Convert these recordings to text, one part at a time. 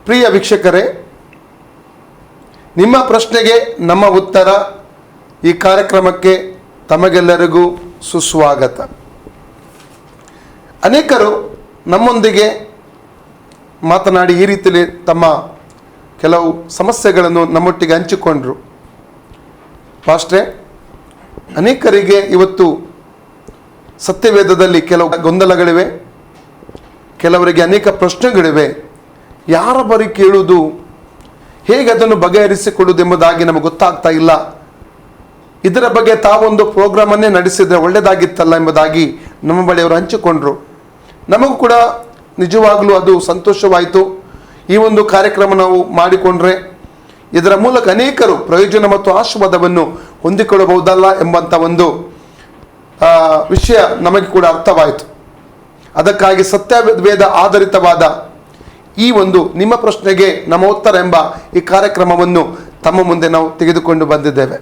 ಪ್ರಿಯ ವೀಕ್ಷಕರೇ, ನಿಮ್ಮ ಪ್ರಶ್ನೆಗೆ ನಮ್ಮ ಉತ್ತರ ಈ ಕಾರ್ಯಕ್ರಮಕ್ಕೆ ತಮಗೆಲ್ಲರಿಗೂ ಸುಸ್ವಾಗತ. ಅನೇಕರು ನಮ್ಮೊಂದಿಗೆ ಮಾತನಾಡಿ ಈ ರೀತಿಯಲ್ಲಿ ತಮ್ಮ ಕೆಲವು ಸಮಸ್ಯೆಗಳನ್ನು ನಮ್ಮೊಟ್ಟಿಗೆ ಹಂಚಿಕೊಂಡ್ರು. ಪಾಸ್ಟ್ರೆ, ಅನೇಕರಿಗೆ ಇವತ್ತು ಸತ್ಯವೇದದಲ್ಲಿ ಕೆಲವು ಗೊಂದಲಗಳಿವೆ, ಕೆಲವರಿಗೆ ಅನೇಕ ಪ್ರಶ್ನೆಗಳಿವೆ. ಯಾರ ಬಳಿ ಕೇಳುವುದು, ಹೇಗೆ ಅದನ್ನು ಬಗೆಹರಿಸಿಕೊಳ್ಳುವುದು ಎಂಬುದಾಗಿ ನಮಗೆ ಗೊತ್ತಾಗ್ತಾ ಇಲ್ಲ. ಇದರ ಬಗ್ಗೆ ತಾವೊಂದು ಪ್ರೋಗ್ರಾಮನ್ನೇ ನಡೆಸಿದರೆ ಒಳ್ಳೆಯದಾಗಿತ್ತಲ್ಲ ಎಂಬುದಾಗಿ ನಮ್ಮ ಬಳಿ ಅವರು ಹಂಚಿಕೊಂಡ್ರು. ನಮಗೂ ಕೂಡ ನಿಜವಾಗಲೂ ಅದು ಸಂತೋಷವಾಯಿತು. ಈ ಒಂದು ಕಾರ್ಯಕ್ರಮ ನಾವು ಮಾಡಿಕೊಂಡ್ರೆ ಇದರ ಮೂಲಕ ಅನೇಕರು ಪ್ರಯೋಜನ ಮತ್ತು ಆಶೀರ್ವಾದವನ್ನು ಹೊಂದಿಕೊಳ್ಳಬಹುದಲ್ಲ ಎಂಬಂಥ ಒಂದು ವಿಷಯ ನಮಗೆ ಕೂಡ ಅರ್ಥವಾಯಿತು. ಅದಕ್ಕಾಗಿ ಸತ್ಯವೇದ ಆಧಾರಿತವಾದ ಈ ಒಂದು ನಿಮ್ಮ ಪ್ರಶ್ನೆಗೆ ನಮ್ಮ ಉತ್ತರ ಎಂಬ ಈ ಕಾರ್ಯಕ್ರಮವನ್ನು ತಮ್ಮ ಮುಂದೆ ನಾವು ತೆಗೆದುಕೊಂಡು ಬಂದಿದ್ದೇವೆ.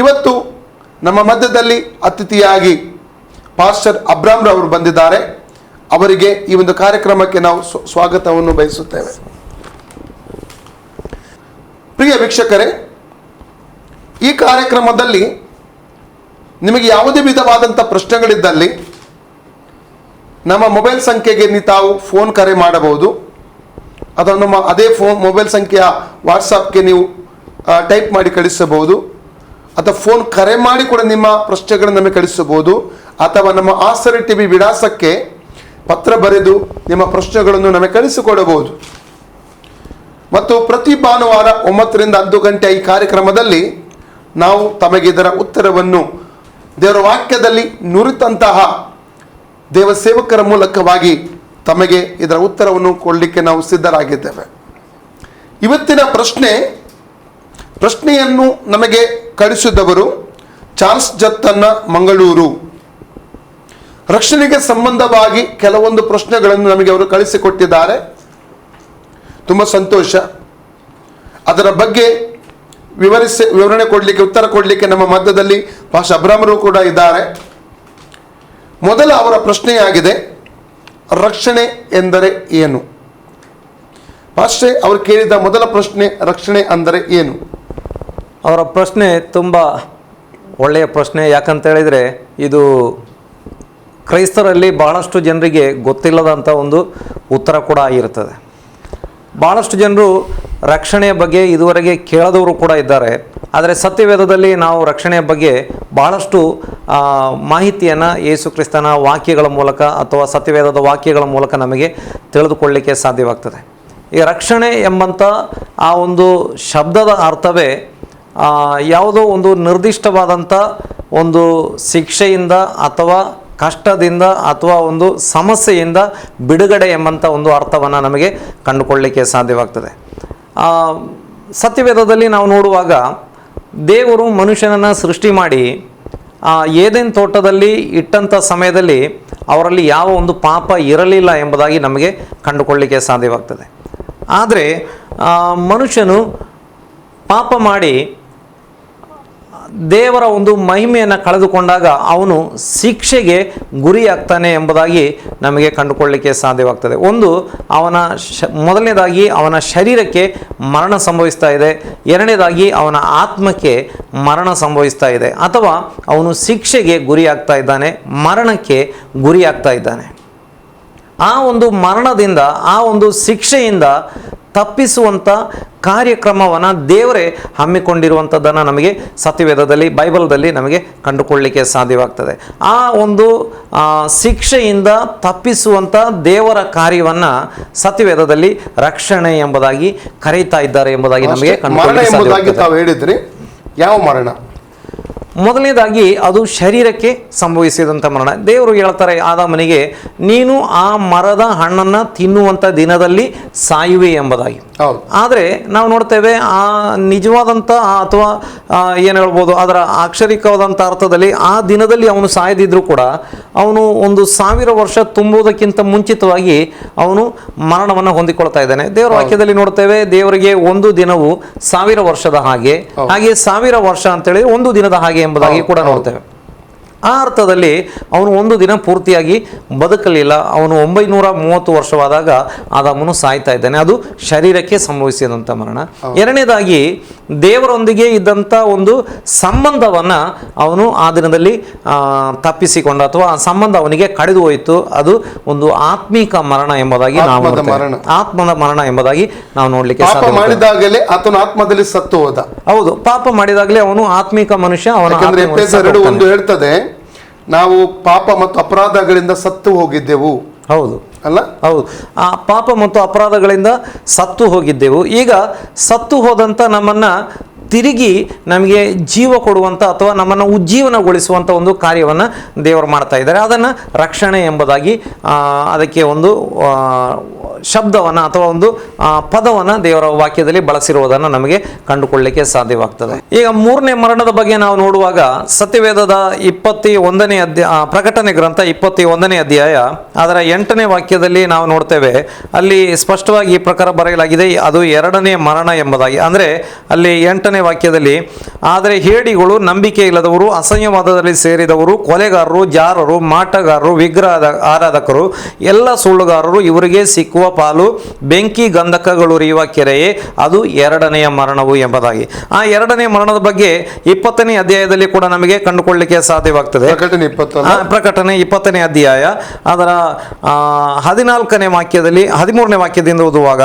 ಇವತ್ತು ನಮ್ಮ ಮಧ್ಯದಲ್ಲಿ ಅತಿಥಿಯಾಗಿ ಪಾಸ್ಟರ್ ಅಬ್ರಾಮ್ ರವರು ಬಂದಿದ್ದಾರೆ. ಅವರಿಗೆ ಈ ಒಂದು ಕಾರ್ಯಕ್ರಮಕ್ಕೆ ನಾವು ಸ್ವಾಗತವನ್ನು ಬಯಸುತ್ತೇವೆ. ಪ್ರಿಯ ವೀಕ್ಷಕರೇ, ಈ ಕಾರ್ಯಕ್ರಮದಲ್ಲಿ ನಿಮಗೆ ಯಾವುದೇ ವಿಧವಾದಂಥ ಪ್ರಶ್ನೆಗಳಿದ್ದಲ್ಲಿ ನಮ್ಮ ಮೊಬೈಲ್ ಸಂಖ್ಯೆಗೆ ತಾವು ಫೋನ್ ಕರೆ ಮಾಡಬಹುದು. ಅಥವಾ ಅದೇ ಮೊಬೈಲ್ ಸಂಖ್ಯೆಯ ವಾಟ್ಸಪ್ಗೆ ನೀವು ಟೈಪ್ ಮಾಡಿ ಕಳಿಸಬಹುದು. ಅಥವಾ ಫೋನ್ ಕರೆ ಮಾಡಿ ಕೂಡ ನಿಮ್ಮ ಪ್ರಶ್ನೆಗಳನ್ನು ನಮಗೆ ಕಳಿಸಬಹುದು. ಅಥವಾ ನಮ್ಮ ಆಸರೆ ಟಿವಿ ವಿಳಾಸಕ್ಕೆ ಪತ್ರ ಬರೆದು ನಿಮ್ಮ ಪ್ರಶ್ನೆಗಳನ್ನು ನಮಗೆ ಕಳಿಸಿಕೊಡಬಹುದು. ಮತ್ತು ಪ್ರತಿ ಭಾನುವಾರ 9 ರಿಂದ 10 ಗಂಟೆ ಈ ಕಾರ್ಯಕ್ರಮದಲ್ಲಿ ನಾವು ತಮಗೆ ಇದರ ಉತ್ತರವನ್ನು ದೇವರ ವಾಕ್ಯದಲ್ಲಿ ನುರಿತಂತಹ ದೇವ ಸೇವಕರ ಮೂಲಕವಾಗಿ ತಮಗೆ ಇದರ ಉತ್ತರವನ್ನು ಕೊಡಲಿಕ್ಕೆ ನಾವು ಸಿದ್ಧರಾಗಿದ್ದೇವೆ. ಇವತ್ತಿನ ಪ್ರಶ್ನೆಯನ್ನು ನಮಗೆ ಕಳಿಸಿದವರು ಚಾರ್ಲ್ಸ್ ಜತ್ತನ್ನ, ಮಂಗಳೂರು. ರಕ್ಷಣೆಗೆ ಸಂಬಂಧವಾಗಿ ಕೆಲವೊಂದು ಪ್ರಶ್ನೆಗಳನ್ನು ನಮಗೆ ಅವರು ಕಳಿಸಿಕೊಟ್ಟಿದ್ದಾರೆ. ತುಂಬ ಸಂತೋಷ. ಅದರ ಬಗ್ಗೆ ವಿವರಣೆ ಕೊಡಲಿಕ್ಕೆ, ಉತ್ತರ ಕೊಡಲಿಕ್ಕೆ ನಮ್ಮ ಮಧ್ಯದಲ್ಲಿ ಪಾಸ್ಟರ್ ಅಬ್ರಾಮರು ಕೂಡ ಇದ್ದಾರೆ. ಮೊದಲ ಅವರ ಪ್ರಶ್ನೆಯಾಗಿದೆ, ರಕ್ಷಣೆ ಎಂದರೆ ಏನು? ಪಾಸ್ಟರ್, ಅವರು ಕೇಳಿದ ಮೊದಲ ಪ್ರಶ್ನೆ, ರಕ್ಷಣೆ ಅಂದರೆ ಏನು? ಅವರ ಪ್ರಶ್ನೆ ತುಂಬ ಒಳ್ಳೆಯ ಪ್ರಶ್ನೆ. ಯಾಕಂತ ಹೇಳಿದರೆ ಇದು ಕ್ರೈಸ್ತರಲ್ಲಿ ಬಹಳಷ್ಟು ಜನರಿಗೆ ಗೊತ್ತಿಲ್ಲದಂಥ ಒಂದು ಉತ್ತರ ಕೂಡ ಆಗಿರುತ್ತದೆ. ಭಾಳಷ್ಟು ಜನರು ರಕ್ಷಣೆಯ ಬಗ್ಗೆ ಇದುವರೆಗೆ ಕೇಳದವರು ಕೂಡ ಇದ್ದಾರೆ. ಆದರೆ ಸತ್ಯವೇದದಲ್ಲಿ ನಾವು ರಕ್ಷಣೆಯ ಬಗ್ಗೆ ಬಹಳಷ್ಟು ಮಾಹಿತಿಯನ್ನು ಯೇಸು ಕ್ರಿಸ್ತನ ವಾಕ್ಯಗಳ ಮೂಲಕ ಅಥವಾ ಸತ್ಯವೇದದ ವಾಕ್ಯಗಳ ಮೂಲಕ ನಮಗೆ ತಿಳಿದುಕೊಳ್ಳಲಿಕ್ಕೆ ಸಾಧ್ಯವಾಗ್ತದೆ. ಈ ರಕ್ಷಣೆ ಎಂಬಂಥ ಆ ಒಂದು ಶಬ್ದದ ಅರ್ಥವೇ ಯಾವುದೋ ಒಂದು ನಿರ್ದಿಷ್ಟವಾದಂಥ ಒಂದು ಶಿಕ್ಷೆಯಿಂದ ಅಥವಾ ಕಷ್ಟದಿಂದ ಅಥವಾ ಒಂದು ಸಮಸ್ಯೆಯಿಂದ ಬಿಡುಗಡೆ ಎಂಬಂಥ ಒಂದು ಅರ್ಥವನ್ನು ನಮಗೆ ಕಂಡುಕೊಳ್ಳಲಿಕ್ಕೆ ಸಾಧ್ಯವಾಗ್ತದೆ. ಸತ್ಯವೇದದಲ್ಲಿ ನಾವು ನೋಡುವಾಗ ದೇವರು ಮನುಷ್ಯನನ್ನು ಸೃಷ್ಟಿ ಮಾಡಿ ಏದೇನ್ ತೋಟದಲ್ಲಿ ಇಟ್ಟಂಥ ಸಮಯದಲ್ಲಿ ಅವರಲ್ಲಿ ಯಾವ ಒಂದು ಪಾಪ ಇರಲಿಲ್ಲ ಎಂಬುದಾಗಿ ನಮಗೆ ಕಂಡುಕೊಳ್ಳಲಿಕ್ಕೆ ಸಾಧ್ಯವಾಗ್ತದೆ. ಆದರೆ ಮನುಷ್ಯನು ಪಾಪ ಮಾಡಿ ದೇವರ ಒಂದು ಮಹಿಮೆಯನ್ನು ಕಳೆದುಕೊಂಡಾಗ ಅವನು ಶಿಕ್ಷೆಗೆ ಗುರಿಯಾಗ್ತಾನೆ ಎಂಬುದಾಗಿ ನಮಗೆ ಕಂಡುಕೊಳ್ಳಲಿಕ್ಕೆ ಸಾಧ್ಯವಾಗ್ತದೆ. ಒಂದು, ಮೊದಲನೇದಾಗಿ ಅವನ ಶರೀರಕ್ಕೆ ಮರಣ ಸಂಭವಿಸ್ತಾ ಇದೆ. ಎರಡನೇದಾಗಿ ಅವನ ಆತ್ಮಕ್ಕೆ ಮರಣ ಸಂಭವಿಸ್ತಾ ಇದೆ. ಅಥವಾ ಅವನು ಶಿಕ್ಷೆಗೆ ಗುರಿಯಾಗ್ತಾ ಇದ್ದಾನೆ, ಮರಣಕ್ಕೆ ಗುರಿಯಾಗ್ತಾ ಇದ್ದಾನೆ. ಆ ಒಂದು ಮರಣದಿಂದ, ಆ ಒಂದು ಶಿಕ್ಷೆಯಿಂದ ತಪ್ಪಿಸುವಂಥ ಕಾರ್ಯಕ್ರಮವನ್ನು ದೇವರೇ ಹಮ್ಮಿಕೊಂಡಿರುವಂಥದ್ದನ್ನು ನಮಗೆ ಸತ್ಯವೇದದಲ್ಲಿ, ಬೈಬಲ್ದಲ್ಲಿ ನಮಗೆ ಕಂಡುಕೊಳ್ಳಲಿಕ್ಕೆ ಸಾಧ್ಯವಾಗ್ತದೆ. ಆ ಒಂದು ಶಿಕ್ಷೆಯಿಂದ ತಪ್ಪಿಸುವಂಥ ದೇವರ ಕಾರ್ಯವನ್ನು ಸತ್ಯವೇದದಲ್ಲಿ ರಕ್ಷಣೆ ಎಂಬುದಾಗಿ ಕರೀತಾ ಇದ್ದಾರೆ ಎಂಬುದಾಗಿ ನಮಗೆ ಕಂಡುಕೊಳ್ಳಲಿಕ್ಕೆ ತಾವು ಹೇಳಿದ್ರಿ. ಯಾವ ಮರಣ? ಮೊದಲನೇದಾಗಿ ಅದು ಶರೀರಕ್ಕೆ ಸಂಭವಿಸಿದಂಥ ಮರಣ. ದೇವರು ಹೇಳ್ತಾರೆ ಆದಾಮನಿಗೆ, ನೀನು ಆ ಮರದ ಹಣ್ಣನ್ನು ತಿನ್ನುವಂಥ ದಿನದಲ್ಲಿ ಸಾಯುವೆ ಎಂಬುದಾಗಿ. ಆದರೆ ನಾವು ನೋಡ್ತೇವೆ ಆ ನಿಜವಾದಂಥ ಅಥವಾ ಏನು ಹೇಳ್ಬೋದು, ಅದರ ಅಕ್ಷರಿಕವಾದಂಥ ಅರ್ಥದಲ್ಲಿ ಆ ದಿನದಲ್ಲಿ ಅವನು ಸಾಯದಿದ್ರೂ ಕೂಡ ಅವನು ಒಂದು 1000 ವರ್ಷ ತುಂಬುವುದಕ್ಕಿಂತ ಮುಂಚಿತವಾಗಿ ಅವನು ಮರಣವನ್ನು ಹೊಂದಿಕೊಳ್ತಾ ಇದ್ದಾನೆ. ದೇವರ ವಾಕ್ಯದಲ್ಲಿ ನೋಡ್ತೇವೆ, ದೇವರಿಗೆ ಒಂದು ದಿನವು 1000 ವರ್ಷದ ಹಾಗೆ, ಹಾಗೆ 1000 ವರ್ಷ ಅಂತೇಳಿ ಒಂದು ದಿನದ ಹಾಗೆ ಎಂಬುದಾಗಿ ಕೂಡ ನೋಡ್ತೇವೆ. ಆ ಅರ್ಥದಲ್ಲಿ ಅವನು ಒಂದು ದಿನ ಪೂರ್ತಿಯಾಗಿ ಬದುಕಲಿಲ್ಲ. ಅವನು 930 ವರ್ಷವಾದಾಗ ಆದಾಮನು ಸಾಯ್ತಾ ಇದ್ದಾನೆ. ಅದು ಶರೀರಕ್ಕೆ ಸಂಭವಿಸಿದಂಥ ಮರಣ. ಎರಡನೇದಾಗಿ ದೇವರೊಂದಿಗೆ ಇದ್ದಂಥ ಒಂದು ಸಂಬಂಧವನ್ನು ಅವನು ಆ ದಿನದಲ್ಲಿ ತಪ್ಪಿಸಿಕೊಂಡ, ಅಥವಾ ಆ ಸಂಬಂಧ ಅವನಿಗೆ ಕಳೆದು ಹೋಯಿತು. ಅದು ಒಂದು ಆತ್ಮಿಕ ಮರಣ ಎಂಬುದಾಗಿ ನಾವು ಆತ್ಮದ ಮರಣ ಎಂಬುದಾಗಿ ನಾವು ನೋಡ್ಲಿಕ್ಕೆ ಪಾಪ ಮಾಡಿದಾಗಲೇ ಆತನು ಆತ್ಮದಲ್ಲಿ ಸತ್ತು ಹೋದ. ಹೌದು, ಪಾಪ ಮಾಡಿದಾಗಲೇ ಅವನು ಆತ್ಮಿಕ ಮನುಷ್ಯ. ಒಂದು ಹೇಳ್ತದೆ, ನಾವು ಪಾಪ ಮತ್ತು ಅಪರಾಧಗಳಿಂದ ಸತ್ತು ಹೋಗಿದ್ದೆವು. ಹೌದು ಅಲ್ಲ? ಹೌದು, ಆ ಪಾಪ ಮತ್ತು ಅಪರಾಧಗಳಿಂದ ಸತ್ತು ಹೋಗಿದ್ದೆವು. ಈಗ ಸತ್ತು ಹೋದಂಥ ನಮ್ಮನ್ನು ತಿರುಗಿ ನಮಗೆ ಜೀವ ಕೊಡುವಂಥ ಅಥವಾ ನಮ್ಮನ್ನು ಉಜ್ಜೀವನಗೊಳಿಸುವಂಥ ಒಂದು ಕಾರ್ಯವನ್ನು ದೇವರು ಮಾಡ್ತಾ ಇದ್ದಾರೆ. ಅದನ್ನು ರಕ್ಷಣೆ ಎಂಬುದಾಗಿ ಅದಕ್ಕೆ ಒಂದು ಶಬ್ದವನ್ನು ಅಥವಾ ಒಂದು ಪದವನ್ನು ದೇವರ ವಾಕ್ಯದಲ್ಲಿ ಬಳಸಿರುವುದನ್ನು ನಮಗೆ ಕಂಡುಕೊಳ್ಳಲಿಕ್ಕೆ ಸಾಧ್ಯವಾಗ್ತದೆ. ಈಗ ಮೂರನೇ ಮರಣದ ಬಗ್ಗೆ ನಾವು ನೋಡುವಾಗ ಸತ್ಯವೇದದ 21ನೇ ಅಧ್ಯಾಯ, ಪ್ರಕಟಣೆ ಗ್ರಂಥ 21ನೇ ಅಧ್ಯಾಯ ಅದರ 8ನೇ ವಾಕ್ಯದಲ್ಲಿ ನಾವು ನೋಡ್ತೇವೆ. ಅಲ್ಲಿ ಸ್ಪಷ್ಟವಾಗಿ ಈ ಪ್ರಕಾರ ಬರೆಯಲಾಗಿದೆ, ಅದು ಎರಡನೇ ಮರಣ ಎಂಬುದಾಗಿ. ಅಂದರೆ ಅಲ್ಲಿ 8ನೇ ವಾಕ್ಯದಲ್ಲಿ, ಆದರೆ ಹೇಡಿಗಳು, ನಂಬಿಕೆ ಇಲ್ಲದವರು, ಅಸಹ್ಯವಾದದಲ್ಲಿ ಸೇರಿದವರು, ಕೊಲೆಗಾರರು, ಜಾರರು, ಮಾಟಗಾರರು, ವಿಗ್ರಹ ಆರಾಧಕರು, ಎಲ್ಲ ಸುಳ್ಳುಗಾರರು, ಇವರಿಗೆ ಸಿಕ್ಕುವ ಪಾಲು ಬೆಂಕಿ ಗಂಧಕಗಳುರಿಯುವ ಕೆರೆಯೇ, ಅದು ಎರಡನೆಯ ಮರಣವು ಎಂಬುದಾಗಿ. ಆ ಎರಡನೇ ಮರಣದ ಬಗ್ಗೆ 20ನೇ ಅಧ್ಯಾಯದಲ್ಲಿ ಕೂಡ ನಮಗೆ ಕಂಡುಕೊಳ್ಳಲಿಕ್ಕೆ ಸಾಧ್ಯವಾಗ್ತದೆ. ಪ್ರಕಟಣೆ 20ನೇ ಅಧ್ಯಾಯ ಅದರ 14ನೇ ವಾಕ್ಯದಲ್ಲಿ 13ನೇ ವಾಕ್ಯದಿಂದ ಓದುವಾಗ,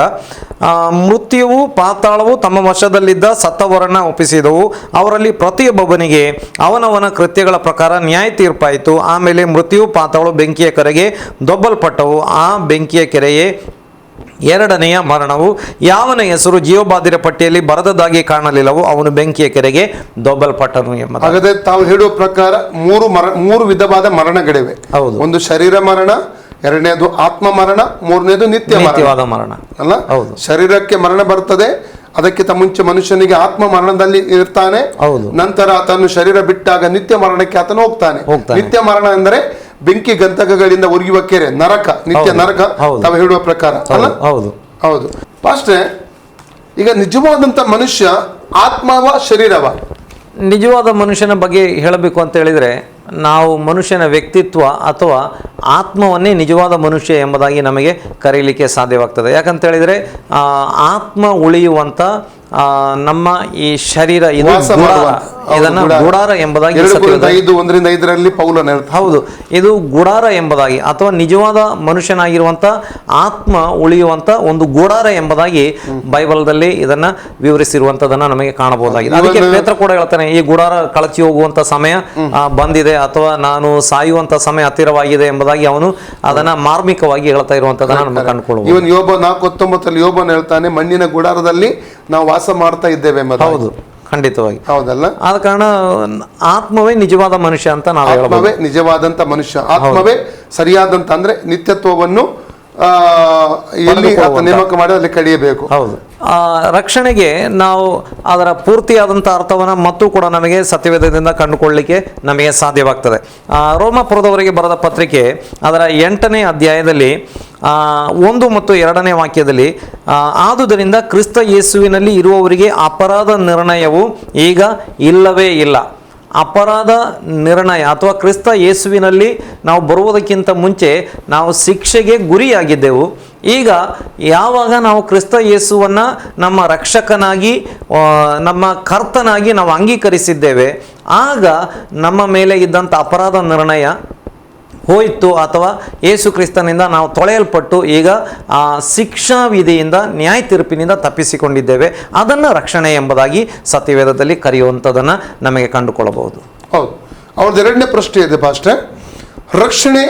ಮೃತ್ಯುವು ಪಾತಾಳವು ತಮ್ಮ ವಶದಲ್ಲಿದ್ದ ಸತ್ತವರನ್ನ ಒಪ್ಪಿಸಿದವು. ಅವರಲ್ಲಿ ಪ್ರತಿಯೊಬ್ಬನಿಗೆ ಅವನವನ ಕೃತ್ಯಗಳ ಪ್ರಕಾರ ನ್ಯಾಯ ತೀರ್ಪಾಯಿತು. ಆಮೇಲೆ ಮೃತ್ಯು ಪಾತಾಳು ಬೆಂಕಿಯ ಕೆರೆಗೆ ದೊಬ್ಬಲ್ಪಟ್ಟವು. ಆ ಬೆಂಕಿಯ ಕೆರೆಯೇ ಎರಡನೆಯ ಮರಣವು. ಯಾವನ ಹೆಸರು ಜೀವಬಾಧಿರ ಪಟ್ಟಿಯಲ್ಲಿ ಬರದದಾಗಿ ಕಾಣಲಿಲ್ಲವೋ ಅವನು ಬೆಂಕಿಯ ಕೆರೆಗೆ ದೊಬ್ಬಲ್ಪಟ್ಟನು ಎಂಬ. ಹಾಗಾದ್ರೆ ತಾವು ಹೇಳುವ ಪ್ರಕಾರ ಮೂರು ವಿಧವಾದ ಮರಣಗಳಿವೆ. ಹೌದು, ಒಂದು ಶರೀರ ಮರಣ, ಎರಡನೇದು ಆತ್ಮ ಮರಣ, ಮೂರನೇದು ನಿತ್ಯವಾದ ಮರಣ ಅಲ್ಲ? ಹೌದು, ಶರೀರಕ್ಕೆ ಮರಣ ಬರ್ತದೆ, ಅದಕ್ಕಿಂತ ಮುಂಚೆ ಮನುಷ್ಯನಿಗೆ ಆತ್ಮ ಮರಣದಲ್ಲಿ ಇರ್ತಾನೆ. ಹೌದು, ನಂತರ ಆತನು ಶರೀರ ಬಿಟ್ಟಾಗ ನಿತ್ಯ ಮರಣಕ್ಕೆ ಆತನು ಹೋಗ್ತಾನೆ. ನಿತ್ಯ ಮರಣ ಎಂದರೆ ಬೆಂಕಿ ಗಂಧಕಗಳಿಂದ ಉರಿಯುವ ಕೆರೆ, ನರಕ, ನಿತ್ಯ ನರಕ ತಾವು ಹೇಳುವ ಪ್ರಕಾರ ಅಲ್ಲ? ಹೌದು ಹೌದು. ಪಾಸ್ಟ್ರೆ, ಈಗ ನಿಜವಾದಂತ ಮನುಷ್ಯ ಆತ್ಮವ ಶರೀರವ? ನಿಜವಾದ ಮನುಷ್ಯನ ಬಗ್ಗೆ ಹೇಳಬೇಕು ಅಂತ ಹೇಳಿದರೆ, ನಾವು ಮನುಷ್ಯನ ವ್ಯಕ್ತಿತ್ವ ಅಥವಾ ಆತ್ಮವನ್ನೇ ನಿಜವಾದ ಮನುಷ್ಯ ಎಂಬುದಾಗಿ ನಮಗೆ ಕರೀಲಿಕ್ಕೆ ಸಾಧ್ಯವಾಗ್ತದೆ. ಯಾಕಂತ ಹೇಳಿದರೆ ಆತ್ಮ ಉಳಿಯುವಂಥ ನಮ್ಮ ಈ ಶರೀರ ಇದು ಇದನ್ನು ಗುಡಾರ ಎಂಬುದಾಗಿ, 2:5 ಪೌಲನು ಹೇಳ್ತಾನೆ. ಹೌದು, ಇದು ಗುಡಾರ ಎಂಬುದಾಗಿ ಅಥವಾ ನಿಜವಾದ ಮನುಷ್ಯನಾಗಿರುವಂಥ ಆತ್ಮ ಉಳಿಯುವಂಥ ಒಂದು ಗುಡಾರ ಎಂಬುದಾಗಿ ಬೈಬಲ್ದಲ್ಲಿ ಇದನ್ನ ವಿವರಿಸಿರುವಂಥದ್ದನ್ನು ನಮಗೆ ಕಾಣಬಹುದಾಗಿದೆ. ಅದಕ್ಕೆ ಪೇತ್ರ ಕೂಡ ಹೇಳ್ತಾನೆ, ಈ ಗುಡಾರ ಕಳಚಿ ಹೋಗುವಂಥ ಸಮಯ ಬಂದಿದೆ ಅಥವಾ ನಾನು ಸಾಯುವಂಥ ಸಮಯ ಹತ್ತಿರವಾಗಿದೆ ಎಂಬುದಾಗಿ ಅವನು ಅದನ್ನ ಮಾರ್ಮಿಕವಾಗಿ ಹೇಳ್ತಾ ಇರುವಂಥದ್ದನ್ನು ನಮಗೆ ಕಂಡುಕೊಳ್ಳಬಹುದು. ಇವನ್ ಯೋಬ 4:19 ಯೋಬನು ಹೇಳ್ತಾನೆ, ಮಣ್ಣಿನ ಗುಡಾರದಲ್ಲಿ ನಾವು ವಾಸ ಮಾಡ್ತಾ ಇದ್ದೇವೆ. ಹೌದು, ಖಂಡಿತವಾಗಿ ಹೌದಲ್ಲ? ಆದ ಕಾರಣ ಆತ್ಮವೇ ನಿಜವಾದ ಮನುಷ್ಯ ಅಂತ ನಾವು ಆತ್ಮವೇ ನಿಜವಾದಂತ ಮನುಷ್ಯ, ಆತ್ಮವೇ ಸರಿಯಾದಂತ ಅಂದ್ರೆ ನಿತ್ಯತ್ವವನ್ನು ಎಲ್ಲಿ ನೇಮಕ ಮಾಡಿ ಅಲ್ಲಿ ಕಡಿಯಬೇಕು. ಹೌದು, ರಕ್ಷಣೆಗೆ ನಾವು ಅದರ ಪೂರ್ತಿಯಾದಂಥ ಅರ್ಥವನ್ನು ಮತ್ತು ಕೂಡ ನಮಗೆ ಸತ್ಯವೇದದಿಂದ ಕಂಡುಕೊಳ್ಳಲಿಕ್ಕೆ ನಮಗೆ ಸಾಧ್ಯವಾಗ್ತದೆ. ರೋಮಾಪುರದವರಿಗೆ ಬರೆದ ಪತ್ರಿಕೆ ಅದರ 8ನೇ ಅಧ್ಯಾಯದಲ್ಲಿ 1 ಮತ್ತು 2ನೇ ವಾಕ್ಯದಲ್ಲಿ, ಆದುದರಿಂದ ಕ್ರಿಸ್ತ ಯೇಸುವಿನಲ್ಲಿ ಇರುವವರಿಗೆ ಅಪರಾಧ ನಿರ್ಣಯವು ಈಗ ಇಲ್ಲವೇ ಇಲ್ಲ. ಅಪರಾಧ ನಿರ್ಣಯ ಅಥವಾ ಕ್ರಿಸ್ತ ಯೇಸುವಿನಲ್ಲಿ ನಾವು ಬರುವುದಕ್ಕಿಂತ ಮುಂಚೆ ನಾವು ಶಿಕ್ಷೆಗೆ ಗುರಿಯಾಗಿದ್ದೆವು. ಈಗ ಯಾವಾಗ ನಾವು ಕ್ರಿಸ್ತ ಯೇಸುವನ್ನು ನಮ್ಮ ರಕ್ಷಕನಾಗಿ ನಮ್ಮ ಕರ್ತನಾಗಿ ನಾವು ಅಂಗೀಕರಿಸಿದ್ದೇವೆ, ಆಗ ನಮ್ಮ ಮೇಲೆ ಇದ್ದಂಥ ಅಪರಾಧ ನಿರ್ಣಯ ಹೋಯಿತು ಅಥವಾ ಯೇಸು ಕ್ರಿಸ್ತನಿಂದ ನಾವು ತೊಳೆಯಲ್ಪಟ್ಟು ಈಗ ಆ ಶಿಕ್ಷಾ ವಿಧಿಯಿಂದ ನ್ಯಾಯ ತೀರ್ಪಿನಿಂದ ತಪ್ಪಿಸಿಕೊಂಡಿದ್ದೇವೆ. ಅದನ್ನು ರಕ್ಷಣೆ ಎಂಬುದಾಗಿ ಸತ್ಯವೇದದಲ್ಲಿ ಕರೆಯುವಂಥದ್ದನ್ನು ನಮಗೆ ಕಂಡುಕೊಳ್ಳಬಹುದು. ಹೌದು. ಅವ್ರದ್ದು ಎರಡನೇ ಪ್ರಶ್ನೆ ಇದೆ ಪಾಸ್ಟರ್, ರಕ್ಷಣೆ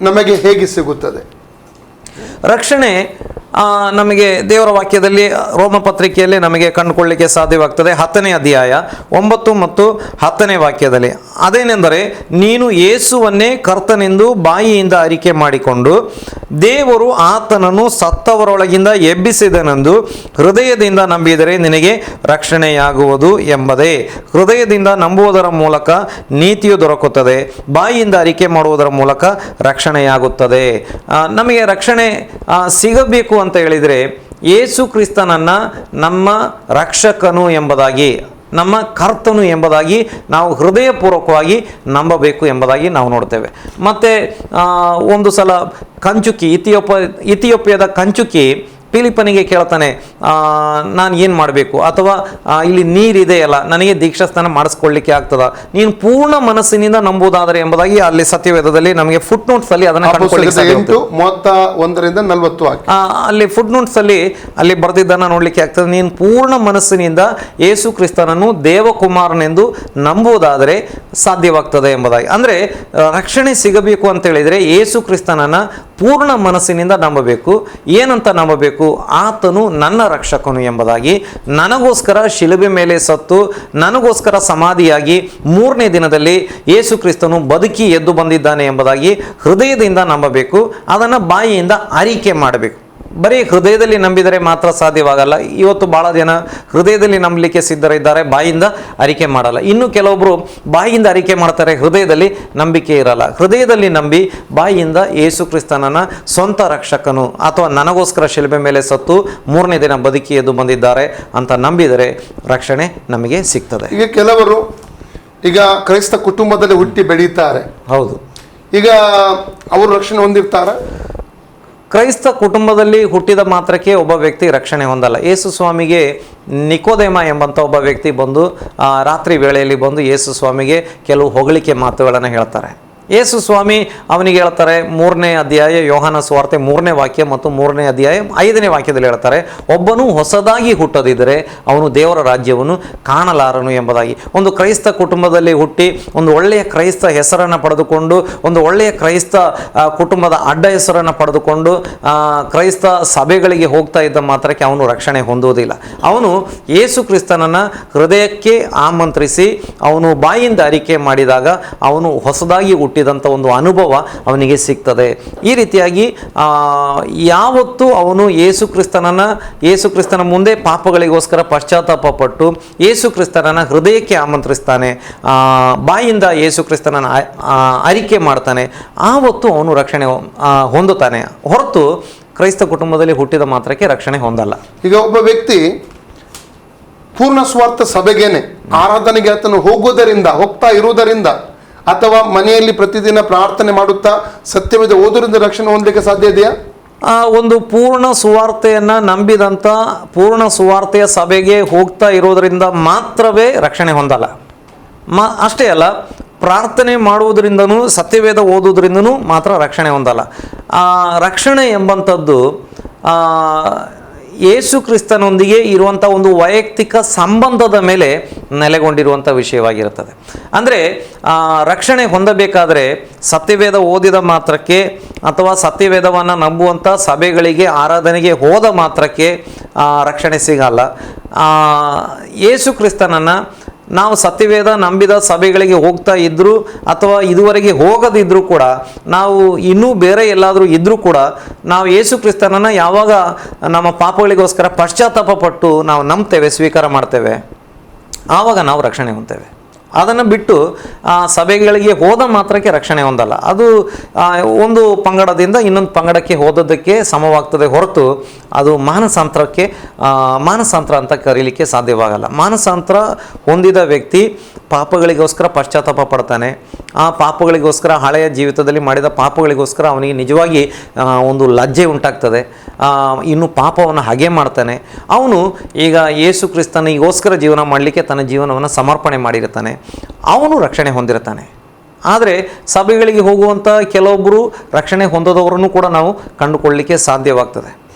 ನಮಗೆ ಹೇಗೆ ಸಿಗುತ್ತದೆ? ರಕ್ಷಣೆ ನಮಗೆ ದೇವರ ವಾಕ್ಯದಲ್ಲಿ ರೋಮ ಪತ್ರಿಕೆಯಲ್ಲಿ ನಮಗೆ ಕಂಡುಕೊಳ್ಳಲಿಕ್ಕೆ ಸಾಧ್ಯವಾಗ್ತದೆ. 10ನೇ ಅಧ್ಯಾಯ 9 ಮತ್ತು 10ನೇ ವಾಕ್ಯದಲ್ಲಿ, ಅದೇನೆಂದರೆ, ನೀನು ಯೇಸುವನ್ನೇ ಕರ್ತನೆಂದು ಬಾಯಿಯಿಂದ ಅರಿಕೆ ಮಾಡಿಕೊಂಡು ದೇವರು ಆತನನ್ನು ಸತ್ತವರೊಳಗಿಂದ ಎಬ್ಬಿಸಿದನೆಂದು ಹೃದಯದಿಂದ ನಂಬಿದರೆ ನಿನಗೆ ರಕ್ಷಣೆಯಾಗುವುದು ಎಂಬುದೇ. ಹೃದಯದಿಂದ ನಂಬುವುದರ ಮೂಲಕ ನೀತಿಯು ದೊರಕುತ್ತದೆ, ಬಾಯಿಯಿಂದ ಅರಿಕೆ ಮಾಡುವುದರ ಮೂಲಕ ರಕ್ಷಣೆಯಾಗುತ್ತದೆ. ನಮಗೆ ರಕ್ಷಣೆ ಸಿಗಬೇಕು ಅಂತ ಹೇಳಿದರೆ ಯೇಸು ಕ್ರಿಸ್ತನನ್ನು ನಮ್ಮ ರಕ್ಷಕನು ಎಂಬುದಾಗಿ ನಮ್ಮ ಕರ್ತನು ಎಂಬುದಾಗಿ ನಾವು ಹೃದಯಪೂರ್ವಕವಾಗಿ ನಂಬಬೇಕು ಎಂಬುದಾಗಿ ನಾವು ನೋಡ್ತೇವೆ. ಮತ್ತು ಒಂದು ಸಲ ಕಂಚುಕಿ ಇಥಿಯೋಪಿಯಾದ ಕಂಚುಕಿ ಫಿಲಿಪ್ಪನಿಗೆ ಕೇಳ್ತಾನೆ, ನಾನು ಏನು ಮಾಡಬೇಕು, ಅಥವಾ ಇಲ್ಲಿ ನೀರಿದೆಯಲ್ಲ, ನನಗೆ ದೀಕ್ಷಾಸ್ನಾನ ಮಾಡಿಸ್ಕೊಳ್ಳಿಕ್ಕೆ ಆಗ್ತದ, ನೀನು ಪೂರ್ಣ ಮನಸ್ಸಿನಿಂದ ನಂಬುವುದಾದರೆ ಎಂಬುದಾಗಿ ಅಲ್ಲಿ ಸತ್ಯವೇದದಲ್ಲಿ ನಮಗೆ ಫುಟ್ ನೋಟ್ಸ್ ಅಲ್ಲಿ ಅದನ್ನು ಅಲ್ಲಿ ಫುಟ್ ನೋಟ್ಸ್ ಅಲ್ಲಿ ಬರೆದಿದ್ದನ್ನು ನೋಡ್ಲಿಕ್ಕೆ ಆಗ್ತದೆ. ನೀನು ಪೂರ್ಣ ಮನಸ್ಸಿನಿಂದ ಯೇಸು ಕ್ರಿಸ್ತನನ್ನು ದೇವಕುಮಾರನೆಂದು ನಂಬುವುದಾದರೆ ಸಾಧ್ಯವಾಗ್ತದೆ ಎಂಬುದಾಗಿ. ಅಂದರೆ ರಕ್ಷಣೆ ಸಿಗಬೇಕು ಅಂತ ಹೇಳಿದರೆ ಯೇಸು ಕ್ರಿಸ್ತನನ್ನು ಪೂರ್ಣ ಮನಸ್ಸಿನಿಂದ ನಂಬಬೇಕು. ಏನಂತ ನಂಬಬೇಕು? ಆತನು ನನ್ನ ರಕ್ಷಕನು ಎಂಬುದಾಗಿ, ನನಗೋಸ್ಕರ ಶಿಲುಬೆ ಮೇಲೆ ಸತ್ತು ನನಗೋಸ್ಕರ ಸಮಾಧಿಯಾಗಿ 3ನೇ ದಿನದಲ್ಲಿ ಯೇಸು ಕ್ರಿಸ್ತನು ಬದುಕಿ ಎದ್ದು ಬಂದಿದ್ದಾನೆ ಎಂಬುದಾಗಿ ಹೃದಯದಿಂದ ನಂಬಬೇಕು. ಅದನ್ನು ಬಾಯಿಯಿಂದ ಅರಿಕೆ ಮಾಡಬೇಕು. ಬರೀ ಹೃದಯದಲ್ಲಿ ನಂಬಿದರೆ ಮಾತ್ರ ಸಾಧ್ಯವಾಗಲ್ಲ. ಇವತ್ತು ಭಾಳ ಜನ ಹೃದಯದಲ್ಲಿ ನಂಬಲಿಕ್ಕೆ ಸಿದ್ಧರಿದ್ದಾರೆ, ಬಾಯಿಂದ ಅರಿಕೆ ಮಾಡಲ್ಲ. ಇನ್ನು ಕೆಲವೊಬ್ಬರು ಬಾಯಿಯಿಂದ ಅರಿಕೆ ಮಾಡ್ತಾರೆ, ಹೃದಯದಲ್ಲಿ ನಂಬಿಕೆ ಇರಲ್ಲ. ಹೃದಯದಲ್ಲಿ ನಂಬಿ ಬಾಯಿಯಿಂದ ಯೇಸು ಕ್ರಿಸ್ತನನ್ನ ಸ್ವಂತ ರಕ್ಷಕನು ಅಥವಾ ನನಗೋಸ್ಕರ ಶಿಲುಬೆ ಮೇಲೆ ಸತ್ತು 3ನೇ ದಿನ ಬದುಕಿ ಎದ್ದು ಬಂದಿದ್ದಾರೆ ಅಂತ ನಂಬಿದರೆ ರಕ್ಷಣೆ ನಮಗೆ ಸಿಗ್ತದೆ. ಈಗ ಕೆಲವರು ಕ್ರೈಸ್ತ ಕುಟುಂಬದಲ್ಲಿ ಹುಟ್ಟಿ ಬೆಳೀತಾರೆ. ಹೌದು. ಈಗ ಅವರು ರಕ್ಷಣೆ ಹೊಂದಿರ್ತಾರೆ. ಕ್ರೈಸ್ತ ಕುಟುಂಬದಲ್ಲಿ ಹುಟ್ಟಿದ ಮಾತ್ರಕ್ಕೆ ಒಬ್ಬ ವ್ಯಕ್ತಿ ರಕ್ಷಣೆ ಹೊಂದಲ್ಲ. ಯೇಸು ಸ್ವಾಮಿಗೆ ನಿಕೋದೇಮ ಎಂಬಂಥ ಒಬ್ಬ ವ್ಯಕ್ತಿ ಬಂದು ರಾತ್ರಿ ವೇಳೆಯಲ್ಲಿ ಬಂದು ಯೇಸು ಸ್ವಾಮಿಗೆ ಕೆಲವು ಹೊಗಳಿಕೆ ಮಾತುಗಳನ್ನು ಹೇಳ್ತಾರೆ. ಯೇಸು ಸ್ವಾಮಿ ಅವನಿಗೆ ಹೇಳ್ತಾರೆ, 3ನೇ ಅಧ್ಯಾಯ ಯೋಹಾನ ಸುವಾರ್ತೆ 3ನೇ ವಾಕ್ಯ ಮತ್ತು 3ನೇ ಅಧ್ಯಾಯ 5ನೇ ವಾಕ್ಯದಲ್ಲಿ ಹೇಳ್ತಾರೆ, ಒಬ್ಬನು ಹೊಸದಾಗಿ ಹುಟ್ಟದಿದ್ದರೆ ಅವನು ದೇವರ ರಾಜ್ಯವನ್ನು ಕಾಣಲಾರನು ಎಂಬುದಾಗಿ. ಒಂದು ಕ್ರೈಸ್ತ ಕುಟುಂಬದಲ್ಲಿ ಹುಟ್ಟಿ ಒಂದು ಒಳ್ಳೆಯ ಕ್ರೈಸ್ತ ಹೆಸರನ್ನು ಪಡೆದುಕೊಂಡು, ಒಂದು ಒಳ್ಳೆಯ ಕ್ರೈಸ್ತ ಕುಟುಂಬದ ಅಡ್ಡ ಹೆಸರನ್ನು ಪಡೆದುಕೊಂಡು ಕ್ರೈಸ್ತ ಸಭೆಗಳಿಗೆ ಹೋಗ್ತಾ ಇದ್ದ ಮಾತ್ರಕ್ಕೆ ಅವನು ರಕ್ಷಣೆ ಹೊಂದುವುದಿಲ್ಲ. ಅವನು ಯೇಸು ಕ್ರಿಸ್ತನನ್ನು ಹೃದಯಕ್ಕೆ ಆಮಂತ್ರಿಸಿ ಅವನು ಬಾಯಿಂದ ಅರಿಕೆ ಮಾಡಿದಾಗ ಅವನು ಹೊಸದಾಗಿ ಹುಟ್ಟಿದಂಥ ಒಂದು ಅನುಭವ ಅವನಿಗೆ ಸಿಗ್ತದೆ. ಈ ರೀತಿಯಾಗಿ ಯಾವತ್ತು ಅವನು ಯೇಸು ಕ್ರಿಸ್ತನ ಮುಂದೆ ಪಾಪಗಳಿಗೋಸ್ಕರ ಪಶ್ಚಾತ್ತಾಪ ಪಟ್ಟು ಯೇಸು ಕ್ರಿಸ್ತನನ್ನು ಹೃದಯಕ್ಕೆ ಆಮಂತ್ರಿಸ್ತಾನೆ, ಬಾಯಿಂದ ಯೇಸು ಕ್ರಿಸ್ತನನ್ನು ಅರಿಕೆ ಮಾಡ್ತಾನೆ, ಆವತ್ತು ಅವನು ರಕ್ಷಣೆ ಹೊಂದುತ್ತಾನೆ. ಹೊರತು ಕ್ರೈಸ್ತ ಕುಟುಂಬದಲ್ಲಿ ಹುಟ್ಟಿದ ಮಾತ್ರಕ್ಕೆ ರಕ್ಷಣೆ ಹೊಂದಲ್ಲ. ಈಗ ಒಬ್ಬ ವ್ಯಕ್ತಿ ಪೂರ್ಣ ಸ್ವಾರ್ಥ ಸಭೆಗೇನೆ ಆರಾಧನೆಗೆ ಆತನು ಹೋಗ್ತಾ ಇರುವುದರಿಂದ ಅಥವಾ ಮನೆಯಲ್ಲಿ ಪ್ರತಿದಿನ ಪ್ರಾರ್ಥನೆ ಮಾಡುತ್ತಾ ಸತ್ಯವೇದ ಓದುವುದರಿಂದ ರಕ್ಷಣೆ ಹೊಂದಲಿಕ್ಕೆ ಸಾಧ್ಯ ಇದೆಯಾ? ಒಂದು ಪೂರ್ಣ ಸುವಾರ್ತೆಯನ್ನು ನಂಬಿದಂಥ ಪೂರ್ಣ ಸುವಾರ್ತೆಯ ಸಭೆಗೆ ಹೋಗ್ತಾ ಇರೋದರಿಂದ ಮಾತ್ರವೇ ರಕ್ಷಣೆ ಹೊಂದಲ್ಲ. ಅಷ್ಟೇ ಅಲ್ಲ, ಪ್ರಾರ್ಥನೆ ಮಾಡುವುದರಿಂದನೂ ಸತ್ಯವೇದ ಓದುವುದರಿಂದನೂ ಮಾತ್ರ ರಕ್ಷಣೆ ಹೊಂದಲ್ಲ. ರಕ್ಷಣೆ ಎಂಬಂಥದ್ದು ಯೇಸು ಕ್ರಿಸ್ತನೊಂದಿಗೆ ಇರುವಂಥ ಒಂದು ವೈಯಕ್ತಿಕ ಸಂಬಂಧದ ಮೇಲೆ ನೆಲೆಗೊಂಡಿರುವಂಥ ವಿಷಯವಾಗಿರುತ್ತದೆ. ಅಂದರೆ ರಕ್ಷಣೆ ಹೊಂದಬೇಕಾದರೆ ಸತ್ಯವೇದ ಓದಿದ ಮಾತ್ರಕ್ಕೆ ಅಥವಾ ಸತ್ಯವೇದವನ್ನು ನಂಬುವಂಥ ಸಭೆಗಳಿಗೆ ಆರಾಧನೆಗೆ ಹೋದ ಮಾತ್ರಕ್ಕೆ ರಕ್ಷಣೆ ಸಿಗಲ್ಲ. ಯೇಸು ಕ್ರಿಸ್ತನನ್ನು ನಾವು ಸತ್ಯವೇದ ನಂಬಿದ ಸಭೆಗಳಿಗೆ ಹೋಗ್ತಾ ಇದ್ದರೂ ಅಥವಾ ಇದುವರೆಗೆ ಹೋಗದಿದ್ದರೂ ಕೂಡ, ನಾವು ಇನ್ನೂ ಬೇರೆ ಎಲ್ಲಾದರೂ ಇದ್ದರೂ ಕೂಡ ನಾವು ಯೇಸು ಕ್ರಿಸ್ತನನ್ನು ಯಾವಾಗ ನಮ್ಮ ಪಾಪಗಳಿಗೋಸ್ಕರ ಪಶ್ಚಾತ್ತಾಪ ಪಟ್ಟು ನಾವು ನಂಬ್ತೇವೆ, ಸ್ವೀಕಾರ ಮಾಡ್ತೇವೆ, ಆವಾಗ ನಾವು ರಕ್ಷಣೆ ಹೊಂದ್ತೇವೆ. ಅದನ್ನು ಬಿಟ್ಟು ಸಭೆಗಳಿಗೆ ಹೋದ ಮಾತ್ರಕ್ಕೆ ರಕ್ಷಣೆ ಹೊಂದಲ್ಲ. ಅದು ಒಂದು ಪಂಗಡದಿಂದ ಇನ್ನೊಂದು ಪಂಗಡಕ್ಕೆ ಹೋದದ್ದಕ್ಕೆ ಸಮವಾಗ್ತದೆ ಹೊರತು ಅದು ಮಾನಸಾಂತರ ಅಂತ ಕರೀಲಿಕ್ಕೆ ಸಾಧ್ಯವಾಗಲ್ಲ. ಮಾನಸಾಂತರ ಹೊಂದಿದ ವ್ಯಕ್ತಿ ಪಾಪಗಳಿಗೋಸ್ಕರ ಪಶ್ಚಾತ್ತಾಪ ಪಡ್ತಾನೆ. ಆ ಪಾಪಗಳಿಗೋಸ್ಕರ ಹಳೆಯ ಜೀವಿತದಲ್ಲಿ ಮಾಡಿದ ಪಾಪಗಳಿಗೋಸ್ಕರ ಅವನಿಗೆ ನಿಜವಾಗಿ ಒಂದು ಲಜ್ಜೆ ಉಂಟಾಗ್ತದೆ. ಇನ್ನು ಪಾಪವನ್ನು ಹಾಗೆ ಮಾಡ್ತಾನೆ. ಅವನು ಈಗ ಯೇಸು ಕ್ರಿಸ್ತನಿಗೋಸ್ಕರ ಜೀವನ ಮಾಡಲಿಕ್ಕೆ ತನ್ನ ಜೀವನವನ್ನು ಸಮರ್ಪಣೆ ಮಾಡಿರ್ತಾನೆ. ಅವನು ರಕ್ಷಣೆ ಹೊಂದಿರ್ತಾನೆ. ಆದರೆ ಸಭೆಗಳಿಗೆ ಹೋಗುವಂಥ ಕೆಲವೊಬ್ಬರು ರಕ್ಷಣೆ ಹೊಂದದವರನ್ನು ಕೂಡ ನಾವು ಕಂಡುಕೊಳ್ಳಲಿಕ್ಕೆ ಸಾಧ್ಯವಾಗ್ತದೆ.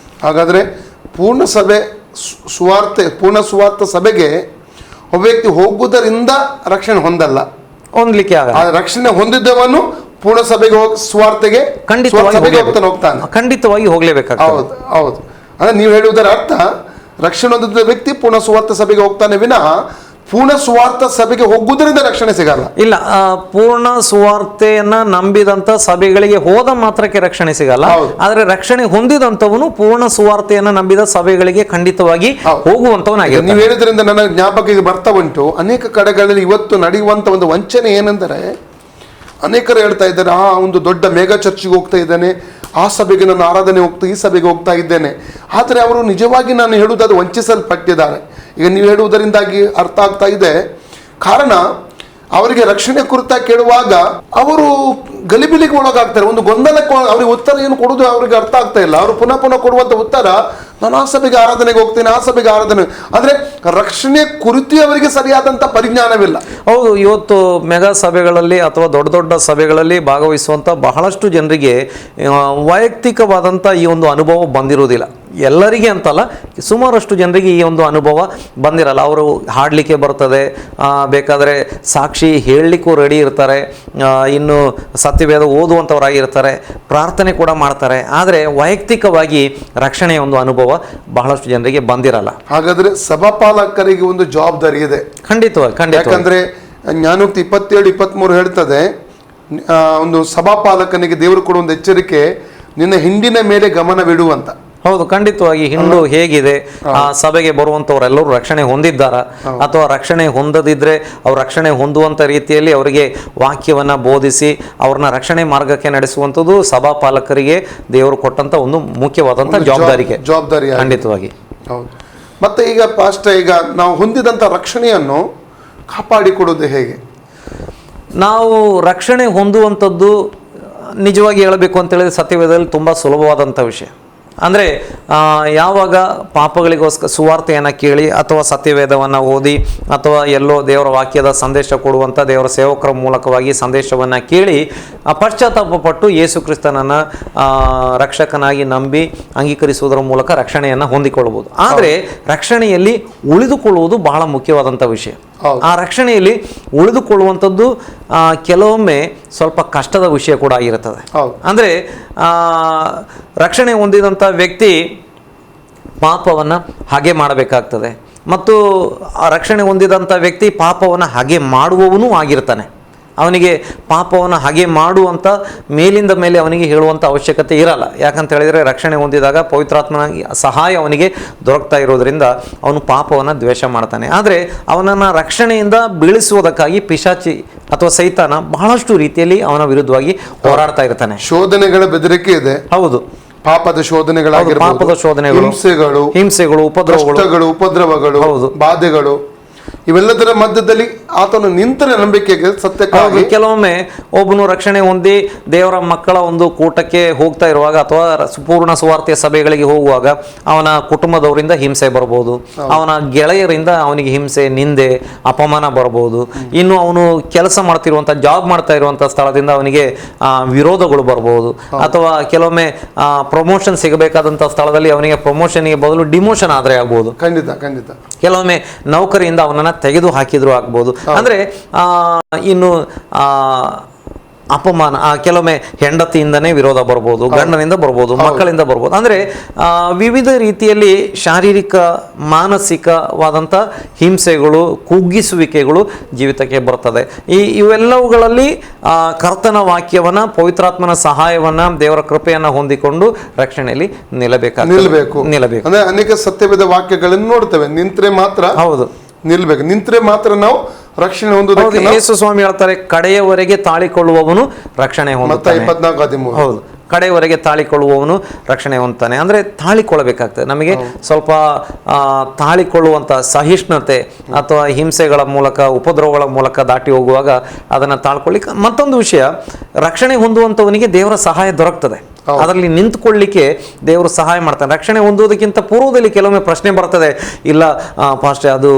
ಹಾಗಾದರೆ ಪೂರ್ಣ ಸುವಾರ್ಥ ಸಭೆಗೆ ಒಬ್ಬ ವ್ಯಕ್ತಿ ಹೋಗುವುದರಿಂದ ರಕ್ಷಣೆ ಹೊಂದಲಿಕ್ಕೆ ಆಗಲ್ಲ. ರಕ್ಷಣೆ ಹೊಂದಿದ್ದವನು ಪೂರ್ಣ ಸಭೆಗೆ ಸುವಾರ್ತೆಗೆ ಖಂಡಿತವಾಗಿ ಹೋಗ್ಲೇಬೇಕಾಗ್ತದೆ. ಹೌದು. ಅಂದ್ರೆ ನೀವು ಹೇಳುವುದರ ಅರ್ಥ, ರಕ್ಷಣೆ ಹೊಂದಿದ್ದ ವ್ಯಕ್ತಿ ಪೂರ್ಣ ಸುವಾರ್ಥ ಸಭೆಗೆ ಹೋಗ್ತಾನೆ ವಿನಃ ಪೂರ್ಣ ಸುವಾರ್ಥ ಸಭೆಗೆ ಹೋಗುವುದರಿಂದ ರಕ್ಷಣೆ ಸಿಗಲ್ಲ. ಇಲ್ಲ, ಪೂರ್ಣ ಸುವಾರ್ತೆಯನ್ನ ನಂಬಿದಂತ ಸಭೆಗಳಿಗೆ ಹೋದ ಮಾತ್ರಕ್ಕೆ ರಕ್ಷಣೆ ಸಿಗಲ್ಲ. ಆದ್ರೆ ರಕ್ಷಣೆ ಹೊಂದಿದಂತವನು ಪೂರ್ಣ ಸುವಾರ್ತೆಯನ್ನ ನಂಬಿದ ಸಭೆಗಳಿಗೆ ಖಂಡಿತವಾಗಿ ಹೋಗುವಂತವನಾಗಿರ್ತಾನೆ. ನೀವು ಹೇಳಿದ್ರಿಂದ ನನ್ನ ಜ್ಞಾಪಕಕ್ಕೆ ಬರ್ತಾ ಉಂಟು, ಅನೇಕ ಕಡೆಗಳಲ್ಲಿ ಇವತ್ತು ನಡೆಯುವಂತ ಒಂದು ವಂಚನೆ ಏನೆಂದರೆ, ಅನೇಕರು ಹೇಳ್ತಾ ಇದ್ದಾರೆ, ಒಂದು ದೊಡ್ಡ ಮೇಘಾ ಚರ್ಚಿಗೆ ಹೋಗ್ತಾ ಇದ್ದೇನೆ, ಆ ಸಭೆಗೆ ನಾನು ಆರಾಧನೆ ಈ ಸಭೆಗೆ ಹೋಗ್ತಾ ಇದ್ದೇನೆ. ಆದರೆ ಅವರು ನಿಜವಾಗಿ ನಾನು ಹೇಳುವುದಾದ್ರೆ ವಂಚಿಸಲ್ಪಟ್ಟಿದ್ದಾರೆ. ಈಗ ನೀವು ಹೇಳುವುದರಿಂದಾಗಿ ಅರ್ಥ ಆಗ್ತಾ ಇದೆ. ಕಾರಣ ಅವರಿಗೆ ರಕ್ಷಣೆ ಕುರಿತ ಕೇಳುವಾಗ ಅವರು ಗಲಿಬಿಲಿಗೆ ಒಳಗಾಗ್ತಾರೆ, ಒಂದು ಗೊಂದಲಕ್ಕೆ ಅವ್ರಿಗೆ ಉತ್ತರ ಏನು ಕೊಡುವುದು ಅವ್ರಿಗೆ ಅರ್ಥ ಆಗ್ತಾ ಇಲ್ಲ. ಅವರು ಪುನಃ ಪುನಃ ಕೊಡುವಂಥ ಉತ್ತರ, ನಾನು ಆ ಸಭೆಗೆ ಆರಾಧನೆಗೆ ಹೋಗ್ತೇನೆ, ಆ ಸಭೆಗೆ ಆರಾಧನೆ, ಅಂದರೆ ರಕ್ಷಣೆ ಕುರಿತು ಅವರಿಗೆ ಸರಿಯಾದಂಥ ಪರಿಜ್ಞಾನವಿಲ್ಲ. ಹೌದು, ಇವತ್ತು ಮೆಗಾ ಸಭೆಗಳಲ್ಲಿ ಅಥವಾ ದೊಡ್ಡ ದೊಡ್ಡ ಸಭೆಗಳಲ್ಲಿ ಭಾಗವಹಿಸುವಂಥ ಬಹಳಷ್ಟು ಜನರಿಗೆ ವೈಯಕ್ತಿಕವಾದಂಥ ಈ ಒಂದು ಅನುಭವ ಬಂದಿರುವುದಿಲ್ಲ. ಎಲ್ಲರಿಗೆ ಅಂತಲ್ಲ, ಸುಮಾರಷ್ಟು ಜನರಿಗೆ ಈ ಒಂದು ಅನುಭವ ಬಂದಿರಲ್ಲ. ಅವರು ಹಾಡಲಿಕ್ಕೆ ಬರ್ತದೆ, ಬೇಕಾದರೆ ಸಾಕ್ಷಿ ಹೇಳಲಿಕ್ಕೂ ರೆಡಿ ಇರ್ತಾರೆ, ಇನ್ನು ಸತ್ಯವೇದ ಓದುವಂಥವರಾಗಿರ್ತಾರೆ, ಪ್ರಾರ್ಥನೆ ಕೂಡ ಮಾಡ್ತಾರೆ. ಆದರೆ ವೈಯಕ್ತಿಕವಾಗಿ ರಕ್ಷಣೆಯ ಒಂದು ಅನುಭವ ಬಹಳಷ್ಟು ಜನರಿಗೆ ಬಂದಿರಲ್ಲ. ಹಾಗಾದರೆ ಸಭಾಪಾಲಕರಿಗೆ ಒಂದು ಜವಾಬ್ದಾರಿ ಇದೆ. ಖಂಡಿತವಾಗಿ. ಯಾಕಂದರೆ ಜ್ಞಾನೋಕ್ತಿ 27-23 ಹೇಳ್ತದೆ, ಒಂದು ಸಭಾಪಾಲಕನಿಗೆ ದೇವರು ಕೊಡುವ ಒಂದು ಎಚ್ಚರಿಕೆ, ನಿನ್ನ ಹಿಂಡಿನ ಮೇಲೆ ಗಮನವಿಡುವಂತ. ಹೌದು, ಖಂಡಿತವಾಗಿ. ಹಿಂಡು ಹೇಗಿದೆ, ಆ ಸಭೆಗೆ ಬರುವಂಥವರೆಲ್ಲರೂ ರಕ್ಷಣೆ ಹೊಂದಿದ್ದಾರಾ ಅಥವಾ ರಕ್ಷಣೆ ಹೊಂದದಿದ್ರೆ ಅವ್ರು ರಕ್ಷಣೆ ಹೊಂದುವಂಥ ರೀತಿಯಲ್ಲಿ ಅವರಿಗೆ ವಾಕ್ಯವನ್ನು ಬೋಧಿಸಿ ಅವ್ರನ್ನ ರಕ್ಷಣೆ ಮಾರ್ಗಕ್ಕೆ ನಡೆಸುವಂಥದ್ದು ಸಭಾಪಾಲಕರಿಗೆ ದೇವರು ಕೊಟ್ಟಂತ ಒಂದು ಮುಖ್ಯವಾದಂಥ ಜವಾಬ್ದಾರಿ. ಖಂಡಿತವಾಗಿ. ಹೌದು. ಮತ್ತೆ ಈಗ ಪಾಸ್ಟರ್, ಈಗ ನಾವು ಹೊಂದಿದಂಥ ರಕ್ಷಣೆಯನ್ನು ಕಾಪಾಡಿಕೊಡೋದು ಹೇಗೆ? ನಾವು ರಕ್ಷಣೆ ಹೊಂದುವಂಥದ್ದು ನಿಜವಾಗಿ ಹೇಳಬೇಕು ಅಂತ ಹೇಳಿದ್ರೆ ಸತ್ಯವೇದದಲ್ಲಿ ತುಂಬ ಸುಲಭವಾದಂಥ ವಿಷಯ. ಅಂದರೆ ಯಾವಾಗ ಪಾಪಗಳಿಗೋಸ್ಕರ ಸುವಾರ್ತೆಯನ್ನು ಕೇಳಿ ಅಥವಾ ಸತ್ಯವೇದವನ್ನು ಓದಿ ಅಥವಾ ಎಲ್ಲೋ ದೇವರ ವಾಕ್ಯದ ಸಂದೇಶ ಕೊಡುವಂಥ ದೇವರ ಸೇವಕರ ಮೂಲಕವಾಗಿ ಸಂದೇಶವನ್ನು ಕೇಳಿ ಪಶ್ಚಾತ್ತಾಪಪಟ್ಟು ಯೇಸು ಕ್ರಿಸ್ತನನ್ನು ರಕ್ಷಕನಾಗಿ ನಂಬಿ ಅಂಗೀಕರಿಸುವುದರ ಮೂಲಕ ರಕ್ಷಣೆಯನ್ನು ಹೊಂದಿಕೊಳ್ಳಬಹುದು. ಆದರೆ ರಕ್ಷಣೆಯಲ್ಲಿ ಉಳಿದುಕೊಳ್ಳುವುದು ಬಹಳ ಮುಖ್ಯವಾದಂಥ ವಿಷಯ. ಆ ರಕ್ಷಣೆಯಲ್ಲಿ ಉಳಿದುಕೊಳ್ಳುವಂಥದ್ದು ಕೆಲವೊಮ್ಮೆ ಸ್ವಲ್ಪ ಕಷ್ಟದ ವಿಷಯ ಕೂಡ ಆಗಿರುತ್ತದೆ. ಅಂದರೆ ರಕ್ಷಣೆ ಹೊಂದಿದಂಥ ವ್ಯಕ್ತಿ ಪಾಪವನ್ನು ಹಾಗೆ ಮಾಡಬೇಕಾಗ್ತದೆ, ಮತ್ತು ಆ ರಕ್ಷಣೆ ಹೊಂದಿದಂಥ ವ್ಯಕ್ತಿ ಪಾಪವನ್ನು ಹಾಗೆ ಮಾಡುವವನೂ ಆಗಿರ್ತಾನೆ. ಅವನಿಗೆ ಪಾಪವನ್ನು ಹಾಗೆ ಮಾಡುವಂಥ ಮೇಲಿಂದ ಮೇಲೆ ಅವನಿಗೆ ಹೇಳುವಂಥ ಅವಶ್ಯಕತೆ ಇರಲ್ಲ. ಯಾಕಂತ ಹೇಳಿದರೆ ರಕ್ಷಣೆ ಹೊಂದಿದಾಗ ಪವಿತ್ರಾತ್ಮನ ಸಹಾಯ ಅವನಿಗೆ ದೊರಕ್ತಾ ಇರೋದ್ರಿಂದ ಅವನು ಪಾಪವನ್ನು ದ್ವೇಷ ಮಾಡ್ತಾನೆ. ಆದರೆ ಅವನನ್ನು ರಕ್ಷಣೆಯಿಂದ ಬೀಳಿಸುವುದಕ್ಕಾಗಿ ಪಿಶಾಚಿ ಅಥವಾ ಸೈತಾನ ಬಹಳಷ್ಟು ರೀತಿಯಲ್ಲಿ ಅವನ ವಿರುದ್ಧವಾಗಿ ಹೋರಾಡ್ತಾ ಇರ್ತಾನೆ. ಶೋಧನೆಗಳ ಬೆದರಿಕೆ ಇದೆ. ಹೌದು, ಪಾಪದ ಶೋಧನೆಗಳು, ಹಿಂಸೆಗಳು, ಉಪದ್ರವಗಳು, ಬಾಧೆಗಳು, ಇವೆಲ್ಲದರ ಮಧ್ಯದಲ್ಲಿ ಆತನು ನಿಂತರೆ ನಂಬಿಕೆಗೆ ಸತ್ಯಕ್ಕಾಗಿ. ಕೆಲವೊಮ್ಮೆ ಒಬ್ಬನು ರಕ್ಷಣೆ ಹೊಂದಿ ದೇವರ ಮಕ್ಕಳ ಒಂದು ಕೂಟಕ್ಕೆ ಹೋಗ್ತಾ ಇರುವಾಗ ಅಥವಾ ಪೂರ್ಣ ಸುವಾರ್ತೆಯ ಸಭೆಗಳಿಗೆ ಹೋಗುವಾಗ ಅವನ ಕುಟುಂಬದವರಿಂದ ಹಿಂಸೆ ಬರ್ಬೋದು, ಅವನ ಗೆಳೆಯರಿಂದ ಅವನಿಗೆ ಹಿಂಸೆ, ನಿಂದೆ, ಅಪಮಾನ ಬರ್ಬೋದು. ಇನ್ನು ಅವನು ಕೆಲಸ ಮಾಡ್ತಿರುವಂಥ ಜಾಬ್ ಮಾಡ್ತಾ ಇರುವಂಥ ಸ್ಥಳದಿಂದ ಅವನಿಗೆ ವಿರೋಧಗಳು ಬರ್ಬೋದು, ಅಥವಾ ಕೆಲವೊಮ್ಮೆ ಪ್ರಮೋಷನ್ ಸಿಗಬೇಕಾದಂಥ ಸ್ಥಳದಲ್ಲಿ ಅವನಿಗೆ ಪ್ರಮೋಷನ್ಗೆ ಬದಲು ಡಿಮೋಷನ್ ಆದರೆ ಆಗ್ಬೋದು. ಖಂಡಿತ. ಕೆಲವೊಮ್ಮೆ ನೌಕರಿಯಿಂದ ಅವನನ್ನು ತೆಗೆದು ಹಾಕಿದ್ರು ಆಗ್ಬೋದು. ಅಂದರೆ ಇನ್ನು ಅಪಮಾನ, ಕೆಲವೊಮ್ಮೆ ಹೆಂಡತಿಯಿಂದನೇ ವಿರೋಧ ಬರ್ಬೋದು, ಗಂಡನಿಂದ ಬರ್ಬೋದು, ಮಕ್ಕಳಿಂದ ಬರ್ಬೋದು. ಅಂದರೆ ವಿವಿಧ ರೀತಿಯಲ್ಲಿ ಶಾರೀರಿಕ ಮಾನಸಿಕವಾದಂಥ ಹಿಂಸೆಗಳು, ಕುಗ್ಗಿಸುವಿಕೆಗಳು ಜೀವಿತಕ್ಕೆ ಬರ್ತದೆ. ಇವೆಲ್ಲವುಗಳಲ್ಲಿ ಕರ್ತನ ವಾಕ್ಯವನ್ನು, ಪವಿತ್ರಾತ್ಮನ ಸಹಾಯವನ್ನು, ದೇವರ ಕೃಪೆಯನ್ನು ಹೊಂದಿಕೊಂಡು ರಕ್ಷಣೆಯಲ್ಲಿ ನಿಲ್ಲಬೇಕು. ಅಂದ್ರೆ ಅನೇಕ ಸತ್ಯವೇದ ವಾಕ್ಯಗಳನ್ನು ನೋಡ್ತೇವೆ, ನಿಂತ್ರೆ ಮಾತ್ರ. ಹೌದು, ನಿಂತ್ರೆ ಮಾತ್ರ ನಾವು ರಕ್ಷಣೆ ಹೊಂದುವುದಕ್ಕೆ. ಯೇಸು ಸ್ವಾಮಿ ಹೇಳ್ತಾರೆ, ಕಡೆಯವರೆಗೆ ತಾಳಿಕೊಳ್ಳುವವನು ರಕ್ಷಣೆ ಹೊಂದುತ್ತಾನೆ. 24:13. ಹೌದು, ಕಡೆಯವರೆಗೆ ತಾಳಿಕೊಳ್ಳುವವನು ರಕ್ಷಣೆ ಹೊಂದುತ್ತಾನೆ. ಅಂದರೆ ತಾಳಿಕೊಳ್ಳಬೇಕಾಗ್ತದೆ. ನಮಗೆ ಸ್ವಲ್ಪ ತಾಳಿಕೊಳ್ಳುವಂಥ ಸಹಿಷ್ಣುತೆ ಅಥವಾ ಹಿಂಸೆಗಳ ಮೂಲಕ, ಉಪದ್ರವಗಳ ಮೂಲಕ ದಾಟಿ ಹೋಗುವಾಗ ಅದನ್ನು ತಾಳ್ಕೊಳ್ಳಿಕ್ಕೆ. ಮತ್ತೊಂದು ವಿಷಯ, ರಕ್ಷಣೆ ಹೊಂದುವಂಥವನಿಗೆ ದೇವರ ಸಹಾಯ ದೊರಕ್ತದೆ. ಅದರಲ್ಲಿ ನಿಂತುಕೊಳ್ಳಿಕ್ಕೆ ದೇವರು ಸಹಾಯ ಮಾಡ್ತಾನೆ. ರಕ್ಷಣೆ ಹೊಂದುವುದಕ್ಕಿಂತ ಪೂರ್ವದಲ್ಲಿ ಕೆಲವೊಮ್ಮೆ ಪ್ರಶ್ನೆ ಬರ್ತದೆ, ಇಲ್ಲ ಪಾಸ್ಟರ್, ಅದು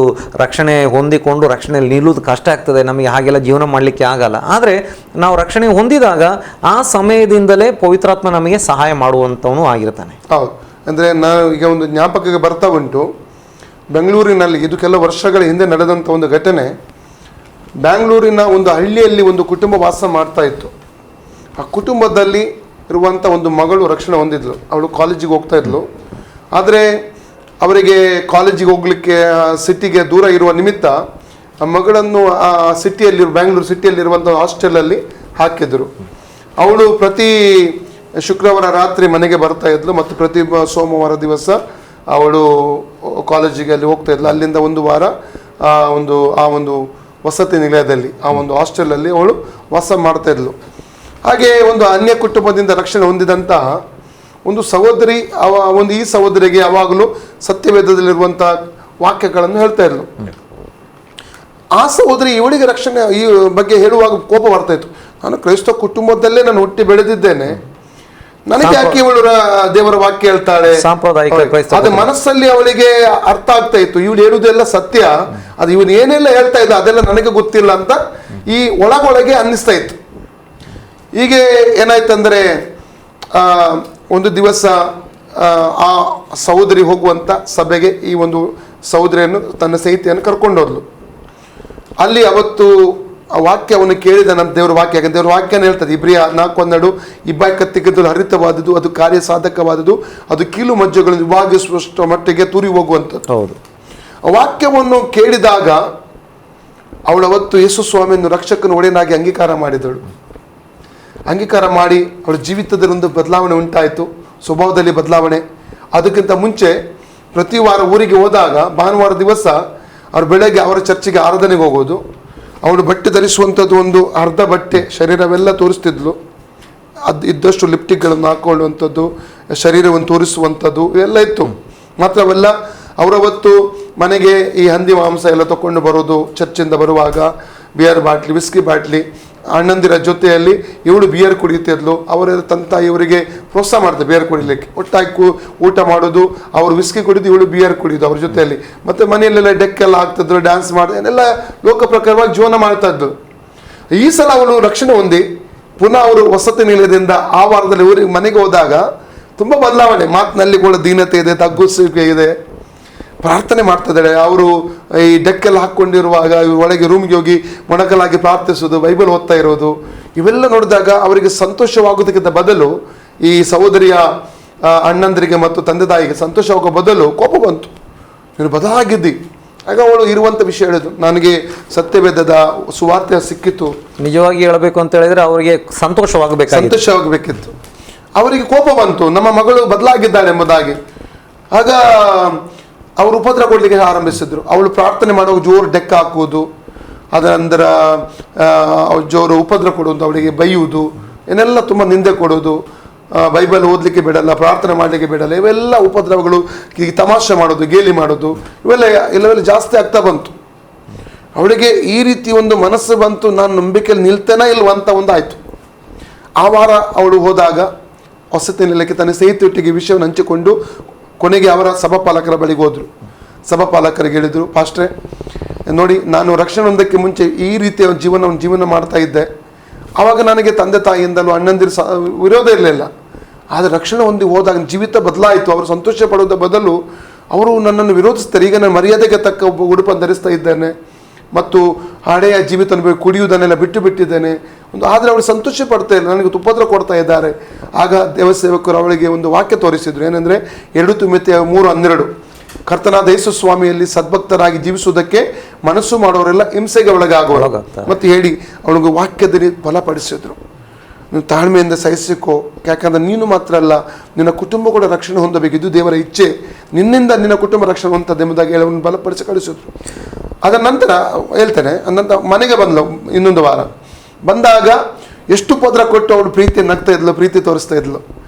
ರಕ್ಷಣೆ ಹೊಂದಿಕೊಂಡು ರಕ್ಷಣೆಯಲ್ಲಿ ನಿಲ್ಲುವುದು ಕಷ್ಟ ಆಗ್ತದೆ, ನಮಗೆ ಹಾಗೆಲ್ಲ ಜೀವನ ಮಾಡಲಿಕ್ಕೆ ಆಗಲ್ಲ. ಆದರೆ ನಾವು ರಕ್ಷಣೆ ಹೊಂದಿದಾಗ ಆ ಸಮಯದಿಂದಲೇ ಪವಿತ್ರಾತ್ಮ ನಮಗೆ ಸಹಾಯ ಮಾಡುವಂಥವನು ಆಗಿರ್ತಾನೆ. ಹೌದು. ಅಂದರೆ ನಾನು ಈಗ ಒಂದು ಜ್ಞಾಪಕಕ್ಕೆ ಬರ್ತಾ ಉಂಟು, ಬೆಂಗಳೂರಿನಲ್ಲಿ ಇದು ಕೆಲವು ವರ್ಷಗಳ ಹಿಂದೆ ನಡೆದಂಥ ಒಂದು ಘಟನೆ. ಬ್ಯಾಂಗ್ಳೂರಿನ ಒಂದು ಹಳ್ಳಿಯಲ್ಲಿ ಒಂದು ಕುಟುಂಬ ವಾಸ ಮಾಡ್ತಾ ಇತ್ತು. ಆ ಕುಟುಂಬದಲ್ಲಿ ಇರುವಂಥ ಒಂದು ಮಗಳು ರಕ್ಷಣೆ ಹೊಂದಿದ್ಲು. ಅವಳು ಕಾಲೇಜಿಗೆ ಹೋಗ್ತಾ ಇದ್ಲು. ಆದರೆ ಅವರಿಗೆ ಕಾಲೇಜಿಗೆ ಹೋಗ್ಲಿಕ್ಕೆ ಸಿಟಿಗೆ ದೂರ ಇರುವ ನಿಮಿತ್ತ ಆ ಮಗಳನ್ನು ಆ ಸಿಟಿಯಲ್ಲಿ, ಬ್ಯಾಂಗ್ಳೂರು ಸಿಟಿಯಲ್ಲಿರುವಂಥ ಹಾಸ್ಟೆಲಲ್ಲಿ ಹಾಕಿದ್ರು. ಅವಳು ಪ್ರತಿ ಶುಕ್ರವಾರ ರಾತ್ರಿ ಮನೆಗೆ ಬರ್ತಾ ಇದ್ಲು ಮತ್ತು ಪ್ರತಿ ಸೋಮವಾರ ದಿವಸ ಅವಳು ಕಾಲೇಜಿಗೆ ಅಲ್ಲಿ ಹೋಗ್ತಾ ಇದ್ಲು. ಅಲ್ಲಿಂದ ಒಂದು ವಾರ ಆ ಒಂದು ವಸತಿ ನಿಲಯದಲ್ಲಿ, ಆ ಒಂದು ಹಾಸ್ಟೆಲಲ್ಲಿ ಅವಳು ವಾಸ ಮಾಡ್ತಾ ಇದ್ಲು. ಹಾಗೆ ಒಂದು ಅನ್ಯ ಕುಟುಂಬದಿಂದ ರಕ್ಷಣೆ ಹೊಂದಿದಂತಹ ಒಂದು ಸಹೋದರಿ, ಈ ಸಹೋದರಿಗೆ ಯಾವಾಗಲೂ ಸತ್ಯವೇದದಲ್ಲಿರುವಂಥ ವಾಕ್ಯಗಳನ್ನು ಹೇಳ್ತಾ ಇದ್ಲು. ಆ ಸಹೋದರಿ ಇವಳಿಗೆ ರಕ್ಷಣೆ ಈ ಬಗ್ಗೆ ಹೇಳುವಾಗ ಕೋಪ ಬರ್ತಾ ಇತ್ತು. ನಾನು ಕ್ರೈಸ್ತ ಕುಟುಂಬದಲ್ಲೇ ನಾನು ಹುಟ್ಟಿ ಬೆಳೆದಿದ್ದೇನೆ, ನನಗೆ ಯಾಕೆ ಇವಳು ದೇವರ ವಾಕ್ಯ ಹೇಳ್ತಾಳೆ? ಸಾಂಪ್ರದಾಯಿಕ ಕ್ರೈಸ್ತ ಅದು ಮನಸ್ಸಲ್ಲಿ ಅವಳಿಗೆ ಅರ್ಥ ಆಗ್ತಾ ಇತ್ತು, ಇವಳು ಹೇಳುವುದೆಲ್ಲ ಸತ್ಯ, ಅದು ಇವನು ಏನೆಲ್ಲ ಹೇಳ್ತಾ ಇದ್ದ ಅದೆಲ್ಲ ನನಗೆ ಗೊತ್ತಿಲ್ಲ ಅಂತ ಈ ಒಳಗೊಳಗೆ ಅನ್ನಿಸ್ತಾ ಇತ್ತು. ಹೀಗೆ ಏನಾಯ್ತಂದ್ರೆ ಒಂದು ದಿವಸ ಆ ಸಹೋದರಿ ಹೋಗುವಂತ ಸಭೆಗೆ ಈ ಒಂದು ಸಹೋದರಿಯನ್ನು ತನ್ನ ಸ್ನೇಹಿತೆಯನ್ನು ಕರ್ಕೊಂಡು ಹೋದ್ಲು. ಅಲ್ಲಿ ಅವತ್ತು ಆ ವಾಕ್ಯವನ್ನು ಕೇಳಿದ ನಮ್ಮ ದೇವರ ವಾಕ್ಯ, ಯಾಕಂದ್ರೆ ದೇವರ ವಾಕ್ಯನ ಹೇಳ್ತದೆ ಇಬ್ರಿಯ 4:12, ಇಬ್ಬಾಯಿ ಕತ್ತಿಗೆದ್ದು ಹರಿತವಾದದ್ದು, ಅದು ಕಾರ್ಯ ಸಾಧಕವಾದದ್ದು, ಅದು ಕೀಲು ಮಜ್ಜೆಗಳನ್ನು ವಿಭಾಗಿಸುವಷ್ಟು ಮಟ್ಟಿಗೆ ತುರಿ ಹೋಗುವಂಥದ್ದು. ಹೌದು. ಆ ವಾಕ್ಯವನ್ನು ಕೇಳಿದಾಗ ಅವಳು ಅವತ್ತು ಯೇಸು ಸ್ವಾಮಿಯನ್ನು ರಕ್ಷಕನ ಒಡೆಯನಾಗಿ ಅಂಗೀಕಾರ ಮಾಡಿದಳು. ಅಂಗೀಕಾರ ಮಾಡಿ ಅವಳ ಜೀವಿತದಲ್ಲಿ ಒಂದು ಬದಲಾವಣೆ ಉಂಟಾಯಿತು, ಸ್ವಭಾವದಲ್ಲಿ ಬದಲಾವಣೆ. ಅದಕ್ಕಿಂತ ಮುಂಚೆ ಪ್ರತಿ ವಾರ ಊರಿಗೆ ಹೋದಾಗ ಭಾನುವಾರ ದಿವಸ ಅವ್ರು ಬೆಳಗ್ಗೆ ಅವರ ಚರ್ಚಿಗೆ ಆರಾಧನೆಗೆ ಹೋಗೋದು. ಅವಳು ಬಟ್ಟೆ ಧರಿಸುವಂಥದ್ದು ಒಂದು ಅರ್ಧ ಬಟ್ಟೆ, ಶರೀರವೆಲ್ಲ ತೋರಿಸ್ತಿದ್ಲು. ಅದು ಇದ್ದಷ್ಟು ಲಿಪ್ಟಿಕ್ಗಳನ್ನು ಹಾಕೊಳ್ಳುವಂಥದ್ದು, ಶರೀರವನ್ನು ತೋರಿಸುವಂಥದ್ದು ಇವೆಲ್ಲ ಇತ್ತು. ಮಾತ್ರವಲ್ಲ, ಅವರವತ್ತು ಮನೆಗೆ ಈ ಹಂದಿ ಮಾಂಸ ಎಲ್ಲ ತಗೊಂಡು ಬರೋದು. ಚರ್ಚಿಂದ ಬರುವಾಗ ಬಿಯರ್ ಬಾಟ್ಲಿ, ವಿಸ್ಕಿ ಬಾಟ್ಲಿ, ಅಣ್ಣಂದಿರ ಜೊತೆಯಲ್ಲಿ ಇವಳು ಬಿಯರ್ ಕುಡಿಯುತ್ತಿದ್ಲು. ಅವರ ತಂತ ಇವರಿಗೆ ಪ್ರೋತ್ಸಾಹ ಮಾಡ್ತಾರೆ ಬಿಯರ್ ಕುಡಿಲಿಕ್ಕೆ. ಒಟ್ಟಾಗಿ ಊಟ ಮಾಡೋದು, ಅವರು ವಿಸ್ಕಿ ಕುಡಿದು ಇವಳು ಬಿಯರ್ ಕುಡಿಯೋದು ಅವ್ರ ಜೊತೆಯಲ್ಲಿ. ಮತ್ತು ಮನೆಯಲ್ಲೆಲ್ಲ ಡೆಕ್ ಎಲ್ಲ ಆಗ್ತಿದ್ರು, ಡ್ಯಾನ್ಸ್ ಮಾಡಿ ಎಲ್ಲ ಲೋಕ ಪ್ರಕಾರವಾಗಿ ಜೀವನ ಮಾಡ್ತಾ ಇದ್ದು. ಈ ಸಲ ಅವಳು ರಕ್ಷಣೆ ಹೊಂದಿ ಪುನಃ ಅವರು ವಸತಿ ನಿಲಯದಿಂದ ಆ ವಾರದಲ್ಲಿ ಊರಿಗೆ ಮನೆಗೆ ಹೋದಾಗ ತುಂಬ ಬದಲಾವಣೆ. ಮಾತಿನಲ್ಲಿ ಕೂಡ ದೀನತೆ ಇದೆ, ತಗ್ಗಿಸುವಿಕೆ ಇದೆ, ಪ್ರಾರ್ಥನೆ ಮಾಡ್ತಿದ್ದಾಳೆ. ಅವರು ಈ ಡೆಕ್ಕೆಲ್ಲ ಹಾಕ್ಕೊಂಡಿರುವಾಗ ಒಳಗೆ ರೂಮ್ಗೆ ಹೋಗಿ ಮೊಣಕಲಾಗಿ ಪ್ರಾರ್ಥಿಸೋದು, ಬೈಬಲ್ ಓದ್ತಾ ಇರೋದು, ಇವೆಲ್ಲ ನೋಡಿದಾಗ ಅವರಿಗೆ ಸಂತೋಷವಾಗೋದಕ್ಕಿಂತ ಬದಲು ಈ ಸಹೋದರಿಯ ಅಣ್ಣಂದರಿಗೆ ಮತ್ತು ತಂದೆ ತಾಯಿಗೆ ಸಂತೋಷವಾಗೋ ಬದಲು ಕೋಪ ಬಂತು. ನೀನು ಬದಲಾಗಿದ್ದಿ. ಆಗ ಅವಳು ಇರುವಂಥ ವಿಷಯ ಹೇಳಿದ್ರು, ನನಗೆ ಸತ್ಯವೇದದ ಸುವಾರ್ತೆ ಸಿಕ್ಕಿತು. ನಿಜವಾಗಿ ಹೇಳಬೇಕು ಅಂತ ಹೇಳಿದ್ರೆ ಅವರಿಗೆ ಸಂತೋಷವಾಗಬೇಕಿತ್ತು. ಅವರಿಗೆ ಕೋಪ ಬಂತು, ನಮ್ಮ ಮಗಳು ಬದಲಾಗಿದ್ದಾಳೆ ಎಂಬುದಾಗಿ. ಆಗ ಅವರು ಉಪದ್ರ ಕೊಡಲಿಕ್ಕೆ ಆರಂಭಿಸಿದ್ರು. ಅವಳು ಪ್ರಾರ್ಥನೆ ಮಾಡುವಾಗ ಜೋರು ಡೆಕ್ಕ ಹಾಕುವುದು, ಅದರ ನಂತರ ಜೋರು ಉಪದ್ರ ಕೊಡುವುದು, ಅವಳಿಗೆ ಬೈಯುವುದು, ಏನೆಲ್ಲ ತುಂಬ ನಿಂದೆ ಕೊಡೋದು, ಬೈಬಲ್ ಓದಲಿಕ್ಕೆ ಬಿಡಲ್ಲ, ಪ್ರಾರ್ಥನೆ ಮಾಡಲಿಕ್ಕೆ ಬಿಡಲ್ಲ, ಇವೆಲ್ಲ ಉಪದ್ರವಗಳು, ಈ ತಮಾಷೆ ಮಾಡೋದು, ಗೇಲಿ ಮಾಡೋದು, ಇವೆಲ್ಲ ಜಾಸ್ತಿ ಆಗ್ತಾ ಬಂತು. ಅವಳಿಗೆ ಈ ರೀತಿ ಒಂದು ಮನಸ್ಸು ಬಂತು, ನಾನು ನಂಬಿಕೆಯಲ್ಲಿ ನಿಲ್ತೇನಾ ಇಲ್ವಂತ ಒಂದು ಆಯಿತು. ಆ ವಾರ ಅವಳು ಹೋದಾಗ ವಸತಿ ನಿಲಯಕ್ಕೆ ತನ್ನ ಸ್ನೇಹಿತೊಟ್ಟಿಗೆ ವಿಷಯವನ್ನು ಹಂಚಿಕೊಂಡು ಕೊನೆಗೆ ಅವರ ಸಭಾಪಾಲಕರ ಬಳಿಗೆ ಹೋದರು. ಸಭಾಪಾಲಕರಿಗೆ ಹೇಳಿದರು, ಪಾಸ್ಟ್ರೆ ನೋಡಿ, ನಾನು ರಕ್ಷಣೆ ಹೊಂದಕ್ಕೆ ಮುಂಚೆ ಈ ರೀತಿಯ ಜೀವನ ಮಾಡ್ತಾ ಇದ್ದೆ. ಆವಾಗ ನನಗೆ ತಂದೆ ತಾಯಿಯಿಂದಲೂ ಅಣ್ಣಂದಿರು ವಿರೋಧ ಇರಲಿಲ್ಲ. ಆದರೆ ರಕ್ಷಣೆ ಹೊಂದಿ ಹೋದಾಗ ಜೀವಿತ ಬದಲಾಯಿತು. ಅವರು ಸಂತೋಷ ಪಡುವುದರ ಬದಲು ಅವರು ನನ್ನನ್ನು ವಿರೋಧಿಸ್ತಾರೆ. ಈಗ ನಾನು ಮರ್ಯಾದೆಗೆ ತಕ್ಕ ಒಬ್ಬ ಉಡುಪನ್ನು ಧರಿಸ್ತಾ ಇದ್ದೇನೆ ಮತ್ತು ಹಳೆಯ ಜೀವಿತ ಕುಡಿಯುವುದನ್ನೆಲ್ಲ ಬಿಟ್ಟಿದ್ದೇನೆ ಆದರೆ ಅವಳು ಸಂತೋಷ ಪಡ್ತಾ ಇಲ್ಲ, ನನಗೆ ಉಪದ್ರ ಕೊಡ್ತಾ ಇದ್ದಾರೆ. ಆಗ ದೇವಸೇವಕರು ಅವಳಿಗೆ ಒಂದು ವಾಕ್ಯ ತೋರಿಸಿದ್ರು, ಏನಂದರೆ 2 ತಿಮೋಥೆಯ 3:12, ಕರ್ತನಾದ ಯೇಸು ಸ್ವಾಮಿಯಲ್ಲಿ ಸದ್ಭಕ್ತರಾಗಿ ಜೀವಿಸುವುದಕ್ಕೆ ಮನಸ್ಸು ಮಾಡೋರೆಲ್ಲ ಹಿಂಸೆಗೆ ಒಳಗಾಗೋರು ಮತ್ತು ಹೇಳಿ ಅವಳಿಗೆ ವಾಕ್ಯದಲ್ಲಿ ಬಲಪಡಿಸಿದ್ರು. ನೀನು ತಾಳ್ಮೆಯಿಂದ ಸಹಿಸಿಕೋ, ಯಾಕಂದ್ರೆ ನೀನು ಮಾತ್ರ ಅಲ್ಲ, ನಿನ್ನ ಕುಟುಂಬ ಕೂಡ ರಕ್ಷಣೆ ಹೊಂದಬೇಕು, ಇದು ದೇವರ ಇಚ್ಛೆ, ನಿನ್ನಿಂದ ನಿನ್ನ ಕುಟುಂಬ ರಕ್ಷಣೆ ಹೊಂದದೆ ಎಂಬುದಾಗಿ ಹೇಳವನ್ನು ಬಲಪಡಿಸಿ ಕಳಿಸಿದ್ರು. ಅದರ ನಂತರ ಹೇಳ್ತೇನೆ, ನಂತರ ಮನೆಗೆ ಬಂದ್ಲು. ಇನ್ನೊಂದು ವಾರ ಬಂದಾಗ ಎಷ್ಟು ಪದ್ರ ಕೊಟ್ಟು ಅವಳು ಪ್ರೀತಿ ನಗ್ತಾ ಇದ್ಲು, ಪ್ರೀತಿ ತೋರಿಸ್ತಾ ಇದ್ಲು.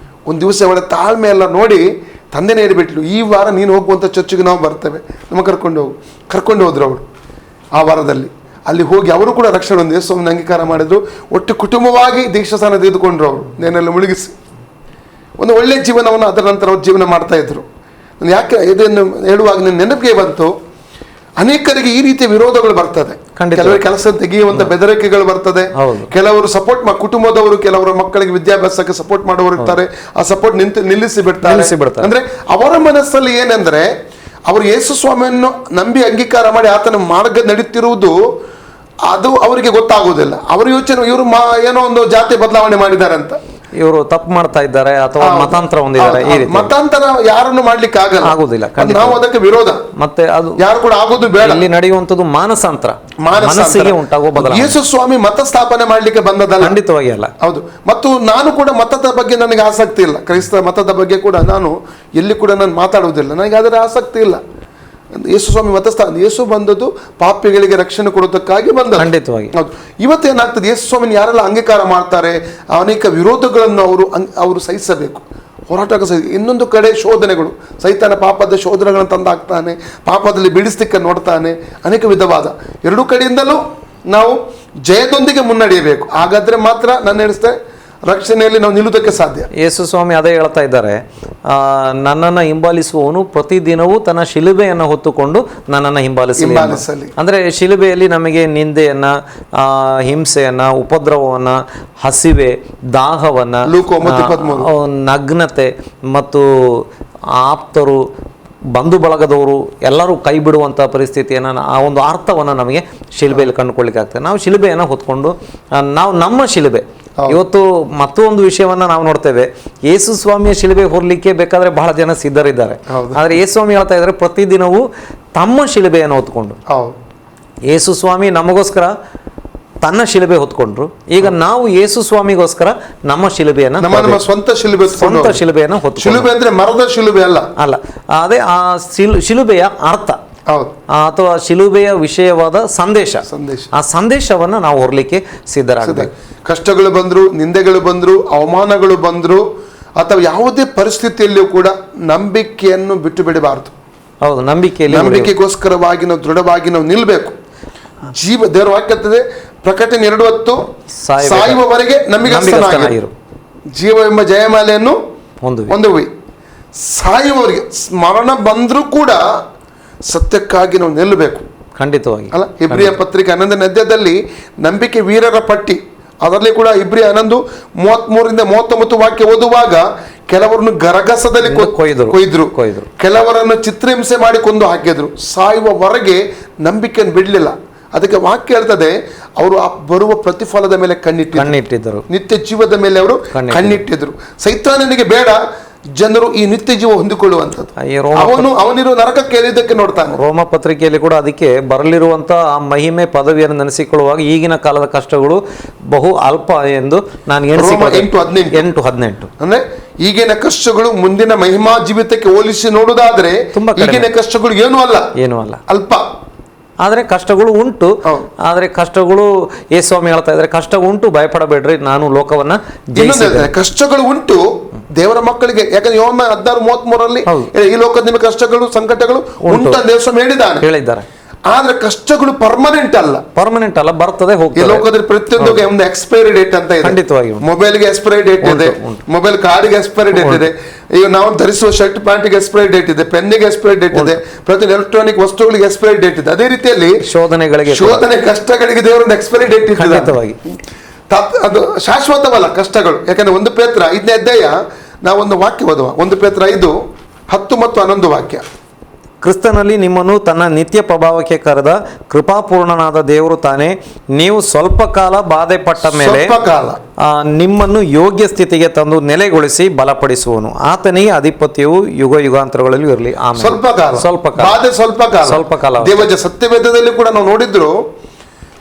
ಒಂದು ದಿವಸ ಅವಳ ತಾಳ್ಮೆ ಎಲ್ಲ ನೋಡಿ ತಂದೆನೇ ಹೇಳಿಬಿಟ್ಲು, ಈ ವಾರ ನೀನು ಹೋಗುವಂಥ ಚರ್ಚಿಗೆ ನಾವು ಬರ್ತೇವೆ, ನಮ್ಮ ಕರ್ಕೊಂಡು ಹೋದ್ರು ಅವಳು. ಆ ವಾರದಲ್ಲಿ ಅಲ್ಲಿ ಹೋಗಿ ಅವರು ಕೂಡ ರಕ್ಷಣೆ ಹೊಂದಿ ಯೇಸುವನ್ನು ಅಂಗೀಕಾರ ಮಾಡಿದ್ರು. ಒಟ್ಟು ಕುಟುಂಬವಾಗಿ ದೀಕ್ಷಾಸ್ಥಾನ ತೆಗೆದುಕೊಂಡ್ರು. ಅವರು ನೇನೆಲ್ಲ ಮುಳುಗಿಸಿ ಒಂದು ಒಳ್ಳೆಯ ಜೀವನವನ್ನು ಅದರ ನಂತರ ಅವ್ರು ಜೀವನ ಮಾಡ್ತಾ ಇದ್ರು. ನಾನು ಯಾಕೆ ಇದನ್ನು ಹೇಳುವಾಗ ನನ್ನ ನೆನಪಿಗೆ ಬಂತು, ಅನೇಕರಿಗೆ ಈ ರೀತಿಯ ವಿರೋಧಗಳು ಬರ್ತದೆ. ಕೆಲವರು ಕೆಲಸ ತೆಗೆಯುವಂತ ಬೆದರಿಕೆಗಳು ಬರ್ತದೆ. ಕೆಲವರು ಸಪೋರ್ಟ್ ಕುಟುಂಬದವರು ಕೆಲವರ ಮಕ್ಕಳಿಗೆ ವಿದ್ಯಾಭ್ಯಾಸಕ್ಕೆ ಸಪೋರ್ಟ್ ಮಾಡುವವರು ಇರ್ತಾರೆ, ಆ ಸಪೋರ್ಟ್ ನಿಲ್ಲಿಸಿ ಬಿಡ್ತಾರೆ. ಅಂದ್ರೆ ಅವರ ಮನಸ್ಸಲ್ಲಿ ಏನಂದ್ರೆ ಅವರು ಯೇಸು ಸ್ವಾಮಿಯನ್ನು ನಂಬಿ ಅಂಗೀಕಾರ ಮಾಡಿ ಆತನ ಮಾರ್ಗ ನಡೀತಿರುವುದು ಅದು ಅವರಿಗೆ ಗೊತ್ತಾಗುವುದಿಲ್ಲ. ಅವರ ಯೋಚನೆ ಇವರು ಏನೋ ಒಂದು ಜಾತಿ ಬದಲಾವಣೆ ಮಾಡಿದ್ದಾರೆ ಅಂತ, ಇವರು ತಪ್ಪು ಮಾಡ್ತಾ ಇದ್ದಾರೆ ಅಥವಾ ಮತಾಂತರ ಹೊಂದಿದ್ದಾರೆ. ಈ ರೀತಿ ಮತಾಂತರ ಯಾರನ್ನು ಮಾಡ್ಲಿಕ್ಕೆ ಆಗುದಿಲ್ಲ, ನಾವು ಅದಕ್ಕೆ ವಿರೋಧ. ಮತ್ತೆ ಅದು ಯಾರು ಕೂಡ ಆಗೋದು ಬೇಡ. ಇಲ್ಲಿ ನಡೆಯುವಂತದ್ದು ಮಾನಸಾಂತರ, ಮನಸ್ಸಿಗೆ ಉಂಟಾಗುವ ಬದಲಾವಣೆ. ಯೇಸು ಸ್ವಾಮಿ ಮತ ಸ್ಥಾಪನೆ ಮಾಡ್ಲಿಕ್ಕೆ ಬಂದದಲ್ಲ, ಖಂಡಿತವಾಗಿ ಅಲ್ಲ. ಹೌದು. ಮತ್ತು ನಾನು ಕೂಡ ಮತದ ಬಗ್ಗೆ ನನಗೆ ಆಸಕ್ತಿ ಇಲ್ಲ, ಕ್ರೈಸ್ತ ಮತದ ಬಗ್ಗೆ ಕೂಡ ನಾನು ಎಲ್ಲಿ ಕೂಡ ನಾನು ಮಾತಾಡುವುದಿಲ್ಲ, ನನಗೆ ಅದರ ಆಸಕ್ತಿ ಇಲ್ಲ. ಯೇಸು ಸ್ವಾಮಿ ಮತಸ್ಥಾನ, ಯೇಸು ಬಂದದ್ದು ಪಾಪಿಗಳಿಗೆ ರಕ್ಷಣೆ ಕೊಡೋದಕ್ಕಾಗಿ ಬಂದ. ಖಂಡಿತವಾಗಿ. ಹೌದು. ಇವತ್ತೇನಾಗ್ತದೆ, ಯೇಸು ಸ್ವಾಮಿನ ಯಾರೆಲ್ಲ ಅಂಗೀಕಾರ ಮಾಡ್ತಾರೆ, ಅನೇಕ ವಿರೋಧಗಳನ್ನು ಅವರು ಸಹಿಸಬೇಕು. ಹೋರಾಟ. ಇನ್ನೊಂದು ಕಡೆ ಶೋಧನೆಗಳು, ಸೈತಾನ ಪಾಪದ ಶೋಧನೆಗಳನ್ನು ತಂದಾಕ್ತಾನೆ, ಪಾಪದಲ್ಲಿ ಬಿಡಿಸ್ಲಿಕ್ಕೆ ನೋಡ್ತಾನೆ, ಅನೇಕ ವಿಧವಾದ ಎರಡೂ ಕಡೆಯಿಂದಲೂ ನಾವು ಜಯದೊಂದಿಗೆ ಮುನ್ನಡೆಯಬೇಕು. ಹಾಗಾದ್ರೆ ಮಾತ್ರ ನನ್ನ ಹೇಳಿಸ್ತೆ ರಕ್ಷಣೆಯಲ್ಲಿ ನಾವು ನಿಲ್ಲುವುದಕ್ಕೆ ಸಾಧ್ಯ. ಯೇಸು ಸ್ವಾಮಿ ಅದೇ ಹೇಳ್ತಾ ಇದ್ದಾರೆ, ನನ್ನನ್ನು ಹಿಂಬಾಲಿಸುವವನು ಪ್ರತಿದಿನವೂ ತನ್ನ ಶಿಲುಬೆಯನ್ನು ಹೊತ್ತುಕೊಂಡು ನನ್ನನ್ನು ಹಿಂಬಾಲಿಸಲಿ. ಅಂದರೆ ಶಿಲುಬೆಯಲ್ಲಿ ನಮಗೆ ನಿಂದೆಯನ್ನ, ಹಿಂಸೆಯನ್ನ, ಉಪದ್ರವವನ್ನು, ಹಸಿವೆ, ದಾಹವನ್ನು, ನಗ್ನತೆ ಮತ್ತು ಆಪ್ತರು, ಬಂಧು ಬಳಗದವರು ಎಲ್ಲರೂ ಕೈ ಬಿಡುವಂಥ ಪರಿಸ್ಥಿತಿಯನ್ನು, ಆ ಒಂದು ಅರ್ಥವನ್ನು ನಮಗೆ ಶಿಲುಬೆಯಲ್ಲಿ ಕಂಡುಕೊಳ್ಳಿಕ್ಕೆ ಆಗ್ತದೆ. ನಾವು ಶಿಲುಬೆಯನ್ನು ಹೊತ್ಕೊಂಡು ನಾವು ನಮ್ಮ ಶಿಲುಬೆ ಇವತ್ತು ಮತ್ತೊಂದು ವಿಷಯವನ್ನು ನಾವು ನೋಡ್ತೇವೆ. ಯೇಸು ಸ್ವಾಮಿಯ ಶಿಲುಬೆ ಹೊರಲಿಕ್ಕೆ ಬೇಕಾದ್ರೆ ಬಹಳ ಜನ ಸಿದ್ಧರಿದ್ದಾರೆ. ಆದರೆ ಯೇಸು ಸ್ವಾಮಿ ಹೇಳ್ತಾ ಇದ್ದಾರೆ ಪ್ರತಿದಿನವೂ ತಮ್ಮ ಶಿಲುಬೆಯನ್ನು ಹೊತ್ಕೊಂಡು. ಯೇಸು ಸ್ವಾಮಿ ನಮಗೋಸ್ಕರ ತನ್ನ ಶಿಲುಬೆ ಹೊತ್ಕೊಂಡ್ರು. ಈಗ ನಾವು ಯೇಸು ಸ್ವಾಮಿಗೋಸ್ಕರ ನಮ್ಮ ಶಿಲುಬೆಯನ್ನು, ನಮ್ಮ ಸ್ವಂತ ಶಿಲುಬೆಯನ್ನು ಹೊತ್ತು. ಶಿಲುಬೆ ಅಂದ್ರೆ ಮರದ ಶಿಲುಬೆ ಅಲ್ಲ, ಅದೇ ಆ ಶಿಲುಬೆಯ ಅರ್ಥ ಅಥವಾ ಶಿಲುಬೆಯ ವಿಷಯವಾದ ಸಂದೇಶ, ಆ ಸಂದೇಶವನ್ನು ನಾವು ಹೊರಲಿಕ್ಕೆ ಸಿದ್ಧರಾಗಬೇಕು. ಕಷ್ಟಗಳು ಬಂದ್ರು, ನಿಂದೆಗಳು ಬಂದ್ರು, ಅವಮಾನಗಳು ಬಂದ್ರು, ಅಥವಾ ಯಾವುದೇ ಪರಿಸ್ಥಿತಿಯಲ್ಲಿಯೂ ಕೂಡ ನಂಬಿಕೆಯನ್ನು ಬಿಟ್ಟು ಬಿಡಬಾರದು. ಹೌದು, ನಂಬಿಕೆಗೋಸ್ಕರವಾಗಿ ನಾವು ದೃಢವಾಗಿ ನಾವು ನಿಲ್ಬೇಕು. ದೇವರ ವಾಕ್ಯತ್ತದೆ ಪ್ರಕಟಣೆ 2:10, ಸಾಯುವವರೆಗೆ ನಂಬಿಗಸ್ತನಾಗಿರು, ಜೀವ ಎಂಬ ಜಯಮಾಲೆಯನ್ನು ಹೊಂದುವಿ. ಸಾಯುವವರೆಗೆ ಮರಣ ಬಂದ್ರೂ ಕೂಡ ಸತ್ಯಕ್ಕಾಗಿ ನಾವು ನಿಲ್ಲಬೇಕು. ಖಂಡಿತವಾಗಿ ಅಲ್ಲ, ಇಬ್ರಿಯ ಪತ್ರಿಕೆ 11ನೇ ಅಧ್ಯಾಯದಲ್ಲಿ ನಂಬಿಕೆ ವೀರರ ಪಟ್ಟಿ, ಅದರಲ್ಲಿ ಕೂಡ ಇಬ್ರಿಯ 11:33-39 ವಾಕ್ಯ ಓದುವಾಗ ಕೆಲವರನ್ನು ಗರಗಸದಲ್ಲಿ ಕೊಯ್ದ್ರು, ಕೆಲವರನ್ನು ಚಿತ್ರಹಿಂಸೆ ಮಾಡಿ ಕೊಂದು ಹಾಕಿದ್ರು. ಸಾಯುವವರೆಗೆ ನಂಬಿಕೆಯನ್ನು ಬಿಡಲಿಲ್ಲ. ಅದಕ್ಕೆ ವಾಕ್ಯ ಹೇಳ್ತದೆ, ಅವರು ಆ ಬರುವ ಪ್ರತಿಫಲದ ಮೇಲೆ ಕಣ್ಣಿಟ್ಟಿದ್ದರು, ನಿತ್ಯ ಜೀವದ ಮೇಲೆ ಅವರು ಕಣ್ಣಿಟ್ಟಿದ್ರು. ಸೈತಾನನಿಗೆ ಬೇಡ ಜನರು ಈ ನಿತ್ಯ ಜೀವ ಹೊಂದಿಕೊಳ್ಳುವಂಥದ್ದು. ಅವನಿರುವ ನರಕಕ್ಕೆ ಎಳೆಯುವುದಕ್ಕೆ ನೋಡ್ತಾನೆ. ರೋಮ ಪತ್ರಿಕೆಯಲ್ಲಿ ಕೂಡ ಅದಕ್ಕೆ ಬರಲಿರುವಂತ ಆ ಮಹಿಮೆ ಪದವಿಯನ್ನು ನೆನೆಸಿಕೊಳ್ಳುವಾಗ ಈಗಿನ ಕಾಲದ ಕಷ್ಟಗಳು ಬಹು ಅಲ್ಪ ಎಂದು ನಾನು 8:18 ಅಂದ್ರೆ ಈಗಿನ ಕಷ್ಟಗಳು ಮುಂದಿನ ಮಹಿಮಾ ಜೀವಿತಕ್ಕೆ ಹೋಲಿಸಿ ನೋಡುವುದಾದ್ರೆ ಈಗಿನ ಕಷ್ಟಗಳು ಏನೂ ಅಲ್ಲ, ಅಲ್ಪ. ಆದರೆ ಕಷ್ಟಗಳು ಉಂಟು. ಆದರೆ ಕಷ್ಟಗಳು ಯೇಸು ಸ್ವಾಮಿ ಹೇಳ್ತಾ ಇದ್ದಾರೆ, ಕಷ್ಟ ಉಂಟು, ಭಯಪಡಬೇಡ್ರಿ, ನಾನು ಲೋಕವನ್ನ ಜಯಿಸಿದೆ. ಕಷ್ಟಗಳು ಉಂಟು ದೇವರ ಮಕ್ಕಳಿಗೆ. ಯಾಕಂದ್ರೆ ಯೋಹಾನ 16:33 ಈ ಲೋಕದ ನಿಮಗೆ ಕಷ್ಟಗಳು ಸಂಕಟಗಳು ಉಂಟು ದೇವ ಸ್ವಾಮಿ ಹೇಳಿದ್ದಾರೆ. ಆದ್ರೆ ಕಷ್ಟಗಳು ಪರ್ಮನೆಂಟ್ ಅಲ್ಲ, ಬರ್ತದೆ ಹೋಗ್ತದೆ. ಈ ಲೋಕದಲ್ಲಿ ಪ್ರತಿಯೊಂದು ಒಂದು ಎಕ್ಸ್ಪೈರಿ ಡೇಟ್ ಅಂತ ಇದೆ. ಖಂಡಿತವಾಗಿ ಮೊಬೈಲ್ಗೆ ಎಕ್ಸ್ಪೈರಿ ಡೇಟ್ ಇದೆ, ಮೊಬೈಲ್ ಕಾರ್ಡ್ಗೆ ಎಕ್ಸ್ಪೈರಿ ಡೇಟ್ ಇದೆ, ಈಗ ನಾವು ಧರಿಸುವ ಶರ್ಟ್ ಪ್ಯಾಂಟ್ಗೆ ಎಕ್ಸ್ಪೈರಿ ಡೇಟ್ ಇದೆ, ಪೆನ್ನಿಗೆ ಎಕ್ಸ್ಪೈರಿ ಡೇಟ್ ಇದೆ, ಪ್ರತಿ ಎಲೆಕ್ಟ್ರಾನಿಕ್ ವಸ್ತುಗಳಿಗೆ ಎಕ್ಸ್ಪೈರಿ ಡೇಟ್ ಇದೆ. ಅದೇ ರೀತಿಯಲ್ಲಿ ಶೋಧನೆ ಕಷ್ಟಗಳಿಗೆ ದೇವರೊಂದು ಎಕ್ಸ್ಪೈರಿ ಡೇಟ್ ಇದೆ. ಅದು ಶಾಶ್ವತವಲ್ಲ ಕಷ್ಟಗಳು. ಯಾಕಂದ್ರೆ 1 ಪೇತ್ರ 5ನೇ ಅಧ್ಯಾಯ ನಾವೊಂದು ವಾಕ್ಯ ಓದುವ. 1 ಪೇತ್ರ 5:10 ಮತ್ತು 11 ವಾಕ್ಯ. ಕ್ರಿಸ್ತನಲ್ಲಿ ನಿಮ್ಮನ್ನು ತನ್ನ ನಿತ್ಯ ಪ್ರಭಾವಕ್ಕೆ ಕರೆದ ಕೃಪಾಪೂರ್ಣನಾದ ದೇವರು ತಾನೇ ನೀವು ಸ್ವಲ್ಪ ಕಾಲ ಬಾಧೆ ಪಟ್ಟ ಮೇಲೆ ನಿಮ್ಮನ್ನು ಯೋಗ್ಯ ಸ್ಥಿತಿಗೆ ತಂದು ನೆಲೆಗೊಳಿಸಿ ಬಲಪಡಿಸುವನು. ಆತನಿಗೆ ಅಧಿಪತ್ಯವು ಯುಗ ಯುಗಾಂತರಗಳಲ್ಲಿ ಇರಲಿ. ಸ್ವಲ್ಪ ಕಾಲ ದೇವಜ ಸತ್ಯವೇದದಲ್ಲಿ ಕೂಡ ನಾವು ನೋಡಿದ್ರು,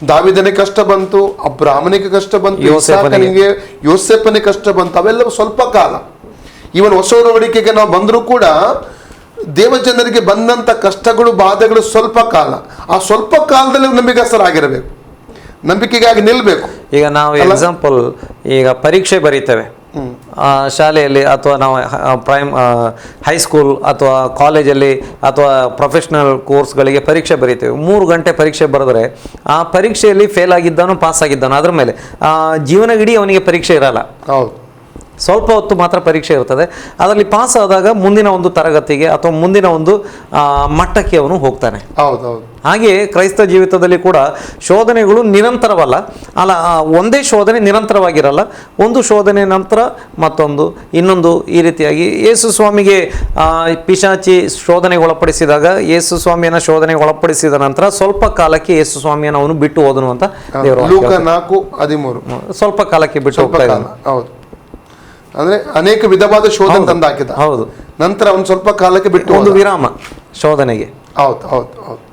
ದಾವಿದನಿಗೆ ಕಷ್ಟ ಬಂತು, ಅಬ್ರಾಹ್ಮನಿಗೆ ಕಷ್ಟ ಬಂತು, ಯೋಸೇಫನಿಗೆ ಕಷ್ಟ ಬಂತು, ಅವೆಲ್ಲವೂ ಸ್ವಲ್ಪ ಕಾಲ. ಇವನ್ ಹೊಸ ಒಡಂಬಡಿಕೆಗೆ ನಾವು ಬಂದರೂ ಕೂಡ ದೇವಜನರಿಗೆ ಬಂದಂತ ಕಷ್ಟಗಳು ಬಾಧೆಗಳು ಸ್ವಲ್ಪ ಕಾಲ. ಆ ಸ್ವಲ್ಪ ಕಾಲದಲ್ಲಿ ನಂಬಿಗಸ್ತರಾಗಿರಬೇಕು, ನಂಬಿಕೆಗಾಗಿ ನಿಲ್ಬೇಕು. ಈಗ ನಾವು ಎಕ್ಸಾಂಪಲ್, ಈಗ ಪರೀಕ್ಷೆ ಬರೀತೇವೆ ಶಾಲೆಯಲ್ಲಿ, ಅಥವಾ ನಾವು ಹೈಸ್ಕೂಲ್ ಅಥವಾ ಕಾಲೇಜಲ್ಲಿ ಅಥವಾ ಪ್ರೊಫೆಷನಲ್ ಕೋರ್ಸ್ಗಳಿಗೆ ಪರೀಕ್ಷೆ ಬರೀತೇವೆ. 3 ಗಂಟೆ ಪರೀಕ್ಷೆ ಬರೆದ್ರೆ ಆ ಪರೀಕ್ಷೆಯಲ್ಲಿ ಫೇಲ್ ಆಗಿದ್ದಾನೋ ಪಾಸ್ ಆಗಿದ್ದಾನೋ ಅದ್ರ ಮೇಲೆ ಜೀವನವಿಡೀ ಅವನಿಗೆ ಪರೀಕ್ಷೆ ಇರಲ್ಲ. ಸ್ವಲ್ಪ ಹೊತ್ತು ಮಾತ್ರ ಪರೀಕ್ಷೆ ಇರ್ತದೆ. ಅದರಲ್ಲಿ ಪಾಸ್ ಆದಾಗ ಮುಂದಿನ ಒಂದು ತರಗತಿಗೆ ಅಥವಾ ಮುಂದಿನ ಒಂದು ಮಟ್ಟಕ್ಕೆ ಅವನು ಹೋಗ್ತಾನೆ. ಹಾಗೆ ಕ್ರೈಸ್ತ ಜೀವಿತದಲ್ಲಿ ಕೂಡ ಶೋಧನೆಗಳು ನಿರಂತರವಲ್ಲ, ಒಂದೇ ಶೋಧನೆ ನಿರಂತರವಾಗಿರಲ್ಲ. ಒಂದು ಶೋಧನೆ ನಂತರ ಮತ್ತೊಂದು, ಇನ್ನೊಂದು, ಈ ರೀತಿಯಾಗಿ ಯೇಸು ಸ್ವಾಮಿಗೆ ಪಿಶಾಚಿ ಶೋಧನೆಗೆ ಒಳಪಡಿಸಿದಾಗ, ಯೇಸು ಸ್ವಾಮಿಯನ್ನ ಶೋಧನೆಗೆ ಒಳಪಡಿಸಿದ ನಂತರ ಸ್ವಲ್ಪ ಕಾಲಕ್ಕೆ ಯೇಸು ಸ್ವಾಮಿಯನ್ನು ಅವನು ಬಿಟ್ಟು ಹೋದನು ಅಂತ ಲೂಕ 4:13 ಸ್ವಲ್ಪ ಕಾಲಕ್ಕೆ ಬಿಟ್ಟು ಹೋಗ್ತಾ ಇದ್ದಾನೆ. ಅಂದ್ರೆ ಅನೇಕ ವಿಧವಾದ ಶೋಧನೆ ತಂದಾಕಿದ. ಹೌದು, ನಂತರ ಅವನು ಸ್ವಲ್ಪ ಕಾಲಕ್ಕೆ ಬಿಟ್ಟು ಒಂದು ವಿರಾಮ ಶೋಧನೆಗೆ. ಹೌದು,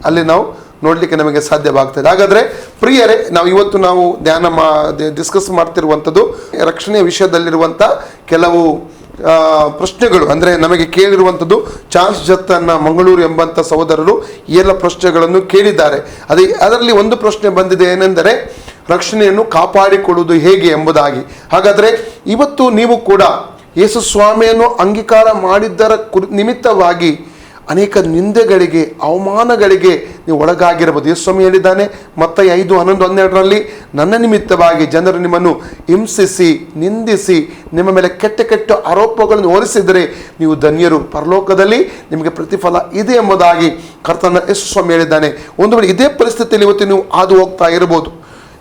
ಅಲ್ಲಿ ನಾವು ನೋಡ್ಲಿಕ್ಕೆ ನಮಗೆ ಸಾಧ್ಯವಾಗ್ತದೆ. ಹಾಗಾದ್ರೆ ಪ್ರಿಯರೇ, ಇವತ್ತು ನಾವು ಡಿಸ್ಕಸ್ ಮಾಡ್ತಿರುವಂಥದ್ದು ರಕ್ಷಣೆಯ ವಿಷಯದಲ್ಲಿರುವಂಥ ಕೆಲವು ಪ್ರಶ್ನೆಗಳು. ಅಂದ್ರೆ ನಮಗೆ ಕೇಳಿರುವಂಥದ್ದು, ಚಾರ್ಲ್ಸ್ ಜತ್ತನ್ನ ಮಂಗಳೂರು ಎಂಬಂಥ ಸಹೋದರರು ಈ ಎಲ್ಲ ಪ್ರಶ್ನೆಗಳನ್ನು ಕೇಳಿದ್ದಾರೆ. ಅದರಲ್ಲಿ ಒಂದು ಪ್ರಶ್ನೆ ಬಂದಿದೆ, ಏನೆಂದರೆ ರಕ್ಷಣೆಯನ್ನು ಕಾಪಾಡಿಕೊಳ್ಳುವುದು ಹೇಗೆ ಎಂಬುದಾಗಿ. ಹಾಗಾದ್ರೆ ಇವತ್ತು ನೀವು ಕೂಡ ಯೇಸು ಸ್ವಾಮಿಯನ್ನು ಅಂಗೀಕಾರ ಮಾಡಿದ್ದರ ನಿಮಿತ್ತವಾಗಿ ಅನೇಕ ನಿಂದೆಗಳಿಗೆ, ಅವಮಾನಗಳಿಗೆ ನೀವು ಒಳಗಾಗಿರಬಹುದು. ಯೇಸು ಸ್ವಾಮಿ ಹೇಳಿದ್ದಾನೆ ಮತ್ತಾಯ 5:11-12 ನನ್ನ ನಿಮಿತ್ತವಾಗಿ ಜನರು ನಿಮ್ಮನ್ನು ಹಿಂಸಿಸಿ, ನಿಂದಿಸಿ, ನಿಮ್ಮ ಮೇಲೆ ಕೆಟ್ಟ ಕೆಟ್ಟ ಆರೋಪಗಳನ್ನು ಹೊರಿಸಿದರೆ ನೀವು ಧನ್ಯರು, ಪರಲೋಕದಲ್ಲಿ ನಿಮಗೆ ಪ್ರತಿಫಲ ಇದೆ ಎಂಬುದಾಗಿ ಕರ್ತನ ಯೇಸು ಸ್ವಾಮಿ ಹೇಳಿದ್ದಾನೆ. ಒಂದು ವೇಳೆ ಇದೇ ಪರಿಸ್ಥಿತಿಯಲ್ಲಿ ಇವತ್ತು ನೀವು ಹಾದು ಹೋಗ್ತಾ ಇರಬಹುದು.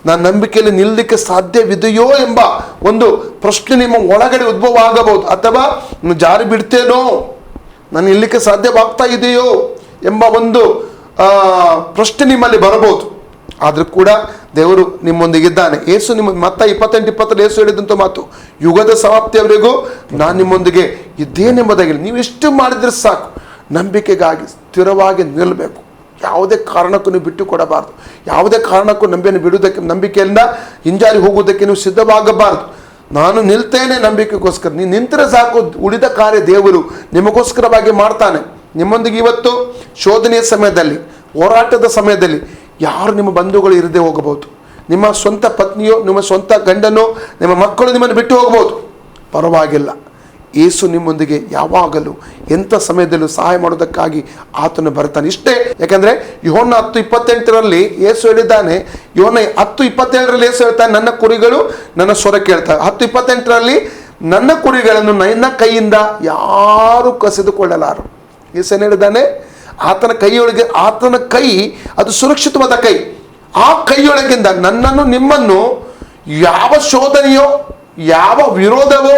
ನಾನು ನಂಬಿಕೆಯಲ್ಲಿ ನಿಲ್ಲಲಿಕ್ಕೆ ಸಾಧ್ಯವಿದೆಯೋ ಎಂಬ ಒಂದು ಪ್ರಶ್ನೆ ನಿಮ್ಮ ಒಳಗಡೆ ಉದ್ಭವ ಆಗಬಹುದು. ಅಥವಾ ನಾನು ಜಾರಿ ಬಿಡ್ತೇನೋ, ನಾನು ನಿಲ್ಲಲಿಕ್ಕೆ ಸಾಧ್ಯವಾಗ್ತಾ ಇದೆಯೋ ಎಂಬ ಒಂದು ಪ್ರಶ್ನೆ ನಿಮ್ಮಲ್ಲಿ ಬರಬಹುದು. ಆದರೂ ಕೂಡ ದೇವರು ನಿಮ್ಮೊಂದಿಗಿದ್ದಾನೆ. ಯೇಸು ನಿಮ್ಮ ಮತ್ತಾಯ 28:20 ಯೇಸು ಹೇಳಿದಂಥ ಮಾತು, ಯುಗದ ಸಮಾಪ್ತಿಯವರೆಗೂ ನಾನು ನಿಮ್ಮೊಂದಿಗೆ ಇದ್ದೇನೆಂಬುದಾಗಿ. ನೀವು ಎಷ್ಟು ಮಾಡಿದ್ರೆ ಸಾಕು, ನಂಬಿಕೆಗಾಗಿ ಸ್ಥಿರವಾಗಿ ನಿಲ್ಲಬೇಕು. ಯಾವುದೇ ಕಾರಣಕ್ಕೂ ನೀವು ಬಿಟ್ಟು ಕೊಡಬಾರ್ದು. ಯಾವುದೇ ಕಾರಣಕ್ಕೂ ನಂಬಿಕೆಯಿಂದ ಹಿಂಜಾರಿ ಹೋಗುವುದಕ್ಕೆ ನೀವು ಸಿದ್ಧವಾಗಬಾರ್ದು. ನಾನು ನಿಲ್ತೇನೆ ನಂಬಿಕೆಗೋಸ್ಕರ. ನೀವು ನಿಂತರೆ ಸಾಕು, ಉಳಿದ ಕಾರ್ಯ ದೇವರು ನಿಮಗೋಸ್ಕರವಾಗಿ ಮಾಡ್ತಾನೆ. ನಿಮ್ಮೊಂದಿಗೆ ಇವತ್ತು ಶೋಧನೆಯ ಸಮಯದಲ್ಲಿ, ಹೋರಾಟದ ಸಮಯದಲ್ಲಿ ಯಾರು ನಿಮ್ಮ ಬಂಧುಗಳು ಇರದೆ ಹೋಗಬಹುದು. ನಿಮ್ಮ ಸ್ವಂತ ಪತ್ನಿಯೋ, ನಿಮ್ಮ ಸ್ವಂತ ಗಂಡನೋ, ನಿಮ್ಮ ಮಕ್ಕಳು ನಿಮ್ಮನ್ನು ಬಿಟ್ಟು ಹೋಗಬಹುದು. ಪರವಾಗಿಲ್ಲ, ಯೇಸು ನಿಮ್ಮೊಂದಿಗೆ ಯಾವಾಗಲೂ ಎಂಥ ಸಮಯದಲ್ಲೂ ಸಹಾಯ ಮಾಡೋದಕ್ಕಾಗಿ ಆತನು ಬರ್ತಾನೆ. ಇಷ್ಟೇ, ಯಾಕಂದರೆ ಯೋಹನ್ನ 10:28 ಯೇಸು ಹೇಳಿದ್ದಾನೆ. ಯೋಹನ್ನ 10:27 ಯೇಸು ಹೇಳ್ತಾನೆ, ನನ್ನ ಕುರಿಗಳು ನನ್ನ ಸ್ವರ ಕೇಳ್ತಾರೆ. 10:28 ನನ್ನ ಕುರಿಗಳನ್ನು ನನ್ನ ಕೈಯಿಂದ ಯಾರು ಕಸಿದುಕೊಳ್ಳಲಾರು. ಯೇಸು ಹೇಳಿದ್ದಾನೆ, ಆತನ ಕೈಯೊಳಗೆ, ಆತನ ಕೈ ಅದು ಸುರಕ್ಷಿತವಾದ ಕೈ. ಆ ಕೈಯೊಳಗಿಂದ ನನ್ನನ್ನು, ನಿಮ್ಮನ್ನು ಯಾವ ಶೋಧನೆಯೋ, ಯಾವ ವಿರೋಧವೋ,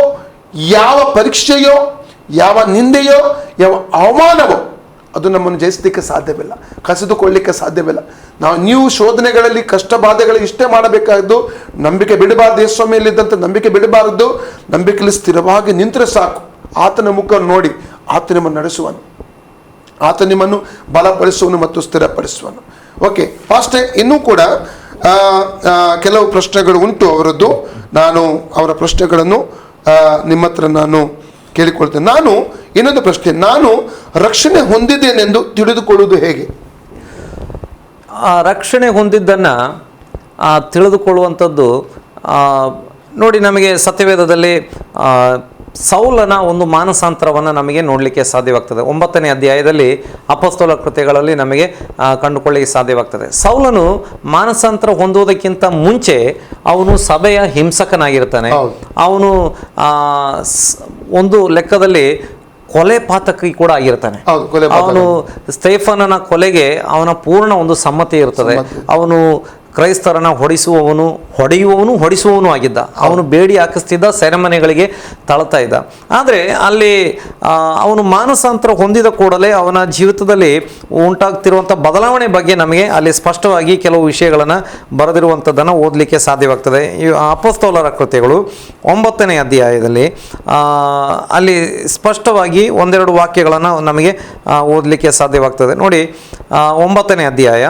ಯಾವ ಪರೀಕ್ಷೆಯೋ, ಯಾವ ನಿಂದೆಯೋ, ಯಾವ ಅವಮಾನವೋ ಅದು ನಮ್ಮನ್ನು ಜಯಿಸಲಿಕ್ಕೆ ಸಾಧ್ಯವಿಲ್ಲ, ಕಸಿದುಕೊಳ್ಳಲಿಕ್ಕೆ ಸಾಧ್ಯವಿಲ್ಲ. ನೀವು ಶೋಧನೆಗಳಲ್ಲಿ, ಕಷ್ಟ ಬಾಧೆಗಳಲ್ಲಿ ಇಷ್ಟೇ ಮಾಡಬೇಕಾದ್ದು, ನಂಬಿಕೆ ಬಿಡಬಾರ್ದು. ಯೇಸು ಸ್ವಾಮಿಯಲ್ಲಿದ್ದಂಥ ನಂಬಿಕೆ ಬಿಡಬಾರದು. ನಂಬಿಕೆಯಲ್ಲಿ ಸ್ಥಿರವಾಗಿ ನಿಂತರೆ ಸಾಕು. ಆತನ ಮುಖ ನೋಡಿ ಆತ ನಿಮ್ಮನ್ನು ನಡೆಸುವನು, ಆತ ನಿಮ್ಮನ್ನು ಬಲಪಡಿಸುವನು ಮತ್ತು ಸ್ಥಿರಪಡಿಸುವನು. ಓಕೆ ಫಾಸ್ಟೇ, ಇನ್ನೂ ಕೂಡ ಕೆಲವು ಪ್ರಶ್ನೆಗಳು ಉಂಟು ಅವರದ್ದು. ನಾನು ಅವರ ಪ್ರಶ್ನೆಗಳನ್ನು ನಿಮ್ಮ ಹತ್ರ ನಾನು ಕೇಳಿಕೊಳ್ತೇನೆ. ನಾನು ಇನ್ನೊಂದು ಪ್ರಶ್ನೆ, ನಾನು ರಕ್ಷಣೆ ಹೊಂದಿದ್ದೇನೆಂದು ತಿಳಿದುಕೊಳ್ಳುವುದು ಹೇಗೆ? ರಕ್ಷಣೆ ಹೊಂದಿದ್ದನ್ನು ತಿಳಿದುಕೊಳ್ಳುವಂಥದ್ದು ನೋಡಿ, ನಮಗೆ ಸತ್ಯವೇದದಲ್ಲಿ ಸೌಲನ ಒಂದು ಮಾನಸಾಂತರವನ್ನು ನಮಗೆ ನೋಡಲಿಕ್ಕೆ ಸಾಧ್ಯವಾಗ್ತದೆ. 9ನೇ ಅಧ್ಯಾಯದಲ್ಲಿ ಅಪೊಸ್ತಲ ಕೃತ್ಯಗಳಲ್ಲಿ ನಮಗೆ ಕಂಡುಕೊಳ್ಳಿಕ್ಕೆ ಸಾಧ್ಯವಾಗ್ತದೆ. ಸೌಲನು ಮಾನಸಾಂತರ ಹೊಂದುವುದಕ್ಕಿಂತ ಮುಂಚೆ ಅವನು ಸಭೆಯ ಹಿಂಸಕನಾಗಿರ್ತಾನೆ. ಅವನು ಒಂದು ಲೆಕ್ಕದಲ್ಲಿ ಕೊಲೆ ಪಾತಕಿ ಕೂಡ ಆಗಿರ್ತಾನೆ. ಅವನು ಸ್ಟೇಫನನ ಕೊಲೆಗೆ ಅವನ ಪೂರ್ಣ ಒಂದು ಸಮ್ಮತಿ ಇರ್ತದೆ. ಅವನು ಕ್ರೈಸ್ತರನ್ನು ಹೊಡೆಯುವವನು ಆಗಿದ್ದ. ಅವನು ಬೇಡಿ ಹಾಕಿಸ್ತಿದ್ದ, ಸೆರೆಮನೆಗಳಿಗೆ ತಳ್ತಾ ಇದ್ದ. ಆದರೆ ಅಲ್ಲಿ ಅವನು ಮಾನಸಾಂತರ ಹೊಂದಿದ ಕೂಡಲೇ ಅವನ ಜೀವಿತದಲ್ಲಿ ಉಂಟಾಗ್ತಿರುವಂಥ ಬದಲಾವಣೆ ಬಗ್ಗೆ ನಮಗೆ ಅಲ್ಲಿ ಸ್ಪಷ್ಟವಾಗಿ ಕೆಲವು ವಿಷಯಗಳನ್ನು ಬರೆದಿರುವಂಥದ್ದನ್ನು ಓದಲಿಕ್ಕೆ ಸಾಧ್ಯವಾಗ್ತದೆ. ಈ ಅಪೊಸ್ತಲರ ಕೃತ್ಯಗಳು 9ನೇ ಅಧ್ಯಾಯದಲ್ಲಿ ಅಲ್ಲಿ ಸ್ಪಷ್ಟವಾಗಿ ಒಂದೆರಡು ವಾಕ್ಯಗಳನ್ನು ನಮಗೆ ಓದಲಿಕ್ಕೆ ಸಾಧ್ಯವಾಗ್ತದೆ. ನೋಡಿ, 9ನೇ ಅಧ್ಯಾಯ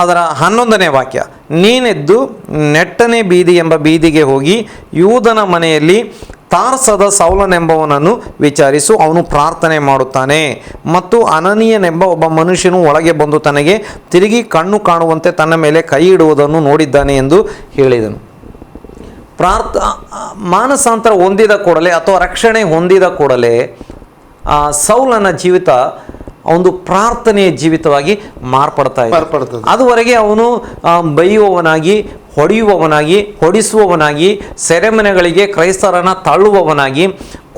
ಅದರ 11ನೇ ವಾಕ್ಯ, ನೀನೆದ್ದು ನೆಟ್ಟನೆ ಬೀದಿ ಎಂಬ ಬೀದಿಗೆ ಹೋಗಿ ಯೂದನ ಮನೆಯಲ್ಲಿ ತಾರ್ಸದ ಸೌಲನೆಂಬವನನ್ನು ವಿಚಾರಿಸು, ಅವನು ಪ್ರಾರ್ಥನೆ ಮಾಡುತ್ತಾನೆ ಮತ್ತು ಅನನೀಯನೆಂಬ ಒಬ್ಬ ಮನುಷ್ಯನು ಒಳಗೆ ಬಂದು ತನಗೆ ತಿರುಗಿ ಕಣ್ಣು ಕಾಣುವಂತೆ ತನ್ನ ಮೇಲೆ ಕೈ ಇಡುವುದನ್ನು ನೋಡಿದ್ದಾನೆ ಎಂದು ಹೇಳಿದನು. ಮಾನಸಾಂತರ ಹೊಂದಿದ ಕೂಡಲೇ ಅಥವಾ ರಕ್ಷಣೆ ಹೊಂದಿದ ಕೂಡಲೇ ಸೌಲನ ಜೀವಿತ ಒಂದು ಪ್ರಾರ್ಥನೆಯ ಜೀವಿತವಾಗಿ ಮಾರ್ಪಡ್ತಾ ಇದೆ. ಅದುವರೆಗೆ ಅವನು ಬೈಯುವವನಾಗಿ, ಹೊಡಿಸುವವನಾಗಿ, ಸೆರೆಮನೆಗಳಿಗೆ ಕ್ರೈಸ್ತರನ್ನ ತಳ್ಳುವವನಾಗಿ,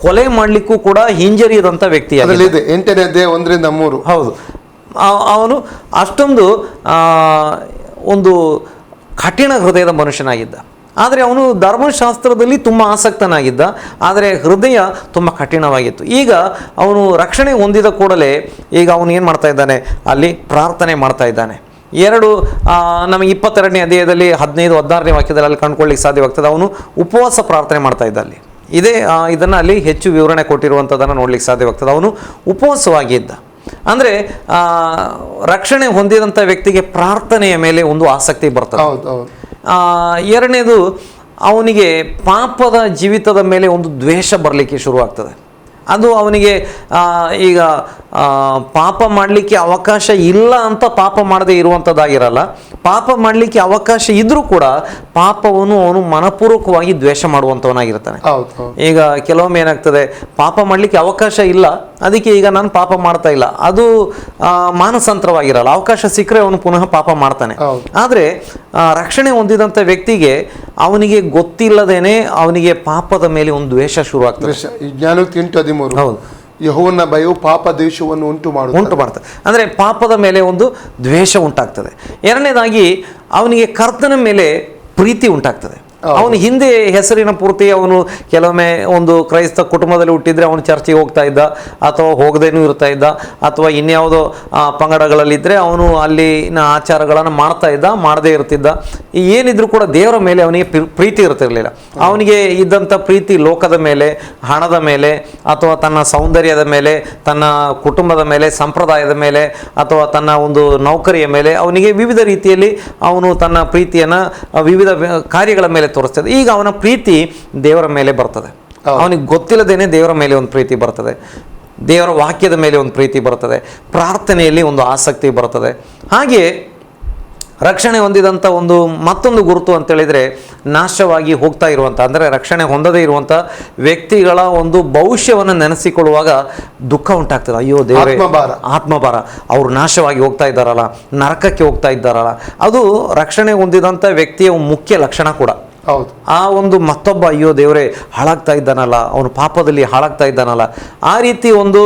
ಕೊಲೆ ಮಾಡಲಿಕ್ಕೂ ಕೂಡ ಹಿಂಜರಿಯದಂಥ ವ್ಯಕ್ತಿಯಾಗಿದೆ. 8ನೇ ಅಧ್ಯಾಯ 1-3. ಹೌದು, ಅವನು ಅಷ್ಟೊಂದು ಒಂದು ಕಠಿಣ ಹೃದಯದ ಮನುಷ್ಯನಾಗಿದ್ದ. ಆದರೆ ಅವನು ಧರ್ಮಶಾಸ್ತ್ರದಲ್ಲಿ ತುಂಬ ಆಸಕ್ತನಾಗಿದ್ದ, ಆದರೆ ಹೃದಯ ತುಂಬ ಕಠಿಣವಾಗಿತ್ತು. ಈಗ ಅವನು ರಕ್ಷಣೆ ಹೊಂದಿದ ಕೂಡಲೇ ಈಗ ಅವನು ಏನು ಮಾಡ್ತಾ ಇದ್ದಾನೆ, ಅಲ್ಲಿ ಪ್ರಾರ್ಥನೆ ಮಾಡ್ತಾ ಇದ್ದಾನೆ. ನಮಗೆ 22ನೇ ಅಧ್ಯಾಯದಲ್ಲಿ 15-16ನೇ ವಾಕ್ಯದಲ್ಲಿ ಅಲ್ಲಿ ಕಂಡುಕೊಳ್ಳಿಕ್ಕೆ ಸಾಧ್ಯವಾಗ್ತದೆ. ಅವನು ಉಪವಾಸ ಪ್ರಾರ್ಥನೆ ಮಾಡ್ತಾ ಇದ್ದ. ಅಲ್ಲಿ ಇದನ್ನು ಅಲ್ಲಿ ಹೆಚ್ಚು ವಿವರಣೆ ಕೊಟ್ಟಿರುವಂಥದ್ದನ್ನು ನೋಡ್ಲಿಕ್ಕೆ ಸಾಧ್ಯವಾಗ್ತದೆ. ಅವನು ಉಪವಾಸವಾಗಿದ್ದ. ಅಂದರೆ ರಕ್ಷಣೆ ಹೊಂದಿದಂಥ ವ್ಯಕ್ತಿಗೆ ಪ್ರಾರ್ಥನೆಯ ಮೇಲೆ ಒಂದು ಆಸಕ್ತಿ ಬರ್ತದೆ. ಎರಡನೇದು, ಅವನಿಗೆ ಪಾಪದ ಜೀವಿತದ ಮೇಲೆ ಒಂದು ದ್ವೇಷ ಬರಲಿಕ್ಕೆ ಶುರುವಾಗ್ತದೆ. ಅದು ಅವನಿಗೆ ಈಗ ಪಾಪ ಮಾಡಲಿಕ್ಕೆ ಅವಕಾಶ ಇಲ್ಲ ಅಂತ ಪಾಪ ಮಾಡದೇ ಇರುವಂಥದ್ದಾಗಿರಲ್ಲ. ಪಾಪ ಮಾಡಲಿಕ್ಕೆ ಅವಕಾಶ ಇದ್ರೂ ಕೂಡ ಪಾಪವನ್ನು ಅವನು ಮನಪೂರ್ವಕವಾಗಿ ದ್ವೇಷ ಮಾಡುವಂಥವನಾಗಿರ್ತಾನೆ. ಈಗ ಕೆಲವೊಮ್ಮೆ ಏನಾಗ್ತದೆ, ಪಾಪ ಮಾಡಲಿಕ್ಕೆ ಅವಕಾಶ ಇಲ್ಲ, ಅದಕ್ಕೆ ಈಗ ನಾನು ಪಾಪ ಮಾಡ್ತಾ ಇಲ್ಲ, ಅದು ಮಾನಸಾಂತರವಾಗಿರಲ್ಲ. ಅವಕಾಶ ಸಿಕ್ಕರೆ ಅವನು ಪುನಃ ಪಾಪ ಮಾಡ್ತಾನೆ. ಆದರೆ ರಕ್ಷಣೆ ಹೊಂದಿದಂಥ ವ್ಯಕ್ತಿಗೆ ಅವನಿಗೆ ಗೊತ್ತಿಲ್ಲದೇನೆ ಅವನಿಗೆ ಪಾಪದ ಮೇಲೆ ಒಂದು ದ್ವೇಷ ಶುರು ಆಗ್ತದೆ. ಹೌದು, ಯೆಹೋವನ ಭಯವು ಪಾಪ ದ್ವೇಷವನ್ನು ಉಂಟು ಮಾಡ್ತದೆ. ಅಂದರೆ ಪಾಪದ ಮೇಲೆ ಒಂದು ದ್ವೇಷ ಉಂಟಾಗ್ತದೆ. ಎರಡನೇದಾಗಿ ಅವನಿಗೆ ಕರ್ತನ ಮೇಲೆ ಪ್ರೀತಿ ಉಂಟಾಗ್ತದೆ. ಅವನು ಹಿಂದೆ ಹೆಸರಿನ ಪೂರ್ತಿ ಅವನು ಕೆಲವೊಮ್ಮೆ ಒಂದು ಕ್ರೈಸ್ತ ಕುಟುಂಬದಲ್ಲಿ ಹುಟ್ಟಿದ್ರೆ ಅವನು ಚರ್ಚಿಗೆ ಹೋಗ್ತಾ ಇದ್ದ, ಅಥವಾ ಹೋಗದೇನೂ ಇರ್ತಾ ಇದ್ದ, ಅಥವಾ ಇನ್ಯಾವುದೋ ಪಂಗಡಗಳಲ್ಲಿದ್ದರೆ ಅವನು ಅಲ್ಲಿನ ಆಚಾರಗಳನ್ನು ಮಾಡ್ತಾ ಇದ್ದ, ಮಾಡದೇ ಇರ್ತಿದ್ದ. ಏನಿದ್ರು ಕೂಡ ದೇವರ ಮೇಲೆ ಅವನಿಗೆ ಪ್ರೀತಿ ಇರ್ತಿರ್ಲಿಲ್ಲ. ಅವನಿಗೆ ಇದ್ದಂಥ ಪ್ರೀತಿ ಲೋಕದ ಮೇಲೆ, ಹಣದ ಮೇಲೆ, ಅಥವಾ ತನ್ನ ಸೌಂದರ್ಯದ ಮೇಲೆ, ತನ್ನ ಕುಟುಂಬದ ಮೇಲೆ, ಸಂಪ್ರದಾಯದ ಮೇಲೆ, ಅಥವಾ ತನ್ನ ಒಂದು ನೌಕರಿಯ ಮೇಲೆ, ಅವನಿಗೆ ವಿವಿಧ ರೀತಿಯಲ್ಲಿ ಅವನು ತನ್ನ ಪ್ರೀತಿಯನ್ನು ವಿವಿಧ ಕಾರ್ಯಗಳ ಮೇಲೆ ತೋರಿಸ್ತದೆ. ಈಗ ಅವನ ಪ್ರೀತಿ ದೇವರ ಮೇಲೆ ಬರ್ತದೆ. ಅವನಿಗೆ ಗೊತ್ತಿಲ್ಲದೇನೆ ದೇವರ ಮೇಲೆ ಒಂದು ಪ್ರೀತಿ ಬರ್ತದೆ, ದೇವರ ವಾಕ್ಯದ ಮೇಲೆ ಒಂದು ಪ್ರೀತಿ ಬರ್ತದೆ, ಪ್ರಾರ್ಥನೆಯಲ್ಲಿ ಒಂದು ಆಸಕ್ತಿ ಬರ್ತದೆ. ಹಾಗೆಯೇ ರಕ್ಷಣೆ ಹೊಂದಿದಂಥ ಒಂದು ಮತ್ತೊಂದು ಗುರುತು ಅಂತೇಳಿದರೆ, ನಾಶವಾಗಿ ಹೋಗ್ತಾ ಇರುವಂಥ, ಅಂದರೆ ರಕ್ಷಣೆ ಹೊಂದದೇ ಇರುವಂಥ ವ್ಯಕ್ತಿಗಳ ಒಂದು ಭವಿಷ್ಯವನ್ನು ನೆನೆಸಿಕೊಳ್ಳುವಾಗ ದುಃಖ ಉಂಟಾಗ್ತದೆ. ಅಯ್ಯೋ ದೇವರೇ, ಆತ್ಮಭಾರ, ಅವರು ನಾಶವಾಗಿ ಹೋಗ್ತಾ ಇದ್ದಾರಲ್ಲ, ನರಕಕ್ಕೆ ಹೋಗ್ತಾ ಇದ್ದಾರಲ್ಲ. ಅದು ರಕ್ಷಣೆ ಹೊಂದಿದಂಥ ವ್ಯಕ್ತಿಯ ಮುಖ್ಯ ಲಕ್ಷಣ ಕೂಡ. ಆ ಒಂದು ಮತ್ತೊಬ್ಬ, ಅಯ್ಯೋ ದೇವರೇ ಹಾಳಾಗ್ತಾ ಇದ್ದಾನಲ್ಲ, ಅವನು ಪಾಪದಲ್ಲಿ ಹಾಳಾಗ್ತಾ ಇದ್ದಾನಲ್ಲ, ಆ ರೀತಿ ಒಂದು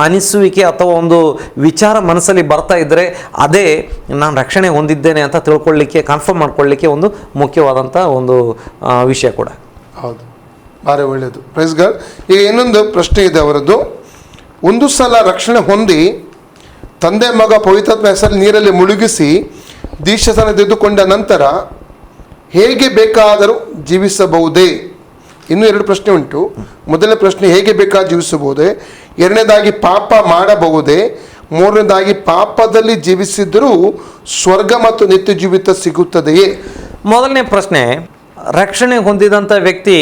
ಅನಿಸುವಿಕೆ ಅಥವಾ ಒಂದು ವಿಚಾರ ಮನಸ್ಸಲ್ಲಿ ಬರ್ತಾ ಇದ್ದರೆ ಅದೇ ನಾನು ರಕ್ಷಣೆ ಹೊಂದಿದ್ದೇನೆ ಅಂತ ತಿಳ್ಕೊಳ್ಳಿಕ್ಕೆ, ಕನ್ಫರ್ಮ್ ಮಾಡ್ಕೊಳ್ಳಿಕ್ಕೆ ಒಂದು ಮುಖ್ಯವಾದಂಥ ಒಂದು ವಿಷಯ ಕೂಡ. ಹೌದು, ಭಾರಿ ಒಳ್ಳೆಯದು. Praise God. ಈಗ ಇನ್ನೊಂದು ಪ್ರಶ್ನೆ ಇದೆ ಅವರದ್ದು. ಒಂದು ಸಲ ರಕ್ಷಣೆ ಹೊಂದಿ ತಂದೆ ಮಗ ಪವಿತ್ರಾತ್ಮ ಹೆಸರಲ್ಲಿ ನೀರಲ್ಲಿ ಮುಳುಗಿಸಿ ದೀಕ್ಷಾಸ್ನಾನ ತೆಗೆದುಕೊಂಡ ನಂತರ ಹೇಗೆ ಬೇಕಾದರೂ ಜೀವಿಸಬಹುದೇ? ಇನ್ನೂ 2 ಪ್ರಶ್ನೆ ಉಂಟು. ಮೊದಲನೇ ಪ್ರಶ್ನೆ, ಹೇಗೆ ಬೇಕಾದರೂ ಜೀವಿಸಬಹುದೇ? ಎರಡನೇದಾಗಿ, ಪಾಪ ಮಾಡಬಹುದೇ? ಮೂರನೇದಾಗಿ, ಪಾಪದಲ್ಲಿ ಜೀವಿಸಿದರೂ ಸ್ವರ್ಗ ಮತ್ತು ನಿತ್ಯ ಜೀವಿತ ಸಿಗುತ್ತದೆಯೇ? ಮೊದಲನೇ ಪ್ರಶ್ನೆ, ರಕ್ಷಣೆ ಹೊಂದಿದಂಥ ವ್ಯಕ್ತಿ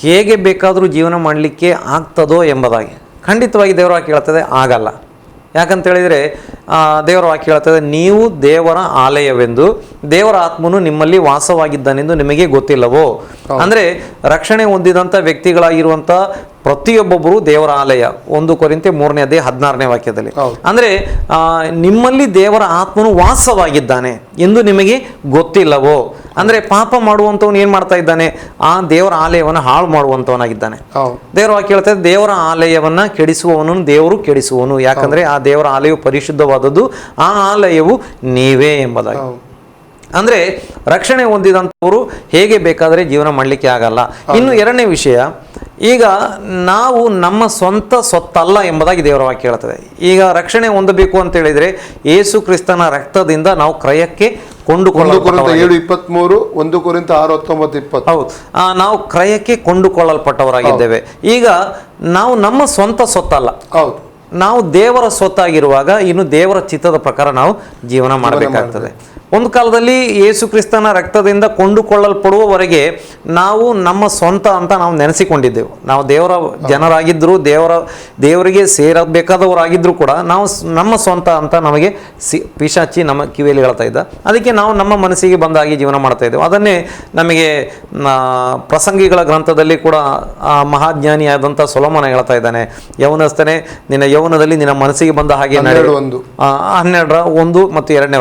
ಹೇಗೆ ಬೇಕಾದರೂ ಜೀವನ ಮಾಡಲಿಕ್ಕೆ ಆಗ್ತದೋ ಎಂಬುದಾಗಿ. ಖಂಡಿತವಾಗಿ ದೇವರ ವಾಕ್ಯ ಹೇಳ್ತದೆ ಆಗಲ್ಲ. ಯಾಕಂತೇಳಿದರೆ ದೇವರ ವಾಕ್ಯ ಹೇಳ್ತದೆ, ನೀವು ದೇವರ ಆಲಯವೆಂದು ದೇವರ ಆತ್ಮನು ನಿಮ್ಮಲ್ಲಿ ವಾಸವಾಗಿದ್ದಾನೆಂದು ನಿಮಗೆ ಗೊತ್ತಿಲ್ಲವೋ? ಅಂದರೆ ರಕ್ಷಣೆ ಹೊಂದಿದಂಥ ವ್ಯಕ್ತಿಗಳಾಗಿರುವಂಥ ಪ್ರತಿಯೊಬ್ಬೊಬ್ಬರು ದೇವರ ಆಲಯ. 1 ಕೊರಿಂಥೆ 3:16 ವಾಕ್ಯದಲ್ಲಿ. ಅಂದರೆ ನಿಮ್ಮಲ್ಲಿ ದೇವರ ಆತ್ಮನು ವಾಸವಾಗಿದ್ದಾನೆ ಎಂದು ನಿಮಗೆ ಗೊತ್ತಿಲ್ಲವೋ? ಅಂದರೆ ಪಾಪ ಮಾಡುವಂಥವನು ಏನು ಮಾಡ್ತಾ ಇದ್ದಾನೆ? ಆ ದೇವರ ಆಲಯವನ್ನು ಹಾಳು ಮಾಡುವಂಥವನಾಗಿದ್ದಾನೆ. ದೇವರ ವಾಕ್ಯ ಹೇಳ್ತದೆ, ದೇವರ ಆಲಯವನ್ನು ಕೆಡಿಸುವವನನ್ನು ದೇವರು ಕೆಡಿಸುವನು, ಯಾಕಂದರೆ ಆ ದೇವರ ಆಲಯವು ಪರಿಶುದ್ಧವಾದದ್ದು, ಆ ಆಲಯವು ನೀವೇ ಎಂಬುದಾಗಿ. ಅಂದರೆ ರಕ್ಷಣೆ ಹೊಂದಿದಂಥವರು ಹೇಗೆ ಬೇಕಾದರೆ ಜೀವನ ಮಾಡಲಿಕ್ಕೆ ಆಗಲ್ಲ. ಇನ್ನು ಎರಡನೇ ವಿಷಯ, ಈಗ ನಾವು ನಮ್ಮ ಸ್ವಂತ ಸೊತ್ತಲ್ಲ ಎಂಬುದಾಗಿ ದೇವರ ವಾಕ್ಯ ಹೇಳ್ತದೆ. ಈಗ ರಕ್ಷಣೆ ಹೊಂದಬೇಕು ಅಂತ ಹೇಳಿದರೆ ಯೇಸು ಕ್ರಿಸ್ತನ ರಕ್ತದಿಂದ ನಾವು ಕ್ರಯಕ್ಕೆ ಕೊಂಡುಕೊಳ್ಳಲ್ಪಟ್ಟವರಾಗಿದ್ದೇವೆ. 1 ಕೊರಿಂಥ 6:19-20. ಹೌದು, ನಾವು ಕ್ರಯಕ್ಕೆ ಕೊಂಡುಕೊಳ್ಳಲ್ಪಟ್ಟವರಾಗಿದ್ದೇವೆ. ಈಗ ನಾವು ನಮ್ಮ ಸ್ವಂತ ಸೊತ್ತಲ್ಲ, ನಾವು ದೇವರ ಸ್ವತ್ತಾಗಿರುವಾಗ ಇನ್ನು ದೇವರ ಚಿತ್ತದ ಪ್ರಕಾರ ನಾವು ಜೀವನ ಮಾಡಬೇಕಾಗ್ತದೆ. ಒಂದು ಕಾಲದಲ್ಲಿ ಯೇಸು ಕ್ರಿಸ್ತನ ರಕ್ತದಿಂದ ಕೊಂಡುಕೊಳ್ಳಲ್ಪಡುವವರೆಗೆ ನಾವು ನಮ್ಮ ಸ್ವಂತ ಅಂತ ನಾವು ನೆನೆಸಿಕೊಂಡಿದ್ದೆವು. ನಾವು ದೇವರ ಜನರಾಗಿದ್ದರೂ, ದೇವರಿಗೆ ಸೇರಬೇಕಾದವರಾಗಿದ್ದರೂ ಕೂಡ ನಾವು ನಮ್ಮ ಸ್ವಂತ ಅಂತ ನಮಗೆ ಪಿಶಾಚಿ ನಮ್ಮ ಕಿವಿಯಲ್ಲಿ ಹೇಳ್ತಾ ಇದ್ದ. ಅದಕ್ಕೆ ನಾವು ನಮ್ಮ ಮನಸ್ಸಿಗೆ ಬಂದಾಗಿ ಜೀವನ ಮಾಡ್ತಾ ಇದ್ದೆವು. ಅದನ್ನೇ ನಮಗೆ ಪ್ರಸಂಗಿಗಳ ಗ್ರಂಥದಲ್ಲಿ ಕೂಡ ಮಹಾಜ್ಞಾನಿಯಾದಂಥ ಸೊಲೊಮೋನ ಹೇಳ್ತಾ ಇದ್ದಾನೆ, ಯೌವನಸ್ಥನೇ, ನಿನ್ನ ಯೌವನದಲ್ಲಿ ನಿನ್ನ ಮನಸ್ಸಿಗೆ ಬಂದ ಹಾಗೆ ನಡೆ. 12:1 ಮತ್ತು 2ನೇ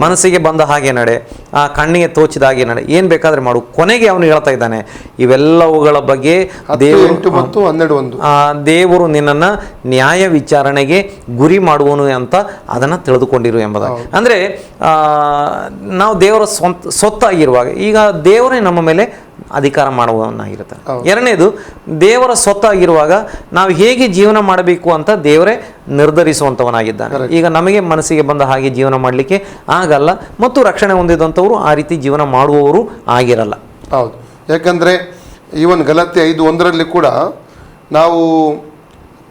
ಮನಸ್ಸಿಗೆ ಬಂದ ಹಾಗೆ ನಡೆ, ಆ ಕಣ್ಣಿಗೆ ತೋಚಿದ ಹಾಗೆ ನಡೆ, ಏನು ಬೇಕಾದ್ರೆ ಮಾಡು. ಕೊನೆಗೆ ಅವನು ಹೇಳ್ತಾ ಇದ್ದಾನೆ, ಇವೆಲ್ಲವುಗಳ ಬಗ್ಗೆ ದೇವರು ನಿನ್ನನ್ನು ನ್ಯಾಯ ವಿಚಾರಣೆಗೆ ಗುರಿ ಮಾಡುವನು ಅಂತ ಅದನ್ನು ತಿಳಿದುಕೊಂಡಿರು ಎಂಬುದಾಗಿ. ಅಂದರೆ ನಾವು ದೇವರ ಸೊತ್ತಾಗಿರುವಾಗ ಈಗ ದೇವರೇ ನಮ್ಮ ಮೇಲೆ ಅಧಿಕಾರ ಮಾಡುವವನಾಗಿರ್ತಾನೆ. ಎರಡನೇದು, ದೇವರ ಸ್ವತ್ತಾಗಿರುವಾಗ ನಾವು ಹೇಗೆ ಜೀವನ ಮಾಡಬೇಕು ಅಂತ ದೇವರೇ ನಿರ್ಧರಿಸುವಂಥವನಾಗಿದ್ದಾನೆ. ಈಗ ನಮಗೆ ಮನಸ್ಸಿಗೆ ಬಂದ ಹಾಗೆ ಜೀವನ ಮಾಡಲಿಕ್ಕೆ ಆಗಲ್ಲ, ಮತ್ತು ರಕ್ಷಣೆ ಹೊಂದಿದಂಥವರು ಆ ರೀತಿ ಜೀವನ ಮಾಡುವವರು ಆಗಿರಲ್ಲ. ಹೌದು, ಯಾಕಂದರೆ ಈವನ್ ಗಲಾತ್ಯ 5:1 ಕೂಡ ನಾವು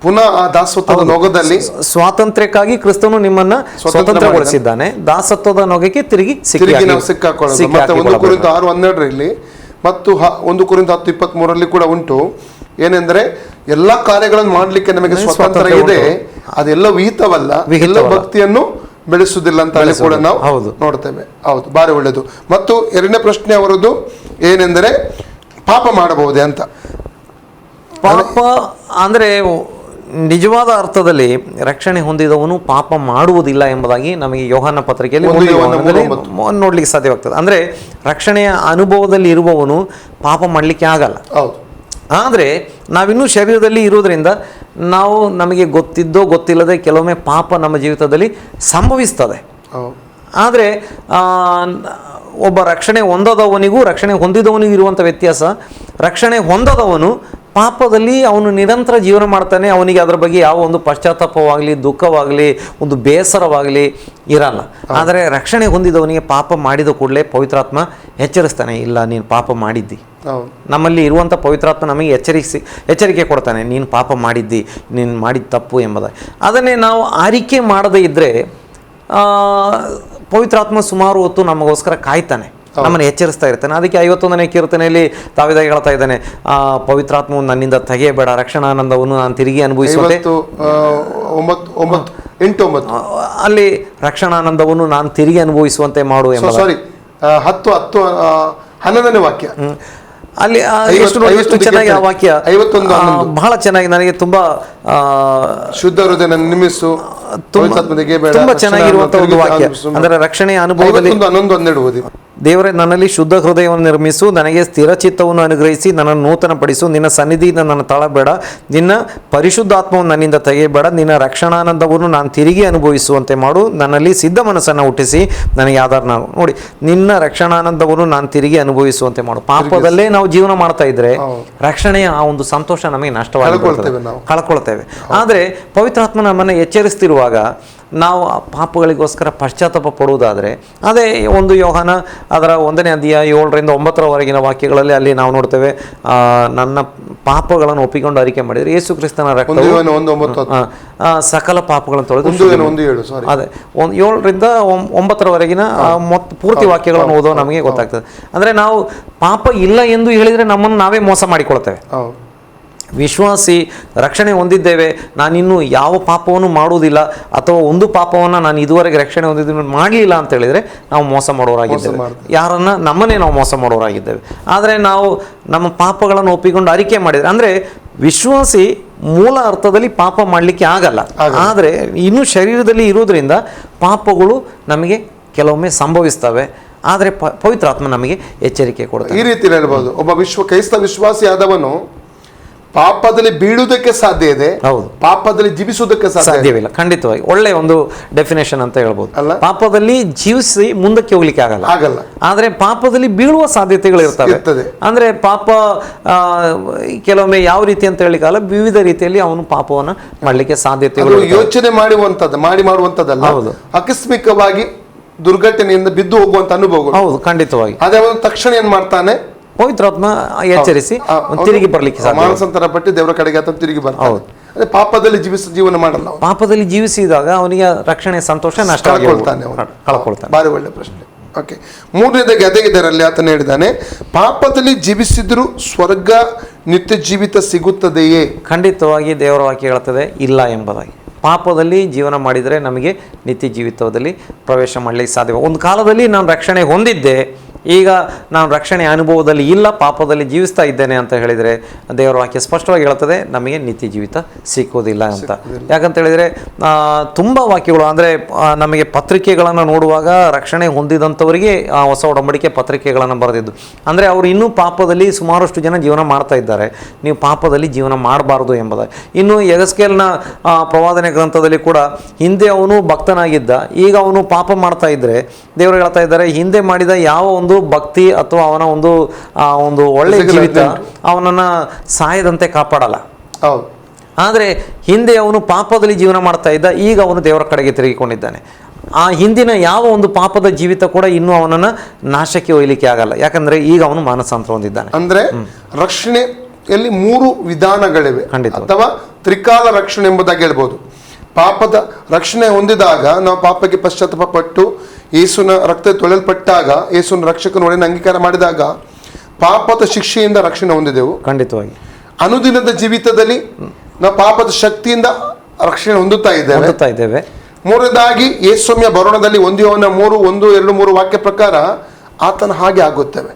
ಪುನಃ ಆ ದಾಸತ್ವದ ನೊಗದಲ್ಲಿ ಸ್ವಾತಂತ್ರ್ಯಕ್ಕಾಗಿ ಕ್ರಿಸ್ತನು ನಿಮ್ಮನ್ನ ಸ್ವತಂತ್ರಗೊಳಿಸಿದ್ದಾನೆ, ದಾಸತ್ವದ ನೊಗಕ್ಕೆ ತಿರುಗಿ ನಾವು ಸಿಕ್ಕಾಕೊಳ್ಳೋದು. ಮತ್ತೆ 1 ಕೊರಿಂಥ 6:12 ಮತ್ತು 1 ಕೊರಿಂಥ 10:23 ಕೂಡ ಉಂಟು. ಏನೆಂದರೆ ಎಲ್ಲ ಕಾರ್ಯಗಳನ್ನು ಮಾಡಲಿಕ್ಕೆ ನಮಗೆ ಸ್ವತಂತ್ರ ಇದೆ, ಅದೆಲ್ಲ ವಿಹಿತವಲ್ಲ, ಎಲ್ಲ ಭಕ್ತಿಯನ್ನು ಬೆಳೆಸುವುದಿಲ್ಲ ಅಂತ ಕೂಡ ನಾವು ನೋಡ್ತೇವೆ. ಹೌದು, ಬಾರಿ ಒಳ್ಳೆಯದು. ಮತ್ತು 2ನೇ ಪ್ರಶ್ನೆ ಅವರದ್ದು ಏನೆಂದರೆ ಪಾಪ ಮಾಡಬಹುದೇ ಅಂತ. ಪಾಪ ಅಂದ್ರೆ ನಿಜವಾದ ಅರ್ಥದಲ್ಲಿ ರಕ್ಷಣೆ ಹೊಂದಿದವನು ಪಾಪ ಮಾಡುವುದಿಲ್ಲ ಎಂಬುದಾಗಿ ನಮಗೆ ಯೋಹಾನ ಪತ್ರಿಕೆಯಲ್ಲಿ ನೋಡ್ಲಿಕ್ಕೆ ಸಾಧ್ಯವಾಗ್ತದೆ. ಅಂದ್ರೆ ರಕ್ಷಣೆಯ ಅನುಭವದಲ್ಲಿ ಇರುವವನು ಪಾಪ ಮಾಡಲಿಕ್ಕೆ ಆಗಲ್ಲ. ಆದರೆ ನಾವಿನ್ನೂ ಶರೀರದಲ್ಲಿ ಇರುವುದರಿಂದ ನಮಗೆ ಗೊತ್ತಿದ್ದೋ ಗೊತ್ತಿಲ್ಲದೆ ಕೆಲವೊಮ್ಮೆ ಪಾಪ ನಮ್ಮ ಜೀವಿತದಲ್ಲಿ ಸಂಭವಿಸ್ತದೆ. ಆದರೆ ಒಬ್ಬ ರಕ್ಷಣೆ ಹೊಂದದವನಿಗೂ ರಕ್ಷಣೆ ಹೊಂದಿದವನಿಗೂ ಇರುವಂಥ ವ್ಯತ್ಯಾಸ, ರಕ್ಷಣೆ ಹೊಂದದವನು ಪಾಪದಲ್ಲಿ ಅವನು ನಿರಂತರ ಜೀವನ ಮಾಡ್ತಾನೆ, ಅವನಿಗೆ ಅದರ ಬಗ್ಗೆ ಯಾವ ಒಂದು ಪಶ್ಚಾತ್ತಾಪವಾಗಲಿ, ದುಃಖವಾಗಲಿ, ಒಂದು ಬೇಸರವಾಗಲಿ ಇರಲ್ಲ. ಆದರೆ ರಕ್ಷಣೆ ಹೊಂದಿದವನಿಗೆ ಪಾಪ ಮಾಡಿದ ಕೂಡಲೇ ಪವಿತ್ರಾತ್ಮ ಎಚ್ಚರಿಸ್ತಾನೆ, ಇಲ್ಲ ನೀನು ಪಾಪ ಮಾಡಿದ್ದಿ. ನಮ್ಮಲ್ಲಿ ಇರುವಂಥ ಪವಿತ್ರಾತ್ಮ ನಮಗೆ ಎಚ್ಚರಿಕೆ ಕೊಡ್ತಾನೆ, ನೀನು ಪಾಪ ಮಾಡಿದ್ದಿ, ನೀನು ಮಾಡಿದ ತಪ್ಪು ಎಂಬುದಾಗಿ. ಅದನ್ನೇ ನಾವು ಆರಿಕೆ ಮಾಡದೇ ಇದ್ದರೆ ಪವಿತ್ರಾತ್ಮ ಸುಮಾರು ಹೊತ್ತು ನಮಗೋಸ್ಕರ ಕಾಯ್ತಾನೆ, ನಮ್ಮನ್ನು ಎಚ್ಚರಿಸ್ತಾ ಇರ್ತಾನೆ. ಅದಕ್ಕೆ 51ನೇ ಕೀರ್ತನೆಯಲ್ಲಿ ದಾವೀದ ಹೇಳ್ತಾ ಇದ್ದಾನೆ, ಪವಿತ್ರಾತ್ಮವು ನನ್ನಿಂದ ತೆಗೆಯಬೇಡ, ರಕ್ಷಣಾನಂದವನ್ನು ನಾನು ತಿರುಗಿ ಅನುಭವಿಸುವಂತೆ. ಅಲ್ಲಿ ರಕ್ಷಣಾನಂದವನ್ನು ನಾನು ತಿರುಗಿ ಅನುಭವಿಸುವಂತೆ ಮಾಡು ಎಂಬ 11ನೇ ವಾಕ್ಯ. ಅಲ್ಲಿ ಎಷ್ಟು ಚೆನ್ನಾಗಿ ಆ ವಾಕ್ಯ, ಬಹಳ ಚೆನ್ನಾಗಿ, ನನಗೆ ತುಂಬಾ ಶುದ್ಧ ಹೃದಯ ನಿರ್ಮಿಸು, ತುಂಬಾ ಚೆನ್ನಾಗಿರುವಂತಹ ಒಂದು ವಾಕ್ಯ. ಅಂದ್ರೆ ರಕ್ಷಣೆಯ ಅನುಭವದಲ್ಲಿ ದೇವರೇ ನನ್ನಲ್ಲಿ ಶುದ್ಧ ಹೃದಯವನ್ನು ನಿರ್ಮಿಸು, ನನಗೆ ಸ್ಥಿರ ಚಿತ್ತವನ್ನು ಅನುಗ್ರಹಿಸಿ, ನನ್ನನ್ನು ನೂತನಪಡಿಸು, ನಿನ್ನ ಸನ್ನಿಧಿಯಿಂದ ನನ್ನ ತಳಬೇಡ, ನಿನ್ನ ಪರಿಶುದ್ಧಾತ್ಮವನ್ನು ನನ್ನಿಂದ ತೆಗೆಯಬೇಡ, ನಿನ್ನ ರಕ್ಷಣಾನಂದವನ್ನು ನಾನು ತಿರುಗಿ ಅನುಭವಿಸುವಂತೆ ಮಾಡು, ನನ್ನಲ್ಲಿ ಸಿದ್ಧ ಮನಸ್ಸನ್ನು ಹುಟ್ಟಿಸಿ ನನಗೆ ಆಧಾರ ನಾವು. ನೋಡಿ, ನಿನ್ನ ರಕ್ಷಣಾನಂದವನ್ನು ನಾನು ತಿರುಗಿ ಅನುಭವಿಸುವಂತೆ ಮಾಡು. ಪಾಪದಲ್ಲೇ ನಾವು ಜೀವನ ಮಾಡ್ತಾ ಇದ್ರೆ ರಕ್ಷಣೆಯ ಆ ಒಂದು ಸಂತೋಷ ನಮಗೆ ನಷ್ಟವಾಗಿ ಕಳ್ಕೊಳ್ತೇವೆ. ಆದರೆ ಪವಿತ್ರಾತ್ಮ ನಮ್ಮನ್ನು ಎಚ್ಚರಿಸ್ತಿರುವಾಗ ನಾವು ಪಾಪಗಳಿಗೋಸ್ಕರ ಪಶ್ಚಾತ್ತಾಪ ಪಡುವುದಾದರೆ, ಅದೇ ಒಂದು ಯೋಹಾನ ಅದರ 1ನೇ ಅಧ್ಯಾಯ 7ರಿಂದ 9ರವರೆಗಿನ ವಾಕ್ಯಗಳಲ್ಲಿ ಅಲ್ಲಿ ನಾವು ನೋಡ್ತೇವೆ, ನನ್ನ ಪಾಪಗಳನ್ನು ಒಪ್ಪಿಕೊಂಡು ಅರಿಕೆ ಮಾಡಿದರೆ ಯೇಸು ಕ್ರಿಸ್ತನ ರಕ್ತವು ಸಕಲ ಪಾಪಗಳನ್ನು ತೊಳೆದು. ಅದೇ 7ರಿಂದ 9ರವರೆಗಿನ ಪೂರ್ತಿ ವಾಕ್ಯಗಳನ್ನು ಓದೋ ನಮಗೆ ಗೊತ್ತಾಗ್ತದೆ. ಅಂದರೆ ನಾವು ಪಾಪ ಇಲ್ಲ ಎಂದು ಹೇಳಿದರೆ ನಮ್ಮನ್ನು ನಾವೇ ಮೋಸ ಮಾಡಿಕೊಳ್ತೇವೆ. ವಿಶ್ವಾಸಿ ರಕ್ಷಣೆ ಹೊಂದಿದ್ದೇವೆ, ನಾನಿನ್ನೂ ಯಾವ ಪಾಪವನ್ನು ಮಾಡುವುದಿಲ್ಲ, ಅಥವಾ ಒಂದು ಪಾಪವನ್ನು ನಾನು ಇದುವರೆಗೆ ರಕ್ಷಣೆ ಹೊಂದಿದ್ದು ಮಾಡಲಿಲ್ಲ ಅಂತ ಹೇಳಿದರೆ ನಾವು ಮೋಸ ಮಾಡೋರಾಗಿದ್ದೇವೆ. ನಮ್ಮನ್ನೇ ನಾವು ಮೋಸ ಮಾಡೋರಾಗಿದ್ದೇವೆ. ಆದರೆ ನಾವು ನಮ್ಮ ಪಾಪಗಳನ್ನು ಒಪ್ಪಿಕೊಂಡು ಅರಿಕೆ ಮಾಡಿದರೆ, ಅಂದರೆ ವಿಶ್ವಾಸಿ ಮೂಲ ಅರ್ಥದಲ್ಲಿ ಪಾಪ ಮಾಡಲಿಕ್ಕೆ ಆಗಲ್ಲ. ಆದರೆ ಇನ್ನೂ ಶರೀರದಲ್ಲಿ ಇರುವುದರಿಂದ ಪಾಪಗಳು ನಮಗೆ ಕೆಲವೊಮ್ಮೆ ಸಂಭವಿಸ್ತವೆ. ಆದರೆ ಪವಿತ್ರಾತ್ಮ ನಮಗೆ ಎಚ್ಚರಿಕೆ ಕೊಡುತ್ತೆ. ಈ ರೀತಿ ಹೇಳ್ಬೋದು, ಒಬ್ಬ ಕ್ರೈಸ್ತ ವಿಶ್ವಾಸಿ ಆದವನು ಪಾಪದಲ್ಲಿ ಬೀಳುವುದಕ್ಕೆ ಸಾಧ್ಯ ಇದೆ, ಹೌದು, ಪಾಪದಲ್ಲಿ ಜೀವಿಸುವುದಕ್ಕೆ ಸಾಧ್ಯವಿಲ್ಲ. ಖಂಡಿತವಾಗಿ ಒಳ್ಳೆ ಒಂದು ಡೆಫಿನೇಷನ್ ಅಂತ ಹೇಳ್ಬೋದು. ಪಾಪದಲ್ಲಿ ಜೀವಿಸಿ ಮುಂದಕ್ಕೆ ಹೋಗ್ಲಿಕ್ಕೆ ಆಗಲ್ಲ, ಆದ್ರೆ ಪಾಪದಲ್ಲಿ ಬೀಳುವ ಸಾಧ್ಯತೆಗಳು ಇರ್ತವೆ. ಅಂದ್ರೆ ಪಾಪ ಕೆಲವೊಮ್ಮೆ ಯಾವ ರೀತಿ ಅಂತ ಹೇಳಿಕಾಲ ವಿವಿಧ ರೀತಿಯಲ್ಲಿ ಅವನು ಪಾಪವನ್ನ ಮಾಡ್ಲಿಕ್ಕೆ ಸಾಧ್ಯತೆಗಳು, ಯೋಚನೆ ಮಾಡುವಂತದ್ದಲ್ಲ, ಹೌದು, ಆಕಸ್ಮಿಕವಾಗಿ ದುರ್ಘಟನೆಯಿಂದ ಬಿದ್ದು ಹೋಗುವಂತ ಅನುಭವ. ಹೌದು, ಖಂಡಿತವಾಗಿ. ಅದೇ ತಕ್ಷಣ ಏನ್ ಮಾಡ್ತಾನೆ, ಪವಿತ್ರಾತ್ಮ ಎಚ್ಚರಿಸಿ ತಿರುಗಿ ಬರ್ಲಿಕ್ಕೆ ಮಾನಸಾಂತರ ಪಟ್ಟು ದೇವರ ಕಡೆಗೆ ತಿರುಗಿ ಬರ್ತಾನೆ. ಅದೇ ಪಾಪದಲ್ಲಿ ಜೀವನ ಮಾಡಲ್ಲ. ಪಾಪದಲ್ಲಿ ಜೀವಿಸಿದಾಗ ಅವನಿಗೆ ರಕ್ಷಣೆ ಸಂತೋಷ ನಷ್ಟ ಕಳ್ಕೊಳ್ತಾನೆ. ಬಾರಿ ಒಳ್ಳೆ ಪ್ರಶ್ನೆ. ಓಕೆ, 3ನೇದಾಗಿ ಅದೇ ಇದರಲ್ಲಿ ಆತನ ಹೇಳಿದ್ದಾನೆ, ಪಾಪದಲ್ಲಿ ಜೀವಿಸಿದ್ರು ಸ್ವರ್ಗ ನಿತ್ಯ ಜೀವಿತ ಸಿಗುತ್ತದೆಯೇ? ಖಂಡಿತವಾಗಿ ದೇವರ ವಾಕ್ಯ ಹೇಳ್ತದೆ ಇಲ್ಲ ಎಂಬುದಾಗಿ. ಪಾಪದಲ್ಲಿ ಜೀವನ ಮಾಡಿದರೆ ನಮಗೆ ನಿತ್ಯ ಜೀವಿತದಲ್ಲಿ ಪ್ರವೇಶ ಮಾಡಲಿಕ್ಕೆ ಸಾಧ್ಯ. ಒಂದು ಕಾಲದಲ್ಲಿ ನಾನು ರಕ್ಷಣೆ ಹೊಂದಿದ್ದೆ, ಈಗ ನಾನು ರಕ್ಷಣೆ ಅನುಭವದಲ್ಲಿ ಇಲ್ಲ, ಪಾಪದಲ್ಲಿ ಜೀವಿಸ್ತಾ ಇದ್ದೇನೆ ಅಂತ ಹೇಳಿದರೆ ದೇವರ ವಾಕ್ಯ ಸ್ಪಷ್ಟವಾಗಿ ಹೇಳ್ತದೆ ನಮಗೆ ನಿತ್ಯ ಜೀವಿತ ಸಿಕ್ಕುವುದಿಲ್ಲ ಅಂತ. ಯಾಕಂತ ಹೇಳಿದರೆ ತುಂಬ ವಾಕ್ಯಗಳು, ಅಂದರೆ ನಮಗೆ ಪತ್ರಿಕೆಗಳನ್ನು ನೋಡುವಾಗ ರಕ್ಷಣೆ ಹೊಂದಿದಂಥವರಿಗೆ ಹೊಸ ಒಡಂಬಡಿಕೆ ಪತ್ರಿಕೆಗಳನ್ನು ಬರೆದಿದ್ದು. ಅಂದರೆ ಅವರು ಇನ್ನೂ ಪಾಪದಲ್ಲಿ ಸುಮಾರಷ್ಟು ಜನ ಜೀವನ ಮಾಡ್ತಾ ಇದ್ದಾರೆ, ನೀವು ಪಾಪದಲ್ಲಿ ಜೀವನ ಮಾಡಬಾರ್ದು ಎಂಬುದಾಗಿ. ಇನ್ನು ಯೆಹೆಜ್ಕೇಲನ ಪ್ರವಾದನೆ ಗ್ರಂಥದಲ್ಲಿ ಕೂಡ ಹಿಂದೆ ಅವನು ಭಕ್ತನಾಗಿದ್ದ, ಈಗ ಅವನು ಪಾಪ ಮಾಡ್ತಾ ಇದ್ದರೆ ದೇವರು ಹೇಳ್ತಾ ಇದ್ದಾರೆ, ಹಿಂದೆ ಮಾಡಿದ ಯಾವ ಒಂದು ಭಕ್ತಿ ಅಥವಾ ಅವನ ಒಂದು ಒಳ್ಳೆಯ ಜೀವಿತ ಅವನನ್ನ ಸಾಯದಂತೆ ಕಾಪಾಡಲ್ಲ. ಆದರೆ ಹಿಂದೆ ಅವನು ಪಾಪದಲ್ಲಿ ಜೀವನ ಮಾಡ್ತಾ ಇದ್ದ, ಈಗ ಅವನು ದೇವರ ಕಡೆಗೆ ತಿರುಗಿಕೊಂಡಿದ್ದಾನೆ. ಆ ಹಿಂದಿನ ಯಾವ ಒಂದು ಪಾಪದ ಜೀವಿತ ಕೂಡ ಇನ್ನೂ ಅವನನ್ನ ನಾಶಕ್ಕೆ ಒಯ್ಯಲಿಕ್ಕೆ ಆಗಲ್ಲ, ಯಾಕಂದ್ರೆ ಈಗ ಅವನು ಮಾನಸಾಂತರ ಹೊಂದಿದ್ದಾನೆ. ಅಂದ್ರೆ ರಕ್ಷಣೆಯಲ್ಲಿ 3 ವಿಧಾನಗಳಿವೆ, ಅಥವಾ ತ್ರಿಕಾಲ ರಕ್ಷಣೆ ಎಂಬುದಾಗಿ ಹೇಳ್ಬೋದು. ಪಾಪದ ರಕ್ಷಣೆ ಹೊಂದಿದಾಗ ನಾವು ಪಾಪಕ್ಕೆ ಪಶ್ಚಾತ್ತಾಪ ಪಟ್ಟು ಯೇಸುನ ರಕ್ತ ತೊಳೆಯಲ್ಪಟ್ಟಾಗ, ಯೇಸುನ ರಕ್ಷಕನ ಒಡೆಯನ್ನು ಅಂಗೀಕಾರ ಮಾಡಿದಾಗ ಪಾಪದ ಶಿಕ್ಷೆಯಿಂದ ರಕ್ಷಣೆ ಹೊಂದಿದೆವು. ಖಂಡಿತವಾಗಿ. ಅನುದಿನದ ಜೀವಿತದಲ್ಲಿ ನಾವು ಪಾಪದ ಶಕ್ತಿಯಿಂದ ರಕ್ಷಣೆ ಹೊಂದುತ್ತಾ ಇದ್ದೇವೆ. ಮೂರನೇದಾಗಿ ಯೇಸುವಿನ ಬರೋಣದಲ್ಲಿ 1 ಯೋಹನ 3:1-2-3 ವಾಕ್ಯ ಪ್ರಕಾರ ಆತನ ಹಾಗೆ ಆಗುತ್ತೇವೆ.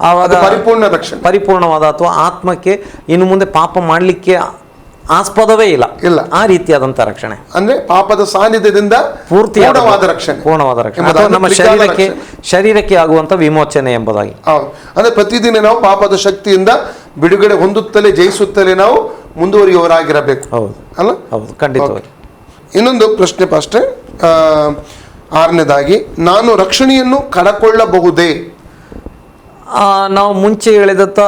ಆವಾಗ ಪರಿಪೂರ್ಣ ರಕ್ಷಣೆ, ಪರಿಪೂರ್ಣವಾದ ಅಥವಾ ಆತ್ಮಕ್ಕೆ ಇನ್ನು ಮುಂದೆ ಪಾಪ ಮಾಡಲಿಕ್ಕೆ ಆಸ್ಪದವೇ ಇಲ್ಲ ಆ ರೀತಿಯಾದಂತಹ ರಕ್ಷಣೆ. ಅಂದ್ರೆ ಪಾಪದ ಸಾನ್ನಿಧ್ಯದಿಂದ ಪೂರ್ಣವಾದ ರಕ್ಷಣೆ ಅಥವಾ ನಮ್ಮ ಶರೀರಕ್ಕೆ ಆಗುವಂತ ವಿಮೋಚನೆ ಎಂಬುದಾಗಿ. ಅಂದ್ರೆ ಪ್ರತಿದಿನ ನಾವು ಪಾಪದ ಶಕ್ತಿಯಿಂದ ಬಿಡುಗಡೆ ಹೊಂದುತ್ತಲೇ ಜಯಿಸುತ್ತಲೇ ನಾವು ಮುಂದುವರಿಯುವವರಾಗಿರಬೇಕು. ಹೌದು ಅಲ್ಲ? ಹೌದು, ಖಂಡಿತವಾಗಿ. ಇನ್ನೊಂದು ಪ್ರಶ್ನೆ ಪಾಸ್ಟರ್, 6ನೇದಾಗಿ, ನಾನು ರಕ್ಷಣೆಯನ್ನು ಕಳಕೊಳ್ಳಬಹುದೇ? ನಾವು ಮುಂಚೆ ಹೇಳಿದಂಥ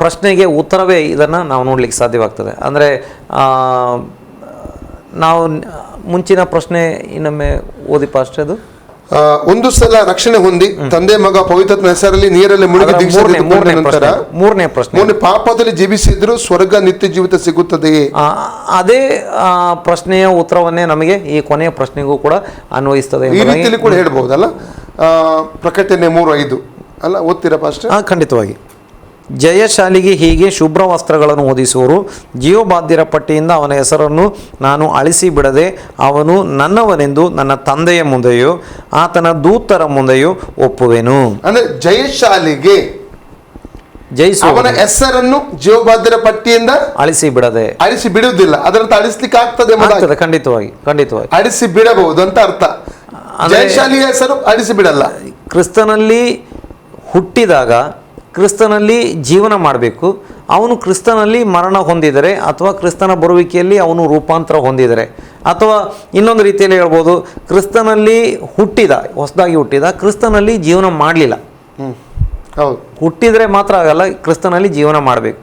ಪ್ರಶ್ನೆಗೆ ಉತ್ತರವೇ ಇದನ್ನು ನಾವು ನೋಡ್ಲಿಕ್ಕೆ ಸಾಧ್ಯವಾಗ್ತದೆ. ಅಂದರೆ ನಾವು ಮುಂಚಿನ ಪ್ರಶ್ನೆ ಇನ್ನೊಮ್ಮೆ ಓದಿ ಪಾಸ್ಟರ್. ಅದು ಒಂದು ಸಲ ರಕ್ಷಣೆ ಹೊಂದಿ ತಂದೆ ಮಗ ಪವಿತ್ರಾತ್ಮನ ಹೆಸರಲ್ಲಿ ನೀರಲ್ಲಿ ಮುಳುಗಿ ಮೂರನೇ ಪ್ರಶ್ನೆ, ಪಾಪದಲ್ಲಿ ಜೀವಿಸಿದ್ರು ಸ್ವರ್ಗ ನಿತ್ಯ ಜೀವಿತ ಸಿಗುತ್ತದೆಯೇ? ಅದೇ ಪ್ರಶ್ನೆಯ ಉತ್ತರವನ್ನೇ ನಮಗೆ ಈ ಕೊನೆಯ ಪ್ರಶ್ನೆಗೂ ಕೂಡ ಅನ್ವಯಿಸ್ತದೆ. ಈ ರೀತಿಯಲ್ಲಿ ಕೂಡ ಹೇಳ್ಬಹುದಲ್ಲ? ಪ್ರಕಟಣೆ 3:5 ಅಲ್ಲ, ಓದ್ತೀರಾ ಪಾಸ್ಟರ್? ಖಂಡಿತವಾಗಿ. ಜಯಶಾಲಿಗೆ ಹೀಗೆ ಶುಭ್ರ ವಸ್ತ್ರಗಳನ್ನು ಹೊದಿಸುವರು, ಜೀವಬಾಧ್ಯರ ಪಟ್ಟಿಯಿಂದ ಅವನ ಹೆಸರನ್ನು ನಾನು ಅಳಿಸಿ ಬಿಡದೆ ಅವನು ನನ್ನವನೆಂದು ನನ್ನ ತಂದೆಯ ಮುಂದೆಯೂ ಆತನ ದೂತರ ಮುಂದೆಯೂ ಒಪ್ಪುವೆನು. ಅಂದ್ರೆ ಜಯಶಾಲಿಗೆ ಅವನ ಹೆಸರನ್ನು ಜೀವಬಾಧ್ಯರ ಪಟ್ಟಿಯಿಂದ ಅಳಿಸಿ ಬಿಡುವುದಿಲ್ಲ. ಅದರಂತ ಅಳಿಸ್ಲಿಕ್ಕೆ ಆಗ್ತದೆ. ಖಂಡಿತವಾಗಿ ಅಳಿಸಿ ಬಿಡಬಹುದು ಅಂತ ಅರ್ಥ. ಜಯಶಾಲಿಯ ಹೆಸರು ಅಳಿಸಿ ಬಿಡಲ್ಲ. ಕ್ರಿಸ್ತನಲ್ಲಿ ಹುಟ್ಟಿದಾಗ ಕ್ರಿಸ್ತನಲ್ಲಿ ಜೀವನ ಮಾಡಬೇಕು. ಅವನು ಕ್ರಿಸ್ತನಲ್ಲಿ ಮರಣ ಹೊಂದಿದರೆ ಅಥವಾ ಕ್ರಿಸ್ತನ ಬರುವಿಕೆಯಲ್ಲಿ ಅವನು ರೂಪಾಂತರ ಹೊಂದಿದರೆ, ಅಥವಾ ಇನ್ನೊಂದು ರೀತಿಯಲ್ಲಿ ಹೇಳ್ಬೋದು, ಕ್ರಿಸ್ತನಲ್ಲಿ ಹೊಸದಾಗಿ ಹುಟ್ಟಿದ ಕ್ರಿಸ್ತನಲ್ಲಿ ಜೀವನ ಮಾಡಲಿಲ್ಲ. ಹುಟ್ಟಿದರೆ ಮಾತ್ರ ಆಗಲ್ಲ, ಕ್ರಿಸ್ತನಲ್ಲಿ ಜೀವನ ಮಾಡಬೇಕು.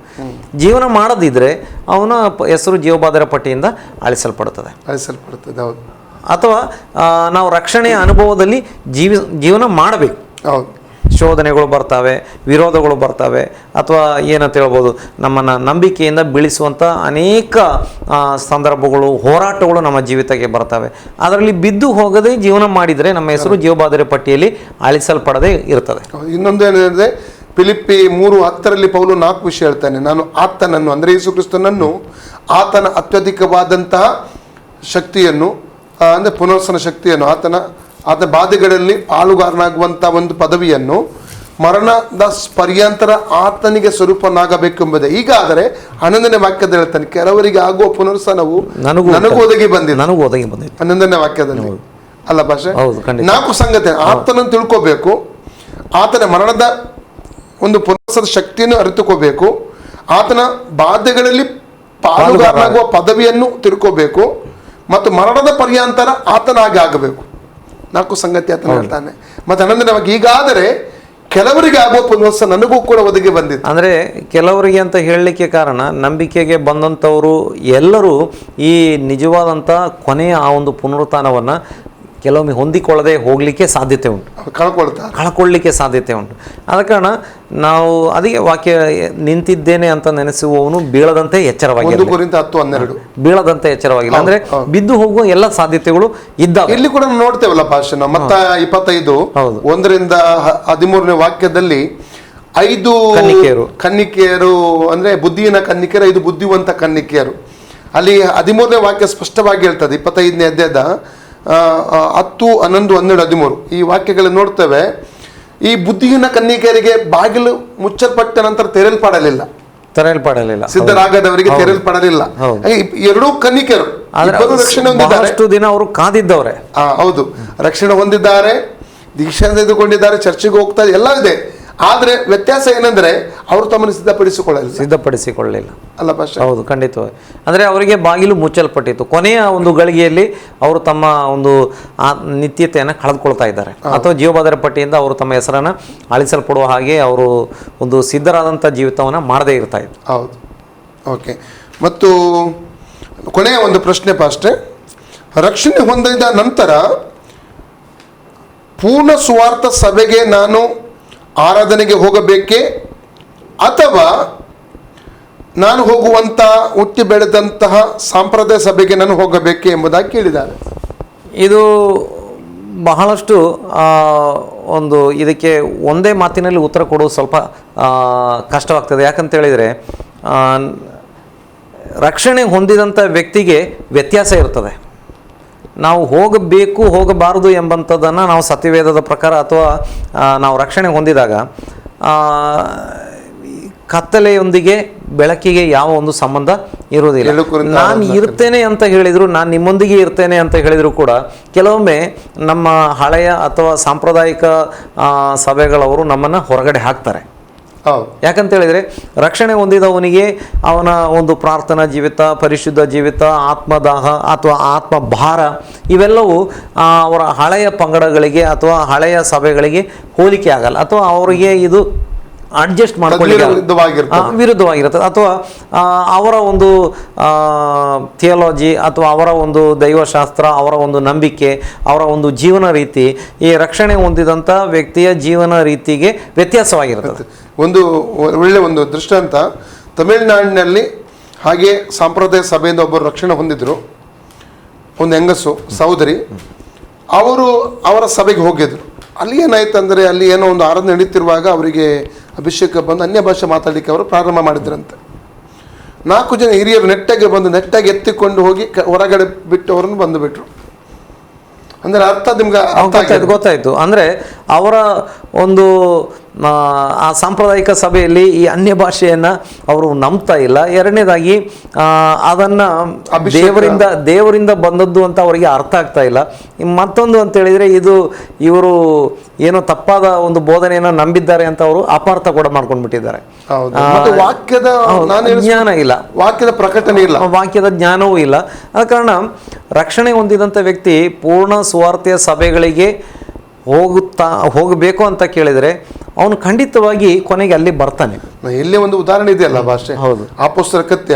ಜೀವನ ಮಾಡದಿದ್ದರೆ ಅವನ ಹೆಸರು ಜೀವಬಾಧ್ಯರ ಪಟ್ಟಿಯಿಂದ ಅಳಿಸಲ್ಪಡುತ್ತದೆ. ಹೌದು. ಅಥವಾ ನಾವು ರಕ್ಷಣೆಯ ಅನುಭವದಲ್ಲಿ ಜೀವನ ಮಾಡಬೇಕು. ಶೋಧನೆಗಳು ಬರ್ತವೆ, ವಿರೋಧಗಳು ಬರ್ತವೆ, ಅಥವಾ ಏನಂತ ಹೇಳ್ಬೋದು, ನಮ್ಮನ್ನು ನಂಬಿಕೆಯಿಂದ ಬೀಳಿಸುವಂಥ ಅನೇಕ ಸಂದರ್ಭಗಳು, ಹೋರಾಟಗಳು ನಮ್ಮ ಜೀವಿತಕ್ಕೆ ಬರ್ತವೆ. ಅದರಲ್ಲಿ ಬಿದ್ದು ಹೋಗದೆ ಜೀವನ ಮಾಡಿದರೆ ನಮ್ಮ ಹೆಸರು ಜೀವಬಾಧ್ಯರ ಪಟ್ಟಿಯಲ್ಲಿ ಅಳಿಸಲ್ಪಡದೆ ಇರ್ತದೆ. ಇನ್ನೊಂದು ಏನಿದೆ, ಫಿಲಿಪ್ಪಿ 3:10 ಪೌಲು 4 ವಿಷಯ ಹೇಳ್ತಾನೆ. ನಾನು ಆತನನ್ನು, ಅಂದರೆ ಯೇಸು ಕ್ರಿಸ್ತನನ್ನು, ಆತನ ಅತ್ಯಧಿಕವಾದಂತಹ ಶಕ್ತಿಯನ್ನು, ಅಂದರೆ ಪುನರ್ವಸನ ಶಕ್ತಿಯನ್ನು, ಆತನ ಬಾಧೆಗಳಲ್ಲಿ ಪಾಲುಗಾರನಾಗುವಂಥ ಒಂದು ಪದವಿಯನ್ನು, ಮರಣದ ಪರ್ಯಂತರ ಆತನಿಗೆ ಸ್ವರೂಪನಾಗಬೇಕೆಂಬುದೇ. ಹೀಗಾದರೆ 11ನೇ ವಾಕ್ಯದಲ್ಲಿ ಹೇಳ್ತಾನೆ, ಕೆಲವರಿಗೆ ಆಗುವ ಪುನರ್ವಸನವು ನನಗೂ ಒದಗಿ ಬಂದಿದೆ. 11ನೇ ವಾಕ್ಯದಲ್ಲಿ ಅಲ್ಲ ಭಾಷೆ. 4 ಸಂಗತಿ ಆತನನ್ನು ತಿಳ್ಕೋಬೇಕು, ಆತನ ಮರಣದ ಒಂದು ಪುನರ್ವಸನದ ಶಕ್ತಿಯನ್ನು ಅರಿತುಕೋಬೇಕು, ಆತನ ಬಾಧೆಗಳಲ್ಲಿ ಪಾಲುಗಾರನಾಗುವ ಪದವಿಯನ್ನು ತಿಳ್ಕೋಬೇಕು, ಮತ್ತು ಮರಣದ ಪರ್ಯಂತರ ಆತನಾಗಿ ಆಗಬೇಕು. 4 ಸಂಗತಿ ಆತನ ಹೇಳ್ತಾನೆ. ಮತ್ತೆ 11ನೇ ವಾಕ್ಯ, ಹೀಗಾದರೆ ಕೆಲವರಿಗೆ ಆಗುವ ಪುನರ್ವಸನ ನನಗೂ ಕೂಡ ಒದಗಿ ಬಂದಿತ್ತು. ಅಂದರೆ ಕೆಲವರಿಗೆ ಅಂತ ಹೇಳಲಿಕ್ಕೆ ಕಾರಣ, ನಂಬಿಕೆಗೆ ಬಂದಂಥವರು ಎಲ್ಲರೂ ಈ ನಿಜವಾದಂಥ ಕೊನೆಯ ಆ ಒಂದು ಪುನರುತ್ಥಾನವನ್ನು ಕೆಲವೊಮ್ಮೆ ಹೊಂದಿಕೊಳ್ಳದೆ ಹೋಗಲಿಕ್ಕೆ ಸಾಧ್ಯತೆ ಉಂಟು, ಕಳ್ಕೊಳ್ಳಿಕ್ಕೆ ಸಾಧ್ಯತೆ ಉಂಟು. ಆದ ಕಾರಣ ನಾವು ಅದಕ್ಕೆ ವಾಕ್ಯ, ನಿಂತಿದ್ದೇನೆ ಅಂತ ನೆನೆಸುವವನು ಬೀಳದಂತೆ ಎಚ್ಚರವಾಗಿಲ್ಲ. ಬೀಳದಂತೆ ಎಚ್ಚರವಾಗಿಲ್ಲ ಅಂದ್ರೆ ಬಿದ್ದು ಹೋಗುವ ಎಲ್ಲ ಸಾಧ್ಯತೆಗಳು ಇದ್ದಾವೆ. ಇಲ್ಲಿ ಕೂಡ ನೋಡ್ತೇವಲ್ಲ ಭಾಷಣ, ಮತ್ತ 25 1-13ನೇ ವಾಕ್ಯದಲ್ಲಿ 5 ಕನ್ನಿಕೆಯರು, ಅಂದ್ರೆ ಬುದ್ಧಿಯಿನ ಕನ್ನಿಕೆಯರು, 5 ಬುದ್ಧಿವಂತ ಕನ್ನಿಕೆಯರು. ಅಲ್ಲಿ 13ನೇ ವಾಕ್ಯ ಸ್ಪಷ್ಟವಾಗಿ ಹೇಳ್ತದೆ. 25ನೇ ಅಧ್ಯಾಯದ 10, 11, 12, 13 ಈ ವಾಕ್ಯಗಳನ್ನು ನೋಡ್ತೇವೆ. ಈ ಬುದ್ಧಿಹೀನ ಕನ್ನಿಕೆಯರಿಗೆ ಬಾಗಿಲು ಮುಚ್ಚಲ್ಪಟ್ಟ ನಂತರ ತೆರೆಯಲ್ಪಡಲಿಲ್ಲ. ಸಿದ್ಧರಾಗದವರಿಗೆ ತೆರೆಯಲ್ಪಡಲಿಲ್ಲ. ಎರಡೂ ಕನ್ನಿಕೆಯರು ರಕ್ಷಣೆ ಹೊಂದಿದ್ದಾರೆ. ದಿನ ಅವರು ಕಾದಿದ್ದವ್ರೆ. ಹೌದು, ರಕ್ಷಣೆ ಹೊಂದಿದ್ದಾರೆ, ದೀಕ್ಷೆ ತೆಗೆದುಕೊಂಡಿದ್ದಾರೆ, ಚರ್ಚೆಗೆ ಹೋಗ್ತಾರೆ, ಎಲ್ಲ ಇದೆ. ಆದ್ರೆ ವ್ಯತ್ಯಾಸ ಏನಂದ್ರೆ ಅವರು ತಮ್ಮನ್ನು ಸಿದ್ಧಪಡಿಸಿಕೊಳ್ಳಲಿಲ್ಲ ಅಲ್ಲ ಭಾಷೆ. ಹೌದು, ಖಂಡಿತವಾಗಿ. ಅಂದ್ರೆ ಅವರಿಗೆ ಬಾಗಿಲು ಮುಚ್ಚಲ್ಪಟ್ಟಿತ್ತು. ಕೊನೆಯ ಒಂದು ಗಳಿಗೆಯಲ್ಲಿ ಅವರು ತಮ್ಮ ಒಂದು ನಿತ್ಯತೆಯನ್ನು ಕಳೆದುಕೊಳ್ತಾ ಇದ್ದಾರೆ, ಅಥವಾ ಜೀವಬಾಧ್ಯರ ಪಟ್ಟಿಯಿಂದ ಅವರು ತಮ್ಮ ಹೆಸರನ್ನು ಅಳಿಸಲ್ಪಡುವ ಹಾಗೆ ಅವರು ಒಂದು ಸಿದ್ಧರಾದಂಥ ಜೀವಿತವನ್ನು ಮಾಡದೇ ಇರ್ತಾ ಇದ್ರು. ಹೌದು, ಓಕೆ. ಮತ್ತು ಕೊನೆಯ ಒಂದು ಪ್ರಶ್ನೆ ಪಾಸ್ಟೆ, ರಕ್ಷಣೆ ಹೊಂದಿದ ನಂತರ ಪೂರ್ಣ ಸುವಾರ್ಥ ಸಭೆಗೆ ನಾನು ಆರಾಧನೆಗೆ ಹೋಗಬೇಕೆ, ಅಥವಾ ನಾನು ಹೋಗುವಂಥ ಹುಟ್ಟಿ ಬೆಳೆದಂತಹ ಸಾಂಪ್ರದಾಯ ಸಭೆಗೆ ನಾನು ಹೋಗಬೇಕೆ ಎಂಬುದಾಗಿ ಕೇಳಿದ್ದಾರೆ. ಇದು ಬಹಳಷ್ಟು ಒಂದು ಇದಕ್ಕೆ ಒಂದೇ ಮಾತಿನಲ್ಲಿ ಉತ್ತರ ಕೊಡೋದು ಸ್ವಲ್ಪ ಕಷ್ಟವಾಗ್ತದೆ. ಯಾಕಂತೇಳಿದರೆ ರಕ್ಷಣೆ ಹೊಂದಿದಂಥ ವ್ಯಕ್ತಿಗೆ ವ್ಯತ್ಯಾಸ ಇರ್ತದೆ. ನಾವು ಹೋಗಬೇಕು ಹೋಗಬಾರದು ಎಂಬಂಥದ್ದನ್ನು ನಾವು ಸತ್ಯವೇದದ ಪ್ರಕಾರ ಅಥವಾ ನಾವು ರಕ್ಷಣೆ ಹೊಂದಿದಾಗ ಕತ್ತಲೆಯೊಂದಿಗೆ ಬೆಳಕಿಗೆ ಯಾವ ಒಂದು ಸಂಬಂಧ ಇರುವುದಿಲ್ಲ. ನಾನು ಇರ್ತೇನೆ ಅಂತ ಹೇಳಿದ್ರು, ನಾನು ನಿಮ್ಮೊಂದಿಗೆ ಇರ್ತೇನೆ ಅಂತ ಹೇಳಿದ್ರು ಕೂಡ ಕೆಲವೊಮ್ಮೆ ನಮ್ಮ ಹಳೆಯ ಅಥವಾ ಸಾಂಪ್ರದಾಯಿಕ ಸಭೆಗಳವರು ನಮ್ಮನ್ನು ಹೊರಗಡೆ ಹಾಕ್ತಾರೆ. ಯಾಕಂತೇಳಿದರೆ ರಕ್ಷಣೆ ಹೊಂದಿದವನಿಗೆ ಅವನ ಒಂದು ಪ್ರಾರ್ಥನಾ ಜೀವಿತ, ಪರಿಶುದ್ಧ ಜೀವಿತ, ಆತ್ಮದಾಹ ಅಥವಾ ಆತ್ಮಭಾರ ಇವೆಲ್ಲವೂ ಅವರ ಹಳೆಯ ಪಂಗಡಗಳಿಗೆ ಅಥವಾ ಹಳೆಯ ಸಭೆಗಳಿಗೆ ಹೋಲಿಕೆ ಆಗಲ್ಲ, ಅಥವಾ ಅವರಿಗೆ ಇದು ಅಡ್ಜಸ್ಟ್ ಮಾಡ್ಕೊಳ್ಳಿಕ್ಕೆ ವಿರುದ್ಧವಾಗಿರ್ತದೆ. ಅಥವಾ ಅವರ ಒಂದು ಥಿಯಾಲಜಿ ಅಥವಾ ಅವರ ಒಂದು ದೈವಶಾಸ್ತ್ರ, ಅವರ ಒಂದು ನಂಬಿಕೆ, ಅವರ ಒಂದು ಜೀವನ ರೀತಿ ಈ ರಕ್ಷಣೆ ಹೊಂದಿದಂಥ ವ್ಯಕ್ತಿಯ ಜೀವನ ರೀತಿಗೆ ವ್ಯತ್ಯಾಸವಾಗಿರ್ತದೆ. ಒಂದು ಒಳ್ಳೆ ಒಂದು ದೃಷ್ಟಾಂತ, ತಮಿಳುನಾಡಿನಲ್ಲಿ ಹಾಗೆ ಸಾಂಪ್ರದಾಯ ಸಭೆಯಿಂದ ಒಬ್ಬರು ರಕ್ಷಣೆ ಹೊಂದಿದ್ರು, ಒಂದು ಹೆಂಗಸು ಸಹೋದರಿ. ಅವರು ಅವರ ಸಭೆಗೆ ಹೋಗಿದ್ರು. ಅಲ್ಲಿ ಏನಾಯ್ತು ಅಂದರೆ, ಅಲ್ಲಿ ಏನೋ ಒಂದು ಆರಾಧನೆ ನಡೀತಿರುವಾಗ ಅವರಿಗೆ ಅಭಿಷೇಕ ಬಂದು ಅನ್ಯ ಭಾಷೆ ಮಾತಾಡಲಿಕ್ಕೆ ಅವರು ಪ್ರಾರಂಭ ಮಾಡಿದ್ರಂತೆ. 4 ಜನ ಹಿರಿಯರು ನೆಟ್ಟಾಗಿ ಎತ್ತಿಕೊಂಡು ಹೋಗಿ ಹೊರಗಡೆ ಬಿಟ್ಟು ಅವರನ್ನು ಬಂದುಬಿಟ್ರು. ಅಂದರೆ ಅರ್ಥ ನಿಮ್ಗೆ ಗೊತ್ತಾಯ್ತು. ಅಂದರೆ ಅವರ ಒಂದು ಆ ಸಾಂಪ್ರದಾಯಿಕ ಸಭೆಯಲ್ಲಿ ಈ ಅನ್ಯ ಭಾಷೆಯನ್ನು ಅವರು ನಂಬ್ತಾ ಇಲ್ಲ. ಎರಡನೇದಾಗಿ ಅದನ್ನು ದೇವರಿಂದ ಬಂದದ್ದು ಅಂತ ಅವರಿಗೆ ಅರ್ಥ ಆಗ್ತಾ ಇಲ್ಲ. ಮತ್ತೊಂದು ಅಂತೇಳಿದರೆ ಇವರು ಏನೋ ತಪ್ಪಾದ ಒಂದು ಬೋಧನೆಯನ್ನು ನಂಬಿದ್ದಾರೆ ಅಂತ ಅವರು ಅಪಾರ್ಥ ಕೂಡ ಮಾಡ್ಕೊಂಡ್ಬಿಟ್ಟಿದ್ದಾರೆ. ವಾಕ್ಯದ ಜ್ಞಾನ ಇಲ್ಲ, ವಾಕ್ಯದ ಪ್ರಕಟಣೆ ಇಲ್ಲ, ವಾಕ್ಯದ ಜ್ಞಾನವೂ ಇಲ್ಲ. ಆದ ಕಾರಣ ರಕ್ಷಣೆ ಹೊಂದಿದಂಥ ವ್ಯಕ್ತಿ ಪೂರ್ಣ ಸುವಾರ್ತೆಯ ಸಭೆಗಳಿಗೆ ಹೋಗಬೇಕು ಅಂತ ಕೇಳಿದರೆ ಅವನು ಖಂಡಿತವಾಗಿ ಕೊನೆಗೆ ಅಲ್ಲಿ ಬರ್ತಾನೆ. ಇಲ್ಲಿ ಒಂದು ಉದಾಹರಣೆ ಇದೆಯಲ್ಲ ಭಾಷೆ. ಹೌದು. ಅಪೊಸ್ತಲ ಕೃತ್ಯ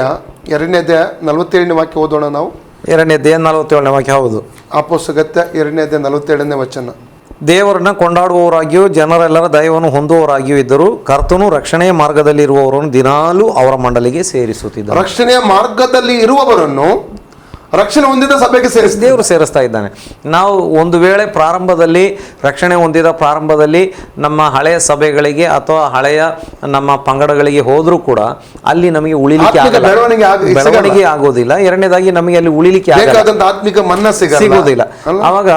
2ನೇ ಅಧ್ಯಾಯ 47ನೇ ವಾಕ್ಯ ಓದೋಣ ನಾವು. 2ನೇ ಅಧ್ಯಾಯ 47ನೇ ವಾಕ್ಯ. ಹೌದು. ಅಪೊಸ್ತಲ ಕೃತ್ಯ 2ನೇ ಅಧ್ಯಾಯ 47ನೇ ವಚನ. ದೇವರನ್ನ ಕೊಂಡಾಡುವವರಾಗಿಯೂ ಜನರೆಲ್ಲರ ದಯವನ್ನು ಹೊಂದುವವರಾಗಿಯೂ ಇದ್ದರು. ಕರ್ತನು ರಕ್ಷಣೆಯ ಮಾರ್ಗದಲ್ಲಿರುವವರನ್ನು ದಿನಾಲೂ ಅವರ ಮಂಡಲಿಗೆ ಸೇರಿಸುತ್ತಿದ್ದ. ರಕ್ಷಣೆಯ ಮಾರ್ಗದಲ್ಲಿ ಇರುವವರನ್ನು ರಕ್ಷಣೆ ಹೊಂದಿದ ಸಭೆಗೆ ದೇವರು ಸೇರಿಸ್ತಾ ಇದ್ದಾನೆ. ನಾವು ಒಂದು ವೇಳೆ ಪ್ರಾರಂಭದಲ್ಲಿ ರಕ್ಷಣೆ ಹೊಂದಿದ ಪ್ರಾರಂಭದಲ್ಲಿ ನಮ್ಮ ಹಳೆಯ ಸಭೆಗಳಿಗೆ ಅಥವಾ ಹಳೆಯ ನಮ್ಮ ಪಂಗಡಗಳಿಗೆ ಹೋದರೂ ಕೂಡ ಅಲ್ಲಿ ನಮಗೆ ಉಳಿಲಿಕ್ಕೆ ಬೆಳವಣಿಗೆ ಆಗೋದಿಲ್ಲ. ಎರಡನೇದಾಗಿ ನಮಗೆ ಅಲ್ಲಿ ಉಳಿಲಿಕ್ಕೆ ಆತ್ಮಿಕ ಮನ್ನ ಸಿಗೋದಿಲ್ಲ. ಆವಾಗ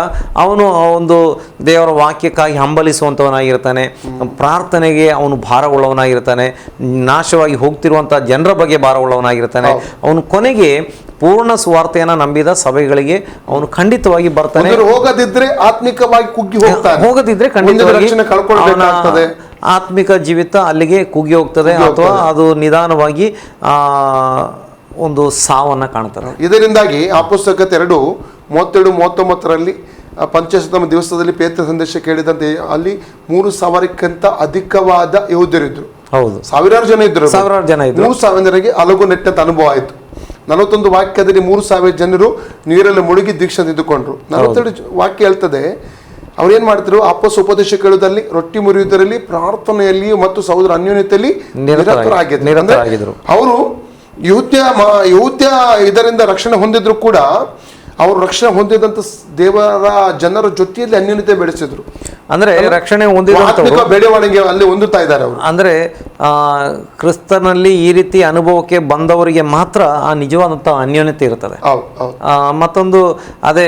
ಅವನು ಒಂದು ದೇವರ ವಾಕ್ಯಕ್ಕಾಗಿ ಹಂಬಲಿಸುವಂಥವನಾಗಿರ್ತಾನೆ, ಪ್ರಾರ್ಥನೆಗೆ ಅವನು ಭಾರವುಳ್ಳವನಾಗಿರ್ತಾನೆ, ನಾಶವಾಗಿ ಹೋಗ್ತಿರುವಂತಹ ಜನರ ಬಗ್ಗೆ ಭಾರವುಳ್ಳವನಾಗಿರ್ತಾನೆ. ಅವನು ಕೊನೆಗೆ ಪೂರ್ಣ ಸುವಾರ್ತೆಯನ್ನು ನಂಬಿದ ಸಭೆಗಳಿಗೆ ಅವನು ಖಂಡಿತವಾಗಿ ಬರ್ತಾನೆ. ಹೋಗದಿದ್ರೆ ಆತ್ಮಿಕವಾಗಿ ಕುಗ್ಗಿ ಹೋಗ್ತಾನೆ, ಹೋಗದಿದ್ರೆ ಖಂಡಿತವಾಗಿ ಆತ್ಮಿಕ ಜೀವಿತ ಅಲ್ಲಿಗೆ ಕುಗ್ಗಿ ಹೋಗ್ತದೆ, ಅಥವಾ ಅದು ನಿಧಾನವಾಗಿ ಒಂದು ಸಾವನ್ನ ಕಾಣ್ತದೆ. ಇದರಿಂದಾಗಿ ಅಪೊಸ್ತಲ 2:32-39 ಪಂಚಶತಮ ದಿವಸದಲ್ಲಿ ಪೇತ್ರ ಸಂದೇಶ ಕೇಳಿದಂತೆ ಅಲ್ಲಿ 3,000ಕ್ಕಿಂತ ಅಧಿಕವಾದ ಯಹೂದ್ಯರಿದ್ರು. ಹೌದು, ಸಾವಿರಾರು ಜನ ಇದ್ರು. 3,000 ಜನರಿಗೆ ಅಲಗು ನೆಟ್ಟಂತ ಅನುಭವ ಆಯಿತು. 41 ವಾಕ್ಯದಲ್ಲಿ 3,000 ಜನರು ನೀರಲ್ಲಿ ಮುಳುಗಿ ದೀಕ್ಷೆ ತೆಗೆದುಕೊಂಡ್ರು. 42 ವಾಕ್ಯ ಹೇಳ್ತದೆ, ಅವ್ರೇನ್ ಮಾಡ್ತಿದ್ರು, ಅಪೊಸ್ತಲ ಉಪದೇಶ ಕೇಳುವುದರಲ್ಲಿ, ರೊಟ್ಟಿ ಮುರಿಯುವುದರಲ್ಲಿ, ಪ್ರಾರ್ಥನೆಯಲ್ಲಿ ಮತ್ತು ಸಹೋದರ ಅನ್ಯೋನ್ಯತೆಯಲ್ಲಿ ನಿರತರಾಗಿದ್ರು. ಅವರು ಯಹೂದ್ಯ ಇದರಿಂದ ರಕ್ಷಣೆ ಹೊಂದಿದ್ರು ಕೂಡ ಅವರು ರಕ್ಷಣೆ ಹೊಂದಿದಂತ ದೇವರ ಜನರ ಜೊತೆಯಲ್ಲಿ ಅನ್ಯೋನ್ಯತೆ ಬೆಳೆಸಿದ್ರು. ಅಂದ್ರೆ ರಕ್ಷಣೆ ಹೊಂದಿದ ಬೆಳವಣಿಗೆ ಅಲ್ಲಿ ಹೊಂದುತ್ತಾ ಇದ್ದಾರೆ ಅವರು. ಅಂದ್ರೆ ಕ್ರಿಸ್ತನಲ್ಲಿ ಈ ರೀತಿ ಅನುಭವಕ್ಕೆ ಬಂದವರಿಗೆ ಮಾತ್ರ ಆ ನಿಜವಾದಂಥ ಅನ್ಯೋನ್ಯತೆ ಇರ್ತದೆ. ಮತ್ತೊಂದು ಅದೇ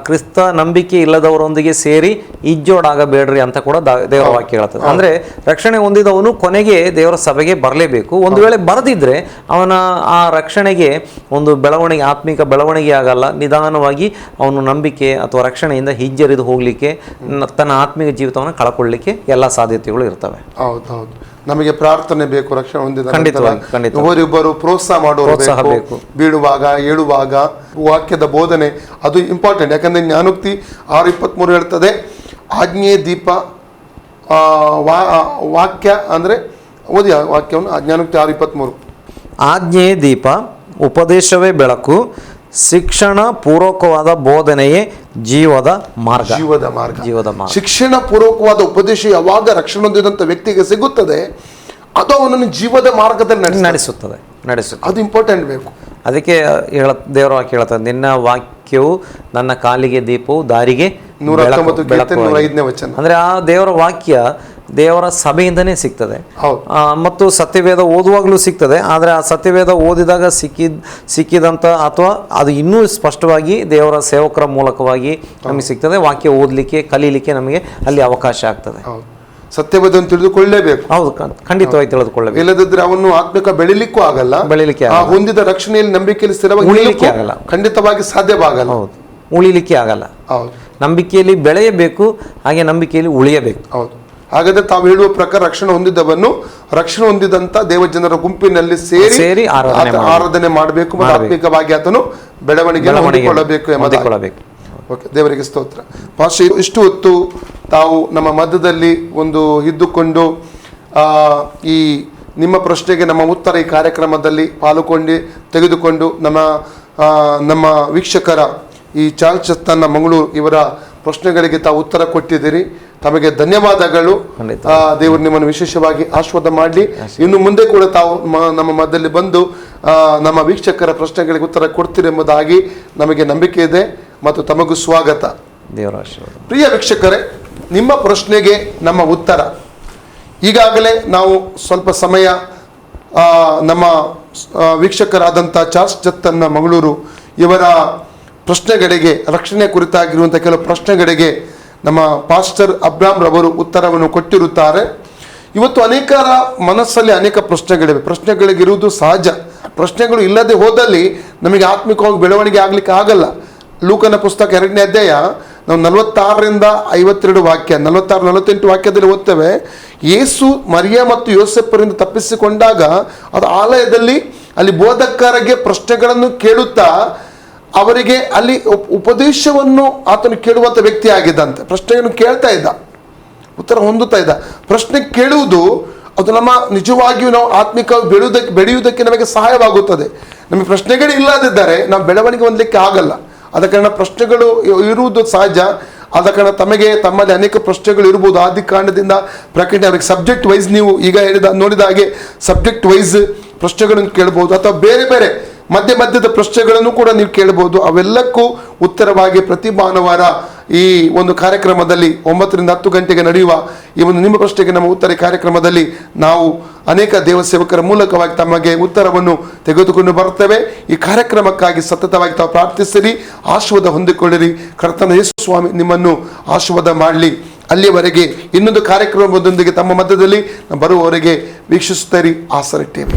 ಕ್ರಿಸ್ತ ನಂಬಿಕೆ ಇಲ್ಲದವರೊಂದಿಗೆ ಸೇರಿ ಇಜ್ಜೋಡಾಗಬೇಡ್ರಿ ಅಂತ ಕೂಡ ದೇವರ ವಾಕ್ಯ ಹೇಳ್ತದೆ. ಅಂದ್ರೆ ರಕ್ಷಣೆ ಹೊಂದಿದವನು ಕೊನೆಗೆ ದೇವರ ಸಭೆಗೆ ಬರಲೇಬೇಕು. ಒಂದು ವೇಳೆ ಬರದಿದ್ರೆ ಅವನ ಆ ರಕ್ಷಣೆಗೆ ಒಂದು ಬೆಳವಣಿಗೆ, ಆತ್ಮಿಕ ಬೆಳವಣಿಗೆ ಆಗಲ್ಲ. ನಿಧಾನವಾಗಿ ಅವನು ನಂಬಿಕೆ ಅಥವಾ ರಕ್ಷಣೆಯಿಂದ ಹಿಂಜರಿದು ಹೋಗ್ಲಿಕ್ಕೆ, ತನ್ನ ಆತ್ಮಿಕ ಜೀವಿತವನ್ನು ಕಳ್ಕೊಳ್ಳಿಕ್ಕೆ ಎಲ್ಲ ಸಾಧ್ಯತೆಗಳು ಇರ್ತವೆ. ಹೌದೌದು. ನಮಗೆ ಪ್ರಾರ್ಥನೆ ಬೇಕು, ರಕ್ಷಣೆ ಹೊಂದಿದ ಒಬ್ಬರಿಬ್ಬರು ಪ್ರೋತ್ಸಾಹ ಮಾಡೋರು, ಬೀಳುವಾಗ ಏಳುವಾಗ ವಾಕ್ಯದ ಬೋಧನೆ ಅದು ಇಂಪಾರ್ಟೆಂಟ್. ಯಾಕಂದ್ರೆ ಜ್ಞಾನೋಕ್ತಿ 6:23 ಹೇಳ್ತದೆ, ಆಜ್ಞೆ ದೀಪ ವಾಕ್ಯ ಅಂದ್ರೆ ಓದಿ ವಾಕ್ಯವನ್ನು. ಜ್ಞಾನೋಕ್ತಿ 6:23. ಆಜ್ಞೆ ದೀಪ, ಉಪದೇಶವೇ ಬೆಳಕು, ಶಿಕ್ಷಣ ಪೂರ್ವಕವಾದ ಬೋಧನೆಯೇ ಜೀವದ ಮಾರ್ಗ. ಶಿಕ್ಷಣ ಪೂರ್ವಕವಾದ ಉಪದೇಶ ಯಾವಾಗ ರಕ್ಷಣೆ ಹೊಂದಿದಂಥ ವ್ಯಕ್ತಿಗೆ ಸಿಗುತ್ತದೆ, ಅದು ಅವನನ್ನು ಜೀವದ ಮಾರ್ಗದಲ್ಲಿ ನಡೆಸುತ್ತದೆ. ಅದು ಇಂಪಾರ್ಟೆಂಟ್ ಬೇಕು. ಅದಕ್ಕೆ ದೇವರ ವಾಕ್ಯ ಹೇಳ್ತಾರೆ, ನಿನ್ನ ವಾಕ್ಯವು ನನ್ನ ಕಾಲಿಗೆ ದೀಪವು ದಾರಿಗೆ 119 ವಚನ. ಅಂದ್ರೆ ಆ ದೇವರ ವಾಕ್ಯ ದೇವರ ಸಭೆಯಿಂದನೇ ಸಿಗ್ತದೆ. ಮತ್ತು ಸತ್ಯವೇದ ಓದುವಾಗಲೂ ಸಿಗ್ತದೆ. ಆದರೆ ಆ ಸತ್ಯವೇದ ಓದಿದಾಗ ಸಿಕ್ಕಿದಂಥ ಅಥವಾ ಅದು ಇನ್ನೂ ಸ್ಪಷ್ಟವಾಗಿ ದೇವರ ಸೇವಕರ ಮೂಲಕವಾಗಿ ನಮಗೆ ಸಿಗ್ತದೆ. ವಾಕ್ಯ ಓದಲಿಕ್ಕೆ ಕಲೀಲಿಕ್ಕೆ ನಮಗೆ ಅಲ್ಲಿ ಅವಕಾಶ ಆಗ್ತದೆ. ಸತ್ಯವೇದವನ್ನು ತಿಳಿದುಕೊಳ್ಳಲೇಬೇಕು. ಹೌದು, ಖಂಡಿತವಾಗಿ ತಿಳಿದುಕೊಳ್ಳಬೇಕು. ಇಲ್ಲದಿದ್ರೆ ಅವನು ಆತ್ಮಿಕ ಬೆಳಿಲಿಕ್ಕೂ ಆಗಲ್ಲ, ಹೊಂದಿದ ರಕ್ಷಣೆಯಲ್ಲಿ ನಂಬಿಕೆಯಲ್ಲಿ ಸ್ಥಿರವಾಗಿ ಉಳಿಲಿಕ್ಕೆ ಆಗಲ್ಲ, ಖಂಡಿತವಾಗಿ ಸಾಧ್ಯವಾಗಲ್ಲ. ಹೌದು, ಉಳಿಲಿಕ್ಕೆ ಆಗಲ್ಲ. ಹೌದು, ನಂಬಿಕೆಯಲ್ಲಿ ಬೆಳೆಯಬೇಕು, ಹಾಗೆ ನಂಬಿಕೆಯಲ್ಲಿ ಉಳಿಯಬೇಕು. ಹೌದು. ಹಾಗಾದ್ರೆ ತಾವು ಹೇಳುವ ಪ್ರಕಾರ ರಕ್ಷಣೆ ಹೊಂದಿದಂತ ದೇವಜನರ ಗುಂಪಿನಲ್ಲಿ ಸೇರಿ ಆರಾಧನೆ ಮಾಡಬೇಕು ಮತ್ತು ಆತ್ಮಿಕವಾಗಿ ಆತನು ಬೆಳವಣಿಗೆ ಹೊಂದಿಕೊಳ್ಳಬೇಕು ಎಂಬುದಾಗಿ. ಓಕೆ, ದೇವರಿಗೆ ಸ್ತೋತ್ರ. ಪಾಸ್ಟರ್, ಇಷ್ಟು ಹೊತ್ತು ತಾವು ನಮ್ಮ ಮಧ್ಯದಲ್ಲಿ ಇದ್ದುಕೊಂಡು ಈ ನಿಮ್ಮ ಪ್ರಶ್ನೆಗೆ ನಮ್ಮ ಉತ್ತರ ಈ ಕಾರ್ಯಕ್ರಮದಲ್ಲಿ ತೆಗೆದುಕೊಂಡು ನಮ್ಮ ವೀಕ್ಷಕರ ಈ ಚಾರ್ಲ್ಸ್ ಚತ್ತನ್ನ ಮಂಗಳೂರು ಇವರ ಪ್ರಶ್ನೆಗಳಿಗೆ ತಾವು ಉತ್ತರ ಕೊಟ್ಟಿದ್ದೀರಿ. ತಮಗೆ ಧನ್ಯವಾದಗಳು. ದೇವರು ನಿಮ್ಮನ್ನು ವಿಶೇಷವಾಗಿ ಆಶೀರ್ವಾದ ಮಾಡಲಿ. ಇನ್ನು ಮುಂದೆ ಕೂಡ ತಾವು ನಮ್ಮ ಮಧ್ಯದಲ್ಲಿ ಬಂದು ನಮ್ಮ ವೀಕ್ಷಕರ ಪ್ರಶ್ನೆಗಳಿಗೆ ಉತ್ತರ ಕೊಡ್ತೀರಿ ಎಂಬುದಾಗಿ ನಮಗೆ ನಂಬಿಕೆ ಇದೆ ಮತ್ತು ತಮಗೂ ಸ್ವಾಗತ. ದೇವರ ಆಶೀರ್ವಾದ. ಪ್ರಿಯ ವೀಕ್ಷಕರೇ, ನಿಮ್ಮ ಪ್ರಶ್ನೆಗೆ ನಮ್ಮ ಉತ್ತರ ಈಗಾಗಲೇ ನಾವು ಸ್ವಲ್ಪ ಸಮಯ ನಮ್ಮ ವೀಕ್ಷಕರಾದಂಥ ಚಾರ್ಲ್ಸ್ ಚತ್ತನ್ನ ಮಂಗಳೂರು ಇವರ ಪ್ರಶ್ನೆಗಳಿಗೆ, ರಕ್ಷಣೆ ಕುರಿತಾಗಿರುವಂಥ ಕೆಲವು ಪ್ರಶ್ನೆಗಳಿಗೆ ನಮ್ಮ ಪಾಸ್ಟರ್ ಅಬ್ರಾಮ್ ರವರು ಉತ್ತರವನ್ನು ಕೊಟ್ಟಿರುತ್ತಾರೆ. ಇವತ್ತು ಅನೇಕರ ಮನಸ್ಸಲ್ಲಿ ಅನೇಕ ಪ್ರಶ್ನೆಗಳಿಗಿರುವುದು ಸಹಜ. ಪ್ರಶ್ನೆಗಳು ಇಲ್ಲದೆ ಹೋದಲ್ಲಿ ನಮಗೆ ಆತ್ಮಿಕವಾಗಿ ಬೆಳವಣಿಗೆ ಆಗ್ಲಿಕ್ಕೆ ಆಗಲ್ಲ. ಲೂಕನ ಪುಸ್ತಕ 2ನೇ ಅಧ್ಯಾಯ ನಾವು 46ರಿಂದ 52 ವಾಕ್ಯ, 46-48 ವಾಕ್ಯದಲ್ಲಿ ಓದ್ತೇವೆ. ಯೇಸು ಮರಿಯ ಮತ್ತು ಯೋಸೆಫರಿಂದ ತಪ್ಪಿಸಿಕೊಂಡಾಗ ಅದು ಆಲಯದಲ್ಲಿ ಅಲ್ಲಿ ಬೋಧಕರಿಗೆ ಪ್ರಶ್ನೆಗಳನ್ನು ಕೇಳುತ್ತಾ ಅವರಿಗೆ ಅಲ್ಲಿ ಉಪದೇಶವನ್ನು ಆತನು ಕೇಳುವಂಥ ವ್ಯಕ್ತಿ ಆಗಿದ್ದಂತೆ. ಪ್ರಶ್ನೆಯನ್ನು ಕೇಳ್ತಾ ಇದ್ದ, ಉತ್ತರ ಹೊಂದುತ್ತಾ ಇದ್ದ. ಪ್ರಶ್ನೆ ಕೇಳುವುದು ಅದು ನಮ್ಮ ನಿಜವಾಗಿಯೂ ನಾವು ಆತ್ಮಿಕ ಬೆಳೆಯುವುದಕ್ಕೆ ನಮಗೆ ಸಹಾಯವಾಗುತ್ತದೆ. ನಮಗೆ ಪ್ರಶ್ನೆಗಳು ಇಲ್ಲದಿದ್ದರೆ ನಾವು ಬೆಳವಣಿಗೆ ಹೊಂದಲಿಕ್ಕೆ ಆಗಲ್ಲ. ಆದ ಕಾರಣ ಪ್ರಶ್ನೆಗಳು ಇರುವುದು ಸಹಜ. ಆದ ಕಾರಣ ತಮ್ಮಲ್ಲಿ ಅನೇಕ ಪ್ರಶ್ನೆಗಳು ಇರ್ಬೋದು. ಆದಿಕಾಂಡದಿಂದ ಪ್ರಕಟಣೆ ಅವರಿಗೆ ಸಬ್ಜೆಕ್ಟ್ ವೈಸ್, ನೀವು ಈಗ ನೋಡಿದ ಹಾಗೆ ಸಬ್ಜೆಕ್ಟ್ ವೈಸ್ ಪ್ರಶ್ನೆಗಳನ್ನು ಕೇಳ್ಬೋದು, ಅಥವಾ ಬೇರೆ ಬೇರೆ ಮಧ್ಯದ ಪ್ರಶ್ನೆಗಳನ್ನು ಕೂಡ ನೀವು ಕೇಳಬಹುದು. ಅವೆಲ್ಲಕ್ಕೂ ಉತ್ತರವಾಗಿ ಪ್ರತಿ ಭಾನುವಾರ ಈ ಒಂದು ಕಾರ್ಯಕ್ರಮದಲ್ಲಿ 9ರಿಂದ 10 ಗಂಟೆಗೆ ನಡೆಯುವ ಈ ಒಂದು ನಿಮ್ಮ ಪ್ರಶ್ನೆಗೆ ನಮ್ಮ ಉತ್ತರ ಕಾರ್ಯಕ್ರಮದಲ್ಲಿ ನಾವು ಅನೇಕ ದೇವಸೇವಕರ ಮೂಲಕವಾಗಿ ತಮಗೆ ಉತ್ತರವನ್ನು ತೆಗೆದುಕೊಂಡು ಬರ್ತೇವೆ. ಈ ಕಾರ್ಯಕ್ರಮಕ್ಕಾಗಿ ಸತತವಾಗಿ ತಾವು ಪ್ರಾರ್ಥಿಸಿರಿ, ಆಶೀರ್ವಾದ ಹೊಂದಿಕೊಳ್ಳಿರಿ. ಕರ್ತನ ಯೇಸು ಸ್ವಾಮಿ ನಿಮ್ಮನ್ನು ಆಶೀರ್ವಾದ ಮಾಡಲಿ. ಅಲ್ಲಿಯವರೆಗೆ ಇನ್ನೊಂದು ಕಾರ್ಯಕ್ರಮದೊಂದಿಗೆ ತಮ್ಮ ಮಧ್ಯದಲ್ಲಿ ಬರುವವರೆಗೆ ವೀಕ್ಷಿಸುತ್ತೀರಿ. ಆಸರಿಟ್ಟೇವೆ.